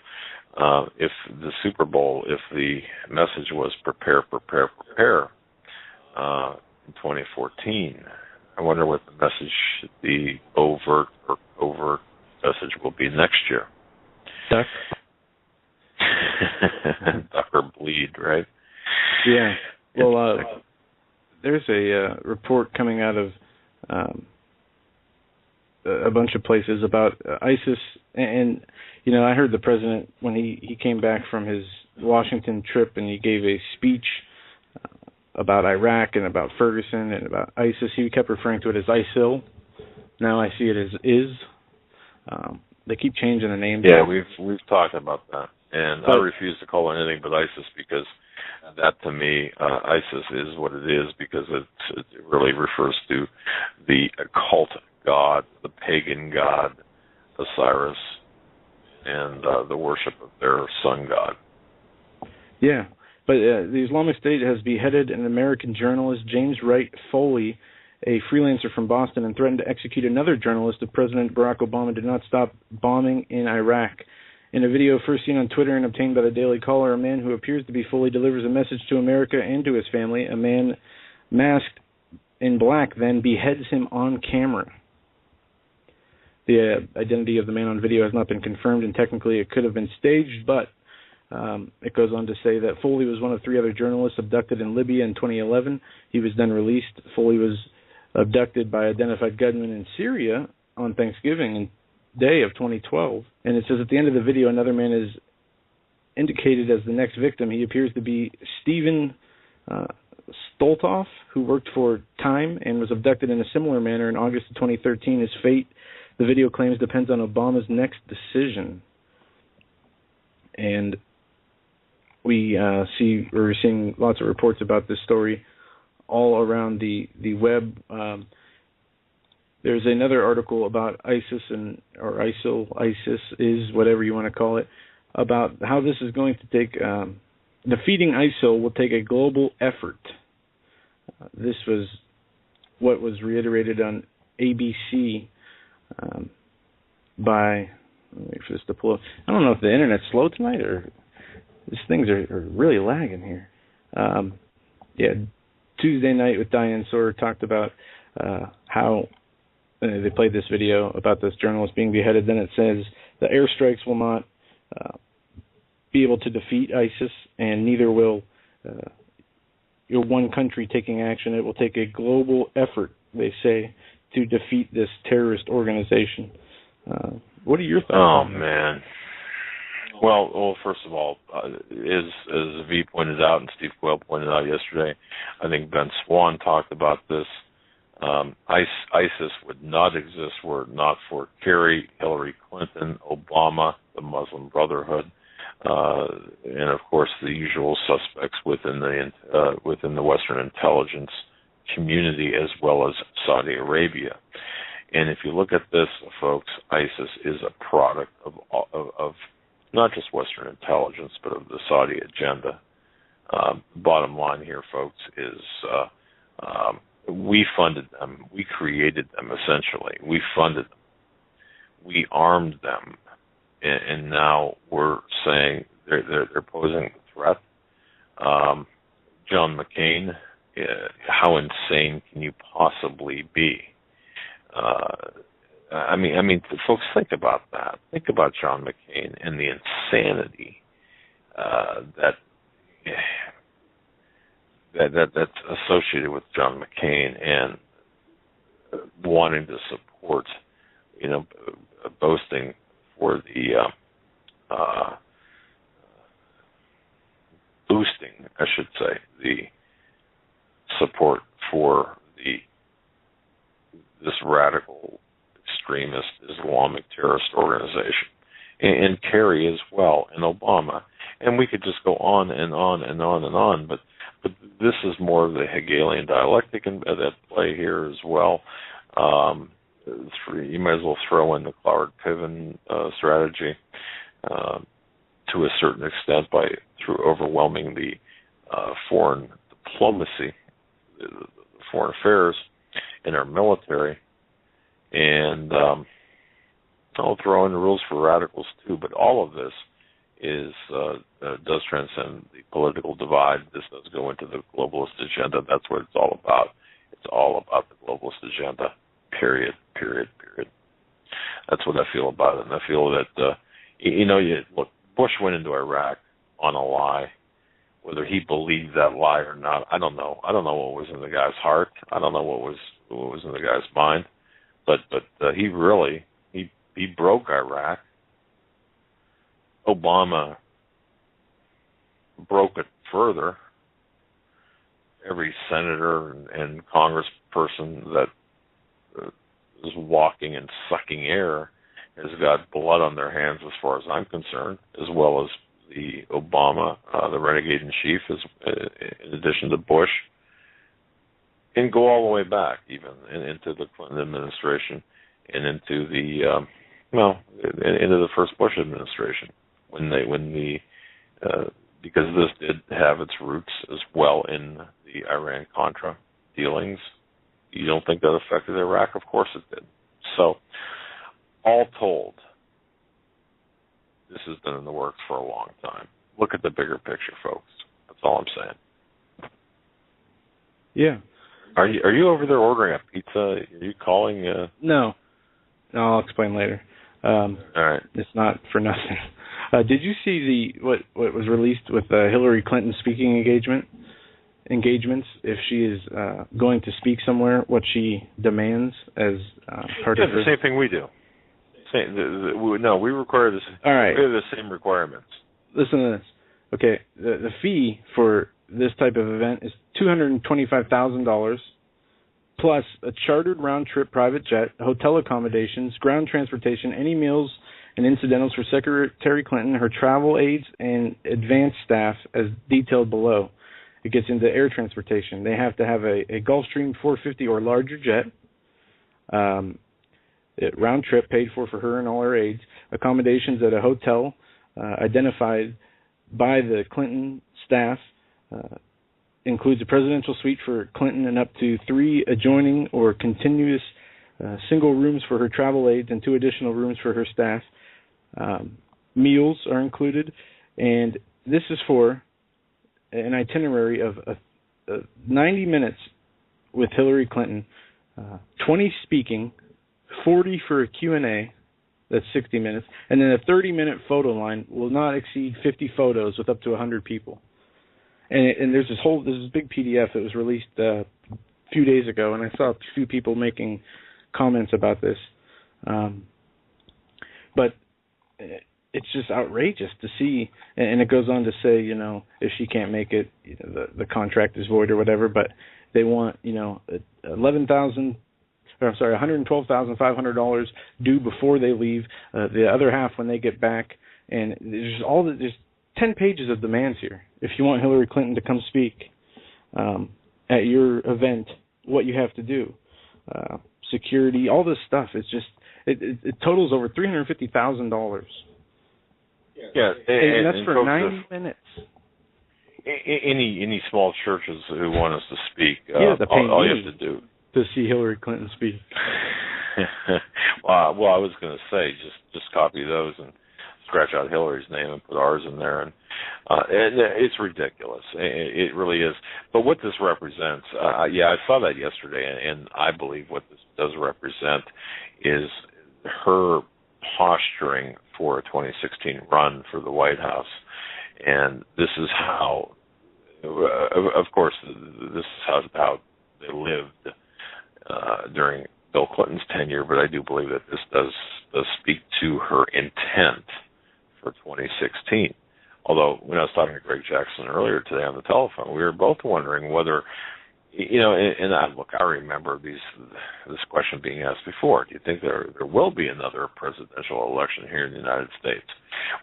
if the Super Bowl, if the message was prepare, prepare, prepare in 2014, I wonder what the message, the overt or covert message will be next year. Duck. Duck or bleed, right? Yeah. Well, there's a report coming out of a bunch of places about ISIS, and I heard the president when he came back from his Washington trip, and he gave a speech about Iraq and about Ferguson and about ISIS. He kept referring to it as ISIL. Now I see it as IS. They keep changing the names. Yeah, we've talked about that, and I refuse to call it anything but ISIS, because that to me, ISIS is what it is, because it really refers to the occult god, the pagan god, Osiris, and the worship of their sun god. Yeah, but the Islamic State has beheaded an American journalist, James Wright Foley, a freelancer from Boston, and threatened to execute another journalist if President Barack Obama did not stop bombing in Iraq. In a video first seen on Twitter and obtained by the Daily Caller, a man who appears to be Foley delivers a message to America and to his family. A man masked in black then beheads him on camera. The identity of the man on video has not been confirmed, and technically it could have been staged, but it goes on to say that Foley was one of 3 other journalists abducted in Libya in 2011. He was then released. Foley was abducted by identified gunmen in Syria on Thanksgiving Day of 2012. And it says at the end of the video, another man is indicated as the next victim. He appears to be Stephen Stoltoff, who worked for Time and was abducted in a similar manner in August of 2013. His fate, the video claims, depends on Obama's next decision. And we're seeing lots of reports about this story all around the web. There's another article about ISIS or ISIL, ISIS is whatever you want to call it, about how this is going to take, defeating ISIL will take a global effort. This was what was reiterated on ABC by, wait for this to pull up. I don't know if the internet's slow tonight or these things are really lagging here. Tuesday night with Diane Sawyer talked about how they played this video about this journalist being beheaded. Then it says the airstrikes will not be able to defeat ISIS, and neither will one country taking action. It will take a global effort, they say, to defeat this terrorist organization. What are your thoughts on that? Oh, man. Well, first of all, as V pointed out and Steve Quayle pointed out yesterday, I think Ben Swan talked about this. ISIS would not exist were it not for Kerry, Hillary Clinton, Obama, the Muslim Brotherhood, and of course the usual suspects within the Western intelligence community, as well as Saudi Arabia. And if you look at this, folks, ISIS is a product of not just Western intelligence, but of the Saudi agenda. Bottom line here, folks, is we funded them. We created them, essentially. We funded them. We armed them. And now we're saying they're posing a threat. John McCain, how insane can you possibly be? I mean, folks, think about that. Think about John McCain and the insanity that's associated with John McCain and wanting to support, boasting for the boosting, I should say, the support for this radical extremist Islamic terrorist organization, and Kerry as well, and Obama, and we could just go on and on and on and on. But this is more of the Hegelian dialectic at play here as well. You might as well throw in the Cloward Piven strategy to a certain extent through overwhelming the foreign diplomacy, the foreign affairs, in our military, and I'll throw in the rules for radicals too. But all of this does transcend the political divide. This does go into the globalist agenda. That's what it's all about. It's all about the globalist agenda. Period. That's what I feel about it, and I feel that look, Bush went into Iraq on a lie. Whether he believed that lie or not, I don't know. I don't know what was in the guy's heart. I don't know what was in the guy's mind. But he really he broke Iraq. Obama broke it further. Every senator and congressperson that is walking and sucking air has got blood on their hands, as far as I'm concerned, as well as the Obama, the renegade in chief, in addition to Bush, and go all the way back even into the Clinton administration and into into the first Bush administration because this did have its roots as well in the Iran-Contra dealings. You don't think that affected Iraq? Of course it did. So, all told, this has been in the works for a long time. Look at the bigger picture, folks. That's all I'm saying. Yeah. Are you over there ordering a pizza? Are you calling? No, I'll explain later. All right. It's not for nothing. Did you see what was released with Hillary Clinton's speaking engagements? If she is going to speak somewhere, what she demands as part of the same thing we do. No, we require this. All right. We have the same requirements. Listen to this. Okay, the fee for this type of event is $225,000 plus a chartered round-trip private jet, hotel accommodations, ground transportation, any meals and incidentals for Secretary Clinton, her travel aides, and advanced staff as detailed below. It gets into air transportation. They have to have a Gulfstream 450 or larger jet, round trip paid for her and all her aides, accommodations at a hotel identified by the Clinton staff, includes a presidential suite for Clinton and up to 3 adjoining or continuous single rooms for her travel aides and 2 additional rooms for her staff. Meals are included, and this is for an itinerary of 90 minutes with Hillary Clinton, 20 speaking, 40 for a Q&A, that's 60 minutes, and then a 30-minute photo line will not exceed 50 photos with up to 100 people. and there's this big PDF that was released a few days ago, and I saw a few people making comments about this. But it's just outrageous to see, and it goes on to say, you know, if she can't make it, you know, the contract is void or whatever. But they want, you know, $112,500 due before they leave. The other half when they get back, and there's 10 pages of demands here. If you want Hillary Clinton to come speak at your event, what you have to do, security, all this stuff. It's just it totals over $350,000. Yeah, and that's for 90 minutes. Any small churches who want us to speak, all you have to do to see Hillary Clinton speak. Well, I was going to say just copy those and scratch out Hillary's name and put ours in there, and it's ridiculous. It really is. But what this represents, I saw that yesterday, and I believe what this does represent is her posturing for a 2016 run for the White House. And this is how, of course, this is how they lived during Bill Clinton's tenure, but I do believe that this does speak to her intent for 2016. Although, when I was talking to Greg Jackson earlier today on the telephone, we were both wondering whether, you know, I remember this question being asked before. Do you think there will be another presidential election here in the United States?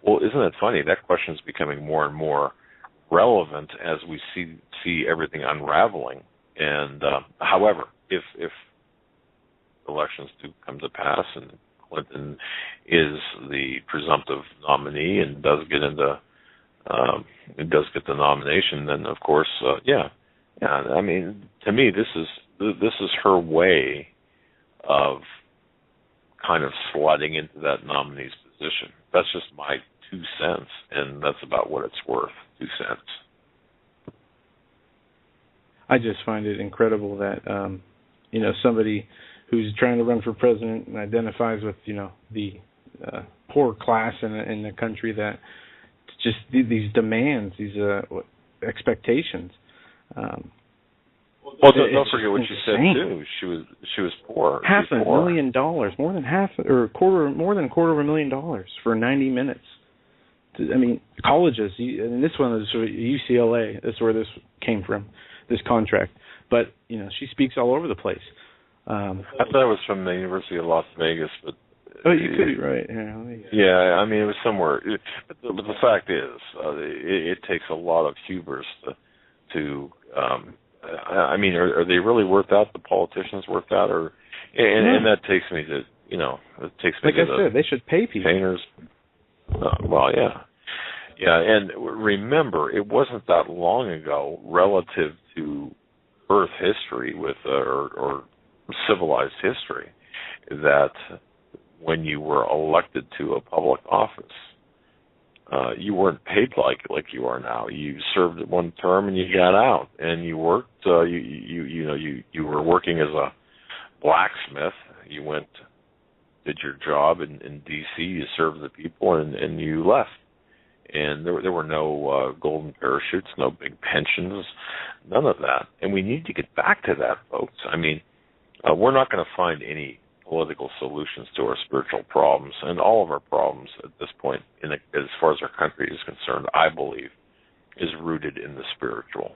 Well, isn't it funny? That question is becoming more and more relevant as we see everything unraveling. And however, if elections do come to pass and Clinton is the presumptive nominee and does get the nomination, then of course, I mean, to me, this is her way of kind of sliding into that nominee's position. That's just my 2 cents, and that's about what it's worth, 2 cents. I just find it incredible that, you know, somebody who's trying to run for president and identifies with, you know, the poor class in the country, that just these demands, these expectations. Well, don't forget what you said too. She was poor. $500,000, more than $250,000 for 90 minutes. I mean, colleges. And this one is UCLA. That's where this came from, this contract. But you know, she speaks all over the place. I thought it was from the University of Las Vegas, but you could be right. Yeah, I mean, it was somewhere. But the fact is, it takes a lot of hubris to I mean, are they really worth that? The politicians worth that, or and that takes me to, you know, it takes me like to I said, they should pay people. Painters. Well, yeah, and remember, it wasn't that long ago, relative to Earth history or civilized history, that when you were elected to a public office, you weren't paid like you are now. You served one term and you got out, and you worked. You were working as a blacksmith. You went, did your job in D.C. You served the people, and you left. And there were no golden parachutes, no big pensions, none of that. And we need to get back to that, folks. I mean, we're not going to find any political solutions to our spiritual problems, and all of our problems at this point, as far as our country is concerned, I believe, is rooted in the spiritual.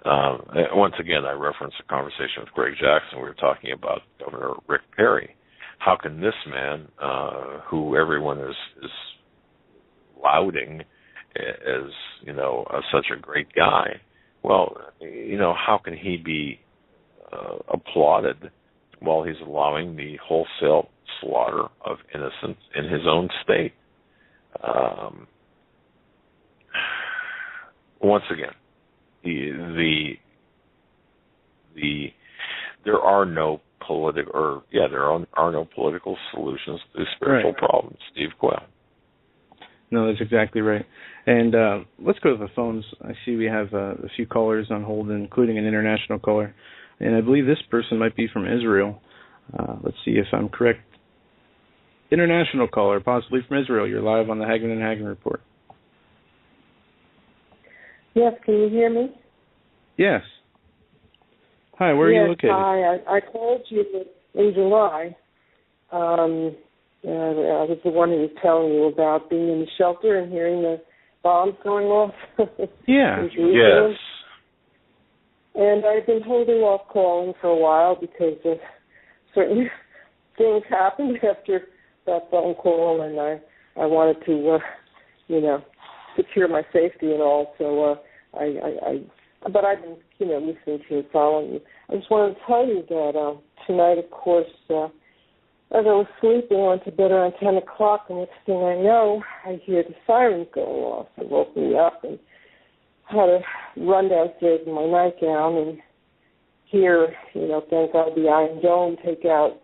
Once again, I referenced a conversation with Greg Jackson. We were talking about Governor Rick Perry. How can this man, who everyone is lauding as, you know, such a great guy, well, you know, how can he be applauded while he's allowing the wholesale slaughter of innocents in his own state? Once again, there are no political solutions to spiritual problems. Steve Quayle. No, that's exactly right. And let's go to the phones. I see we have a few callers on hold, including an international caller. And I believe this person might be from Israel. Let's see if I'm correct. International caller, possibly from Israel. You're live on the Hagmann Hagmann Report. Yes, can you hear me? Yes. Hi, where are you located? Hi, I called you in July. I was the one who was telling you about being in the shelter and hearing the bombs going off. Yeah. Yes. And I've been holding off calling for a while because certain things happened after that phone call, and I wanted to, secure my safety and all. So but I've been, listening to you, following you. I just wanted to tell you that tonight, of course, as I was sleeping, I went to bed around 10 o'clock, and next thing I know, I hear the sirens going off. It woke me up and had to run downstairs in my nightgown and hear, thank God, the Iron Dome take out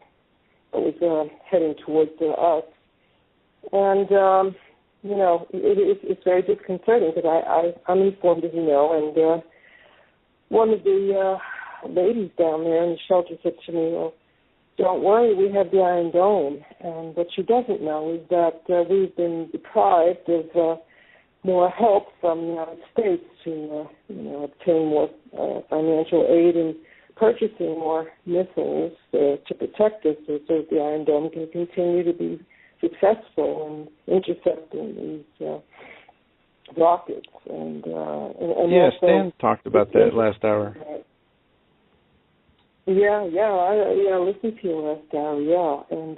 what was heading towards us. And, it's very disconcerting because I'm informed, as you know, and one of the ladies down there in the shelter said to me, well, don't worry, we have the Iron Dome. And what she doesn't know is that we've been deprived of more help from the United States to, obtain more financial aid and purchasing more missiles to protect us so that the Iron Dome can continue to be successful in intercepting these rockets. And yeah, also, Stan talked about that last hour. I listened to you last hour, and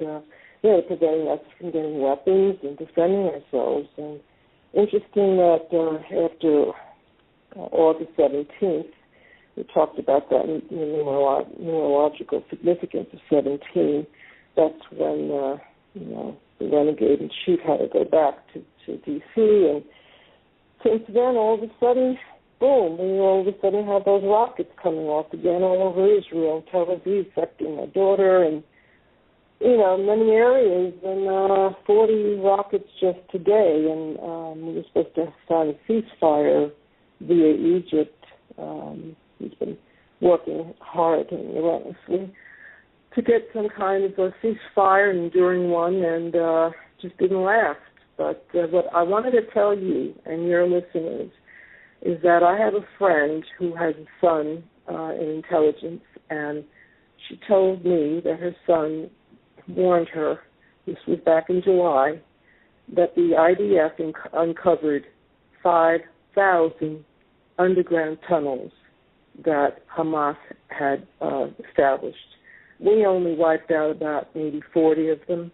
preventing us from getting weapons and defending ourselves. And interesting that after August 17th, we talked about that numerological significance of 17. That's when the renegade in chief had to go back to D.C. And since then, all of a sudden, boom, we all of a sudden have those rockets coming off again all over Israel, Tel Aviv, affecting my daughter, and, many areas, and 40 rockets just today. And we were supposed to sign a ceasefire via Egypt. He's been working hard and relentlessly to get some kind of a ceasefire and enduring one, and just didn't last. But what I wanted to tell you and your listeners is that I have a friend who has a son in intelligence, and she told me that her son warned her, this was back in July, that the IDF uncovered 5,000 underground tunnels that Hamas had established. We only wiped out about maybe 40 of them,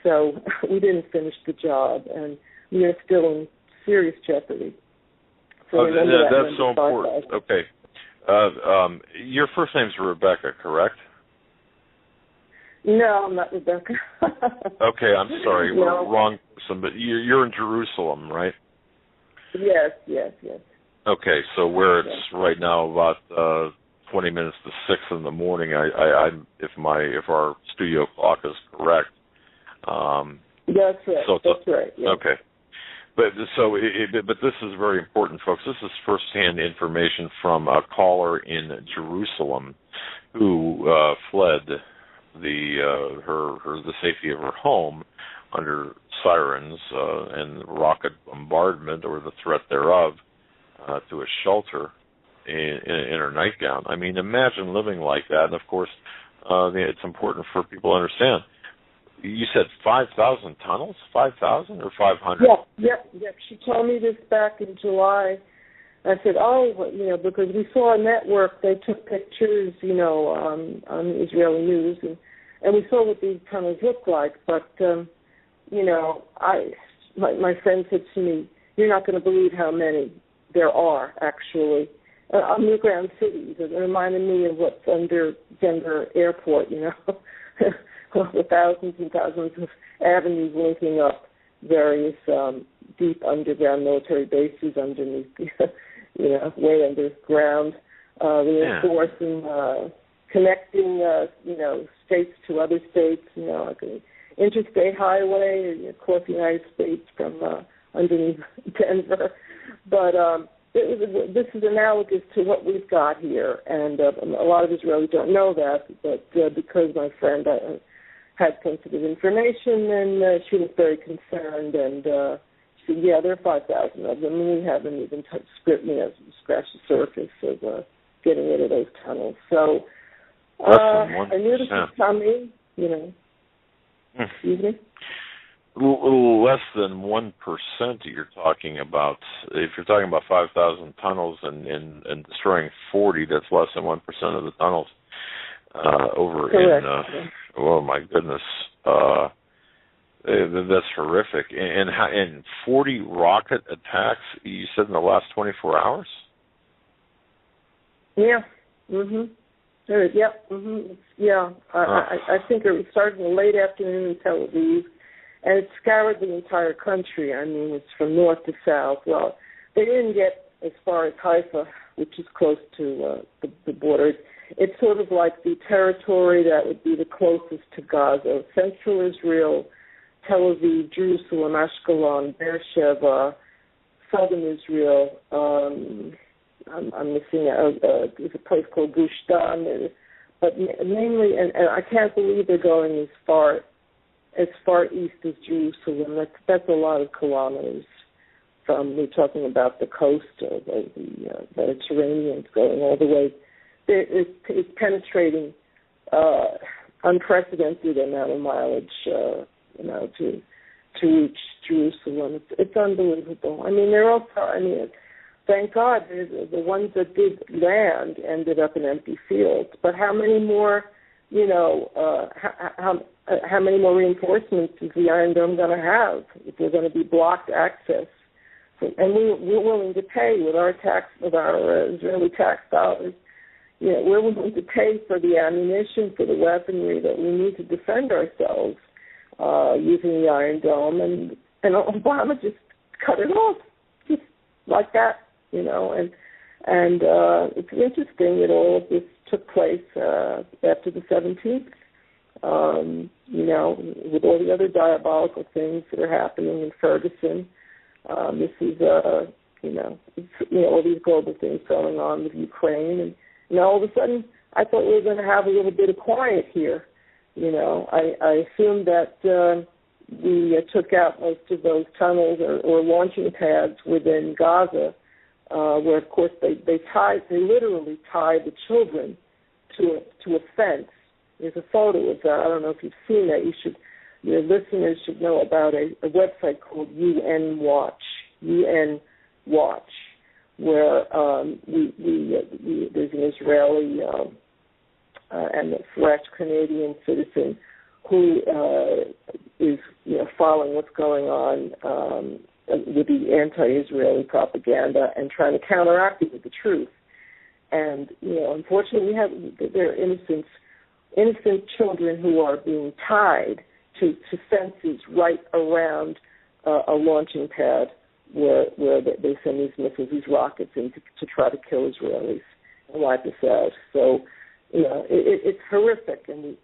so we didn't finish the job, and we are still in serious jeopardy. So that's so important. Okay. Your first name's Rebecca, correct? No, I'm not Rebecca. Okay, I'm sorry. No. Wrong person, but you're in Jerusalem, right? Yes. Okay, so where it's right now about 20 minutes to 6 in the morning, if our studio clock is correct. That's right. That's right. Yes. Okay. But this is very important, folks. This is firsthand information from a caller in Jerusalem who fled the safety of her home under sirens and rocket bombardment or the threat thereof to a shelter in her nightgown. I mean, imagine living like that. And of course, it's important for people to understand. You said 5,000 tunnels? 5,000 or 500? Yep. She told me this back in July. I said, because we saw a network, they took pictures, on the Israeli news, and we saw what these tunnels looked like. But, my friend said to me, you're not going to believe how many there are, actually. Underground cities. It reminded me of what's under Denver Airport, with thousands and thousands of avenues linking up various deep underground military bases underneath, way underground, reinforcing, connecting, states to other states, like an interstate highway across the United States from underneath Denver. But this is analogous to what we've got here, and a lot of Israelis don't know that, but because my friend had sensitive information, and she was very concerned, and Yeah, there are 5,000 of them, and we haven't even scratched the surface of getting rid of those tunnels. So I knew this was coming, Excuse me? A little less than 1% you're talking about. If you're talking about 5,000 tunnels and destroying 40, that's less than 1% of the tunnels over Correct. oh my goodness. That's horrific. And 40 rocket attacks, you said, in the last 24 hours? Yeah. Yep. Yeah. I think it started in the late afternoon in Tel Aviv, and it scoured the entire country. I mean, it's from north to south. Well, they didn't get as far as Haifa, which is close to the border. It's sort of like the territory that would be the closest to Gaza: Central Israel, Tel Aviv, Jerusalem, Ashkelon, Beersheba, Southern Israel. I'm missing there's a place called Gush Dan, but mainly, and I can't believe they're going as far east as Jerusalem. That's a lot of kilometers from. We're talking about the coast of the Mediterranean, going all the way. It's penetrating unprecedented amount of mileage, to reach Jerusalem. It's unbelievable. I mean, they're all. I mean, thank God the ones that did land ended up in empty fields. But how many more? How many more reinforcements is the Iron Dome going to have if there's going to be blocked access? And we're willing to pay with our Israeli tax dollars. We're willing to pay for the ammunition, for the weaponry that we need to defend ourselves using the Iron Dome. And Obama just cut it off, just like that, And it's interesting that all of this took place after the 17th. With all the other diabolical things that are happening in Ferguson. This is, all these global things going on with Ukraine. And now all of a sudden, I thought we were going to have a little bit of quiet here. I assumed that we took out most of those tunnels or launching pads within Gaza, where, of course, they literally tied the children to a fence. There's a photo of that. I don't know if you've seen that. Your listeners should know about a website called UN Watch, where there's an Israeli and a Canadian citizen who is following what's going on with the anti-Israeli propaganda and trying to counteract it with the truth. And unfortunately, there are innocent children who are being tied to fences right around a launching pad where they send these missiles, these rockets in to try to kill Israelis and wipe us out. So, it's horrific, and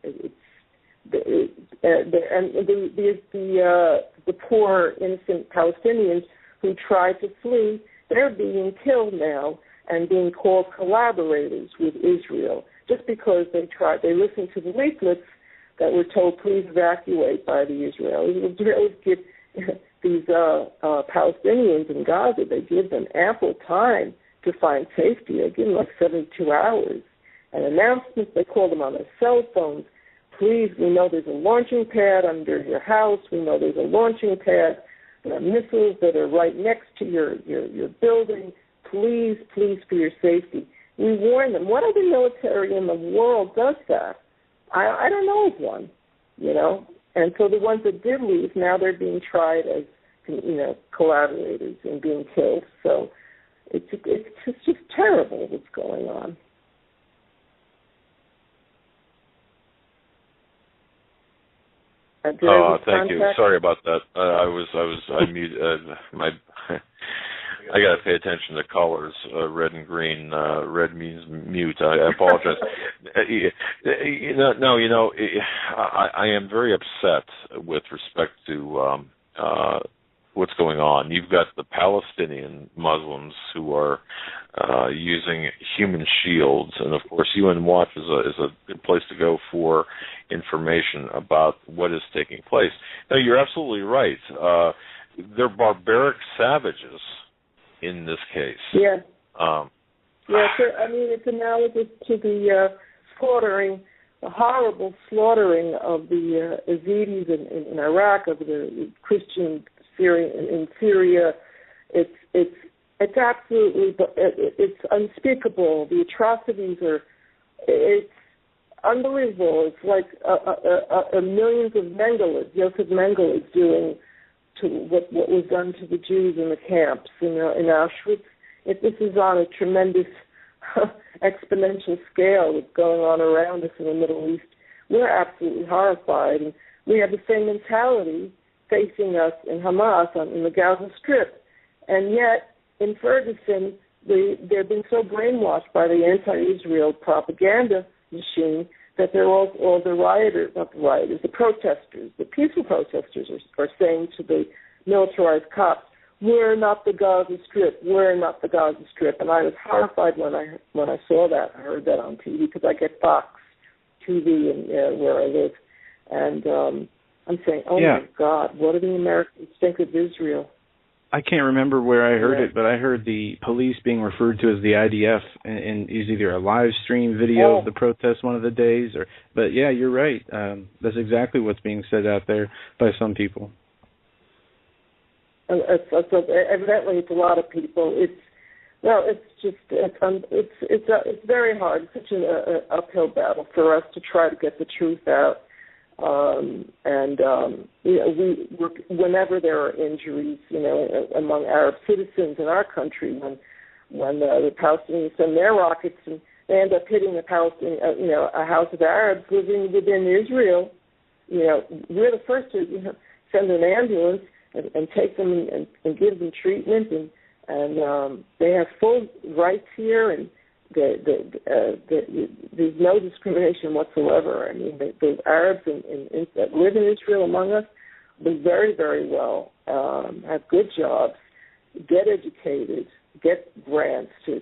the poor innocent Palestinians who tried to flee, they're being killed now and being called collaborators with Israel just because they listened to the leaflets that were told, please evacuate by the Israelis. The Israelis give these Palestinians in Gaza, they give them ample time to find safety. They give them like 72 hours. And announcements, they call them on their cell phones. Please, we know there's a launching pad under your house. We know there's a launching pad. There are missiles that are right next to your building. Please, for your safety. We warn them. What other military in the world does that? I don't know of one, And so the ones that did leave, now they're being tried as, collaborators and being killed. So it's just terrible what's going on. Thank you. Sorry about that. I muted I got to pay attention to colors, red and green. Red means mute. I apologize. I am very upset with respect to what's going on. You've got the Palestinian Muslims who are using human shields, and of course UN Watch is a good place to go for information about what is taking place. Now, you're absolutely right. they're barbaric savages in this case. Yeah. Yeah, I mean, it's analogous to the the horrible slaughtering of the Yazidis in Iraq, of the Christian in Syria. It's absolutely, it's unspeakable. The atrocities it's unbelievable. It's like millions of Mengele, Joseph Mengele, doing to what was done to the Jews in the camps in Auschwitz. This is on a tremendous exponential scale that's going on around us in the Middle East. We're absolutely horrified, and we have the same mentality facing us in Hamas in the Gaza Strip. And yet, in Ferguson, they've been so brainwashed by the anti-Israel propaganda machine that they're all the protesters, the peaceful protesters are saying to the militarized cops, "We're not the Gaza Strip. We're not the Gaza Strip." And I was horrified when I saw that. I heard that on TV because I get Fox TV and where I live, and I'm saying, "Oh my God, what do the Americans think of Israel?" I can't remember where I heard it, but I heard the police being referred to as the IDF, and is either a live stream video of the protest one of the days, but yeah, you're right. That's exactly what's being said out there by some people. Evidently, it's a lot of people. It's very hard. It's such an uphill battle for us to try to get the truth out. Whenever there are injuries, among Arab citizens in our country, when the Palestinians send their rockets and they end up hitting a house of Arabs living within Israel, we're the first to send an ambulance and take them and give them treatment, and they have full rights here, and there's no discrimination whatsoever. I mean, the Arabs that live in Israel among us live very, very well, have good jobs, get educated, get grants to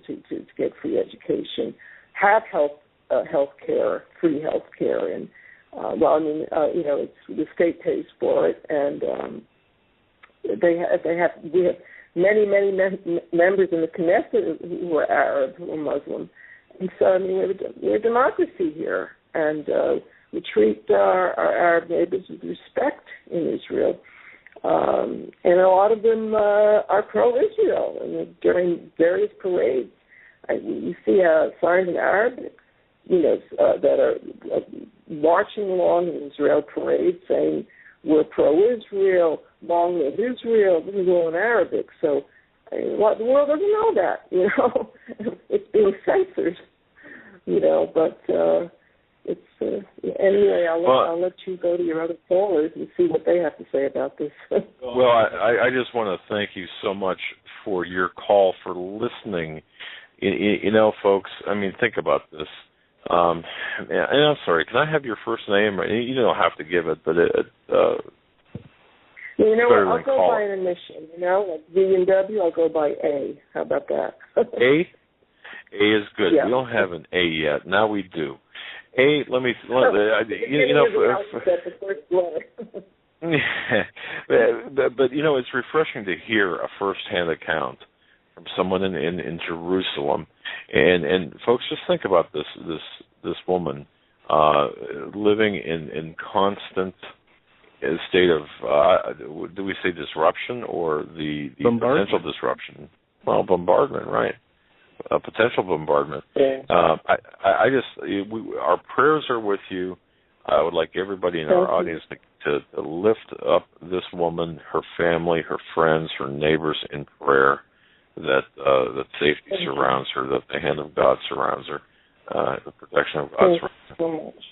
get free education, have health care, free health care, and it's the state pays for it, and we have many members in the Knesset who are Arab, who are Muslim. And so, I mean, we're a democracy here, and we treat our Arab neighbors with respect in Israel. And a lot of them are pro-Israel. And during various parades, you see signs in Arabic, that are marching along in Israel parades saying, "We're pro-Israel, long live Israel." This is all in Arabic. So the world doesn't know that, It's being censored, but it's anyway, I'll let you go to your other callers and see what they have to say about this. Well, I just want to thank you so much for your call, for listening. Folks, I mean, think about this. And I'm sorry, can I have your first name? You don't have to give it, but I'll go by an initial, like V and W, I'll go by A. How about that? A? A is good. Yeah. We don't have an A yet. Now we do. A, let me, the first letter. but it's refreshing to hear a first-hand account from someone in Jerusalem, and folks, just think about this woman living in constant state of do we say disruption or the potential disruption? Well, bombardment, right? Potential bombardment. Yeah. Our prayers are with you. I would like everybody in our audience to lift up this woman, her family, her friends, her neighbors in prayer, that safety surrounds her, that the hand of God surrounds her, the protection of God surrounds her. So much.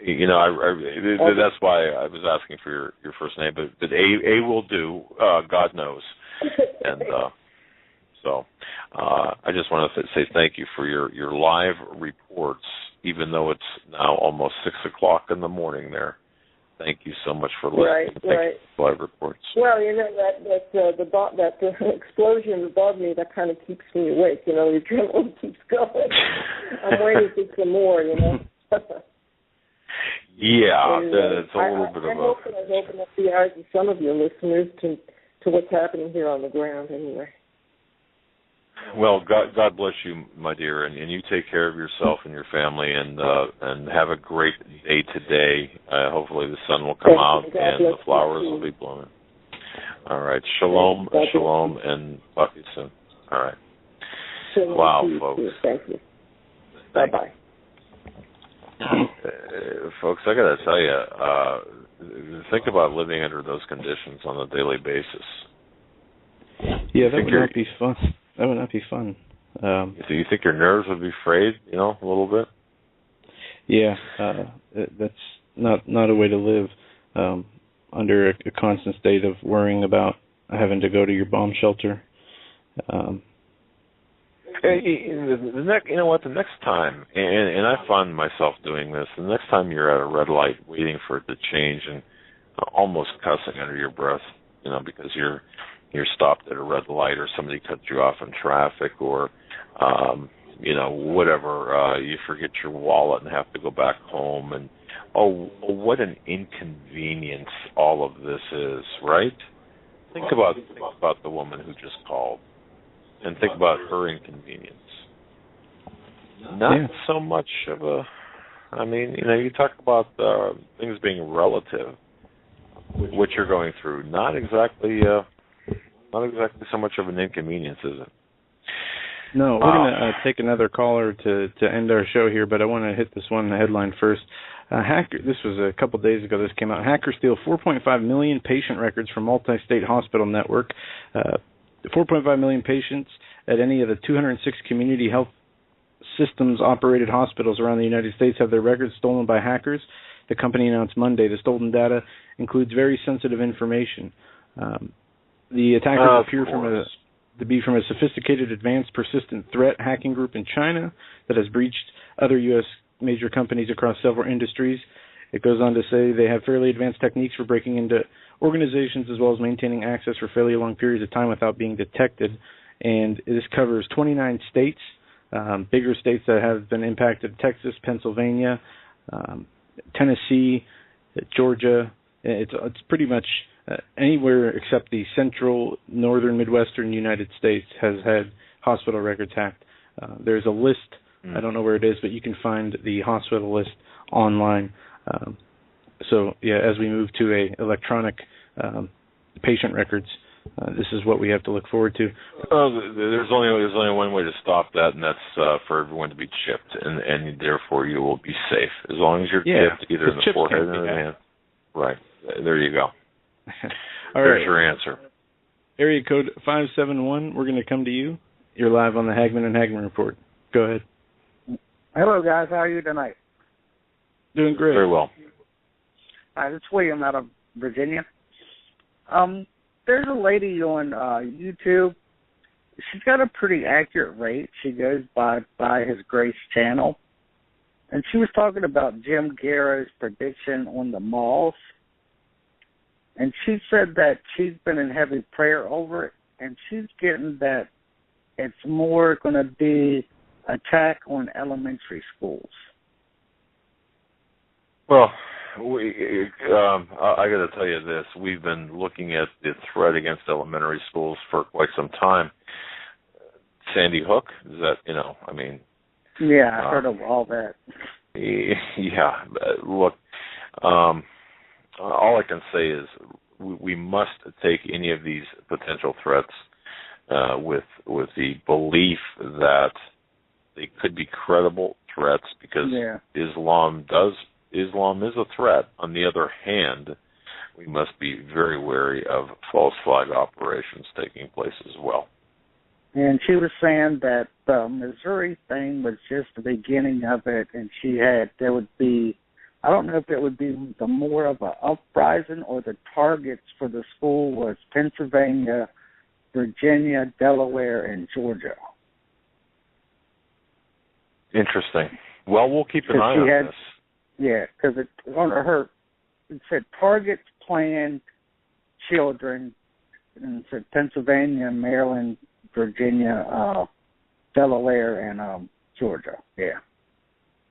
That's why I was asking for your first name, but A will do. God knows, and so I just want to say thank you for your live reports, even though it's now almost 6 o'clock in the morning there. Thank you so much for listening. Right. Thank you for live reports. Well, that explosion above me, that kind of keeps me awake. The adrenaline keeps going. I'm waiting for some more. Yeah, and, it's a little bit of a... I hope that I've opened up the eyes of some of your listeners to to what's happening here on the ground anyway. Well, God bless you, my dear, and you take care of yourself and your family, and have a great day today. Hopefully the sun will come out and the flowers will be blooming. All right, shalom, shalom, and talk to you soon. All right. Shalom. Wow, folks. Thank you. Bye-bye. Folks, I got to tell you, think about living under those conditions on a daily basis. Yeah, that would not be fun. That would not be fun. Do you think your nerves would be frayed, a little bit? Yeah, that's not a way to live under a constant state of worrying about having to go to your bomb shelter. The next time, and I find myself doing this, the next time you're at a red light waiting for it to change and almost cussing under your breath, because you're stopped at a red light or somebody cut you off in traffic or, whatever, you forget your wallet and have to go back home. And, what an inconvenience all of this is, right? Think about the woman who just called and think about her inconvenience. Not so much of you talk about things being relative, what you're going through. Not exactly so much of an inconvenience, is it? No, we're going to take another caller to end our show here, but I want to hit this one headline first. This was a couple days ago. This came out. Hackers steal 4.5 million patient records from multi-state hospital network. 4.5 million patients at any of the 206 community health systems-operated hospitals around the United States have their records stolen by hackers. The company announced Monday the stolen data includes very sensitive information. The attackers appear to be from a sophisticated, advanced, persistent threat hacking group in China that has breached other U.S. major companies across several industries. It goes on to say they have fairly advanced techniques for breaking into organizations as well as maintaining access for fairly long periods of time without being detected. And this covers 29 states, bigger states that have been impacted: Texas, Pennsylvania, Tennessee, Georgia. It's pretty much anywhere except the central, northern, midwestern United States has had hospital records hacked. There's a list. I don't know where it is, but you can find the hospital list online. As we move to a electronic patient records, this is what we have to look forward to. There's only one way to stop that, and that's for everyone to be chipped, and therefore you will be safe as long as you're chipped either in the forehead or in the hand. Right. There you go. There's your answer. Area code 571. We're going to come to you. You're live on the Hagmann and Hagmann Report. Go ahead. Hello, guys. How are you tonight? Doing great. Very well. It's William out of Virginia. There's a lady on YouTube. She's got a pretty accurate rate. She goes by his Grace channel. And she was talking about Jim Garrow's prediction on the malls. And she said that she's been in heavy prayer over it. And she's getting that it's more going to be attack on elementary schools. Well, I got to tell you this. We've been looking at the threat against elementary schools for quite some time. Sandy Hook, is that, Yeah, I heard of all that. Yeah, look, all I can say is we must take any of these potential threats with the belief that they could be credible threats because Islam is a threat. On the other hand, we must be very wary of false flag operations taking place as well. And she was saying that the Missouri thing was just the beginning of it, and there would be, I don't know if it would be the more of an uprising or the targets for the school was Pennsylvania, Virginia, Delaware, and Georgia. Interesting. Well, we'll keep an eye on this. Yeah, because it said targets plan children, and it said Pennsylvania, Maryland, Virginia, Delaware, and Georgia. Yeah.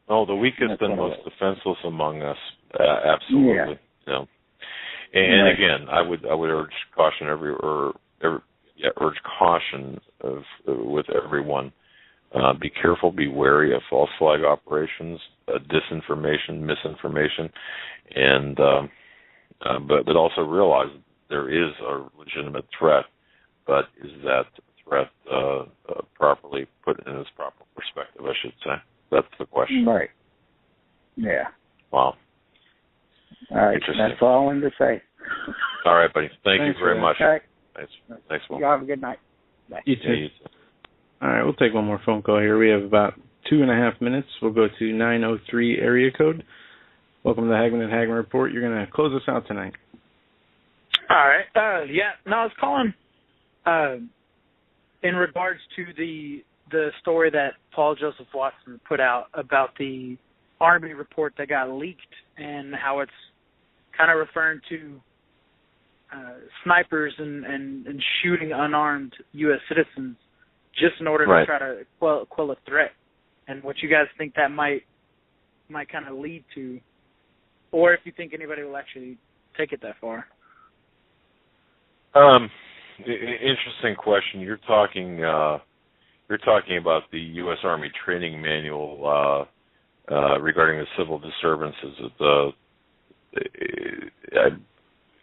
Oh, the weakest and most defenseless among us. Absolutely. Yeah. And again, I would urge caution urge caution with everyone. Be careful, be wary of false flag operations, disinformation, misinformation, and but also realize there is a legitimate threat. But is that threat properly put in its proper perspective? I should say that's the question. Right. Yeah. Wow. All right. That's all I wanted to say. All right, buddy. Thanks you very much. All right. Thanks, Will. You have a good night. Bye. You too. Yeah, you too. All right, we'll take one more phone call here. We have about 2.5 minutes. We'll go to 903 area code. Welcome to the Hagmann and Hagmann Report. You're going to close us out tonight. All right. I was calling in regards to the story that Paul Joseph Watson put out about the Army report that got leaked and how it's kind of referring to snipers and shooting unarmed U.S. citizens just in order to try to quell a threat, and what you guys think that might kind of lead to, or if you think anybody will actually take it that far. Interesting question. You're talking about the U.S. Army training manual regarding the civil disturbances.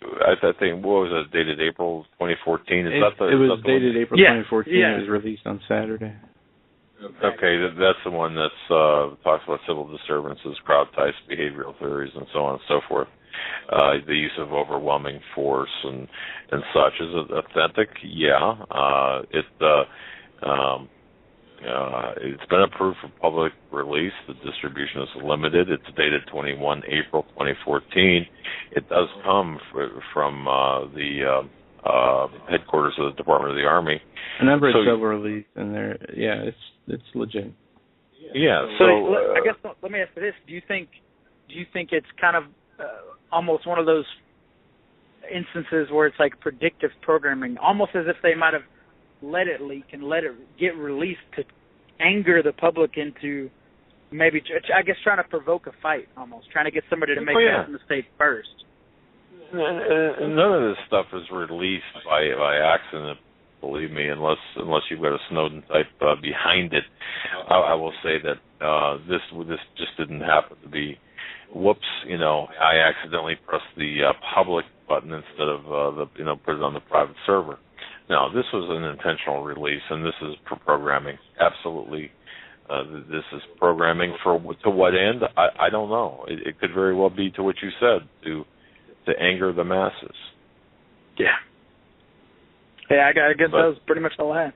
I think, what was it, dated April 2014? It was dated April 2014. Yeah. It was released on Saturday. Okay, that's the one that talks about civil disturbances, crowd types, behavioral theories, and so on and so forth. The use of overwhelming force and such. Is it authentic? Yeah. It's been approved for public release. The distribution is limited. It's dated 21 April 2014. It does come from the headquarters of the Department of the Army. A number of several released, and it's legit. Yeah. So I guess let me ask you this: Do you think it's kind of almost one of those instances where it's like predictive programming, almost as if they might have let it leak and let it get released to anger the public into maybe, I guess, trying to provoke a fight, almost trying to get somebody to make that mistake first? None of this stuff is released by accident, believe me, unless you've got a Snowden type behind it. I will say that this just didn't happen to be. Whoops! I accidentally pressed the public button instead of put it on the private server. No, this was an intentional release, and this is programming. Absolutely, this is programming to what end? I don't know. It could very well be to what you said, to anger the masses. Yeah. I guess that was pretty much all I had.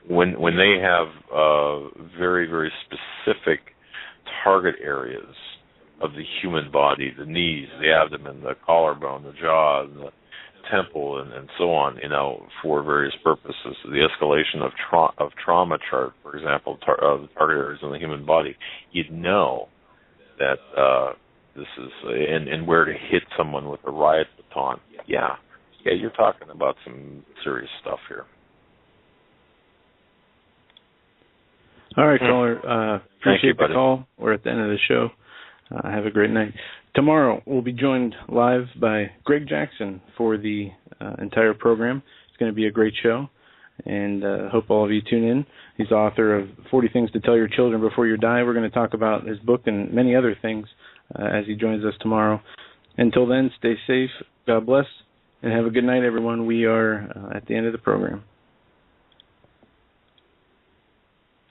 When they have very, very specific target areas of the human body, the knees, the abdomen, the collarbone, the jaw, and the temple, and so on, for various purposes, the escalation of trauma chart, for example, the target areas in the human body, you'd know that this is, and where to hit someone with a riot baton. Yeah, you're talking about some serious stuff here. All right, caller. Appreciate the call. We're at the end of the show. Have a great night. Tomorrow, we'll be joined live by Greg Jackson for the entire program. It's going to be a great show, and hope all of you tune in. He's the author of 40 Things to Tell Your Children Before You Die. We're going to talk about his book and many other things as he joins us tomorrow. Until then, stay safe, God bless, and have a good night, everyone. We are at the end of the program.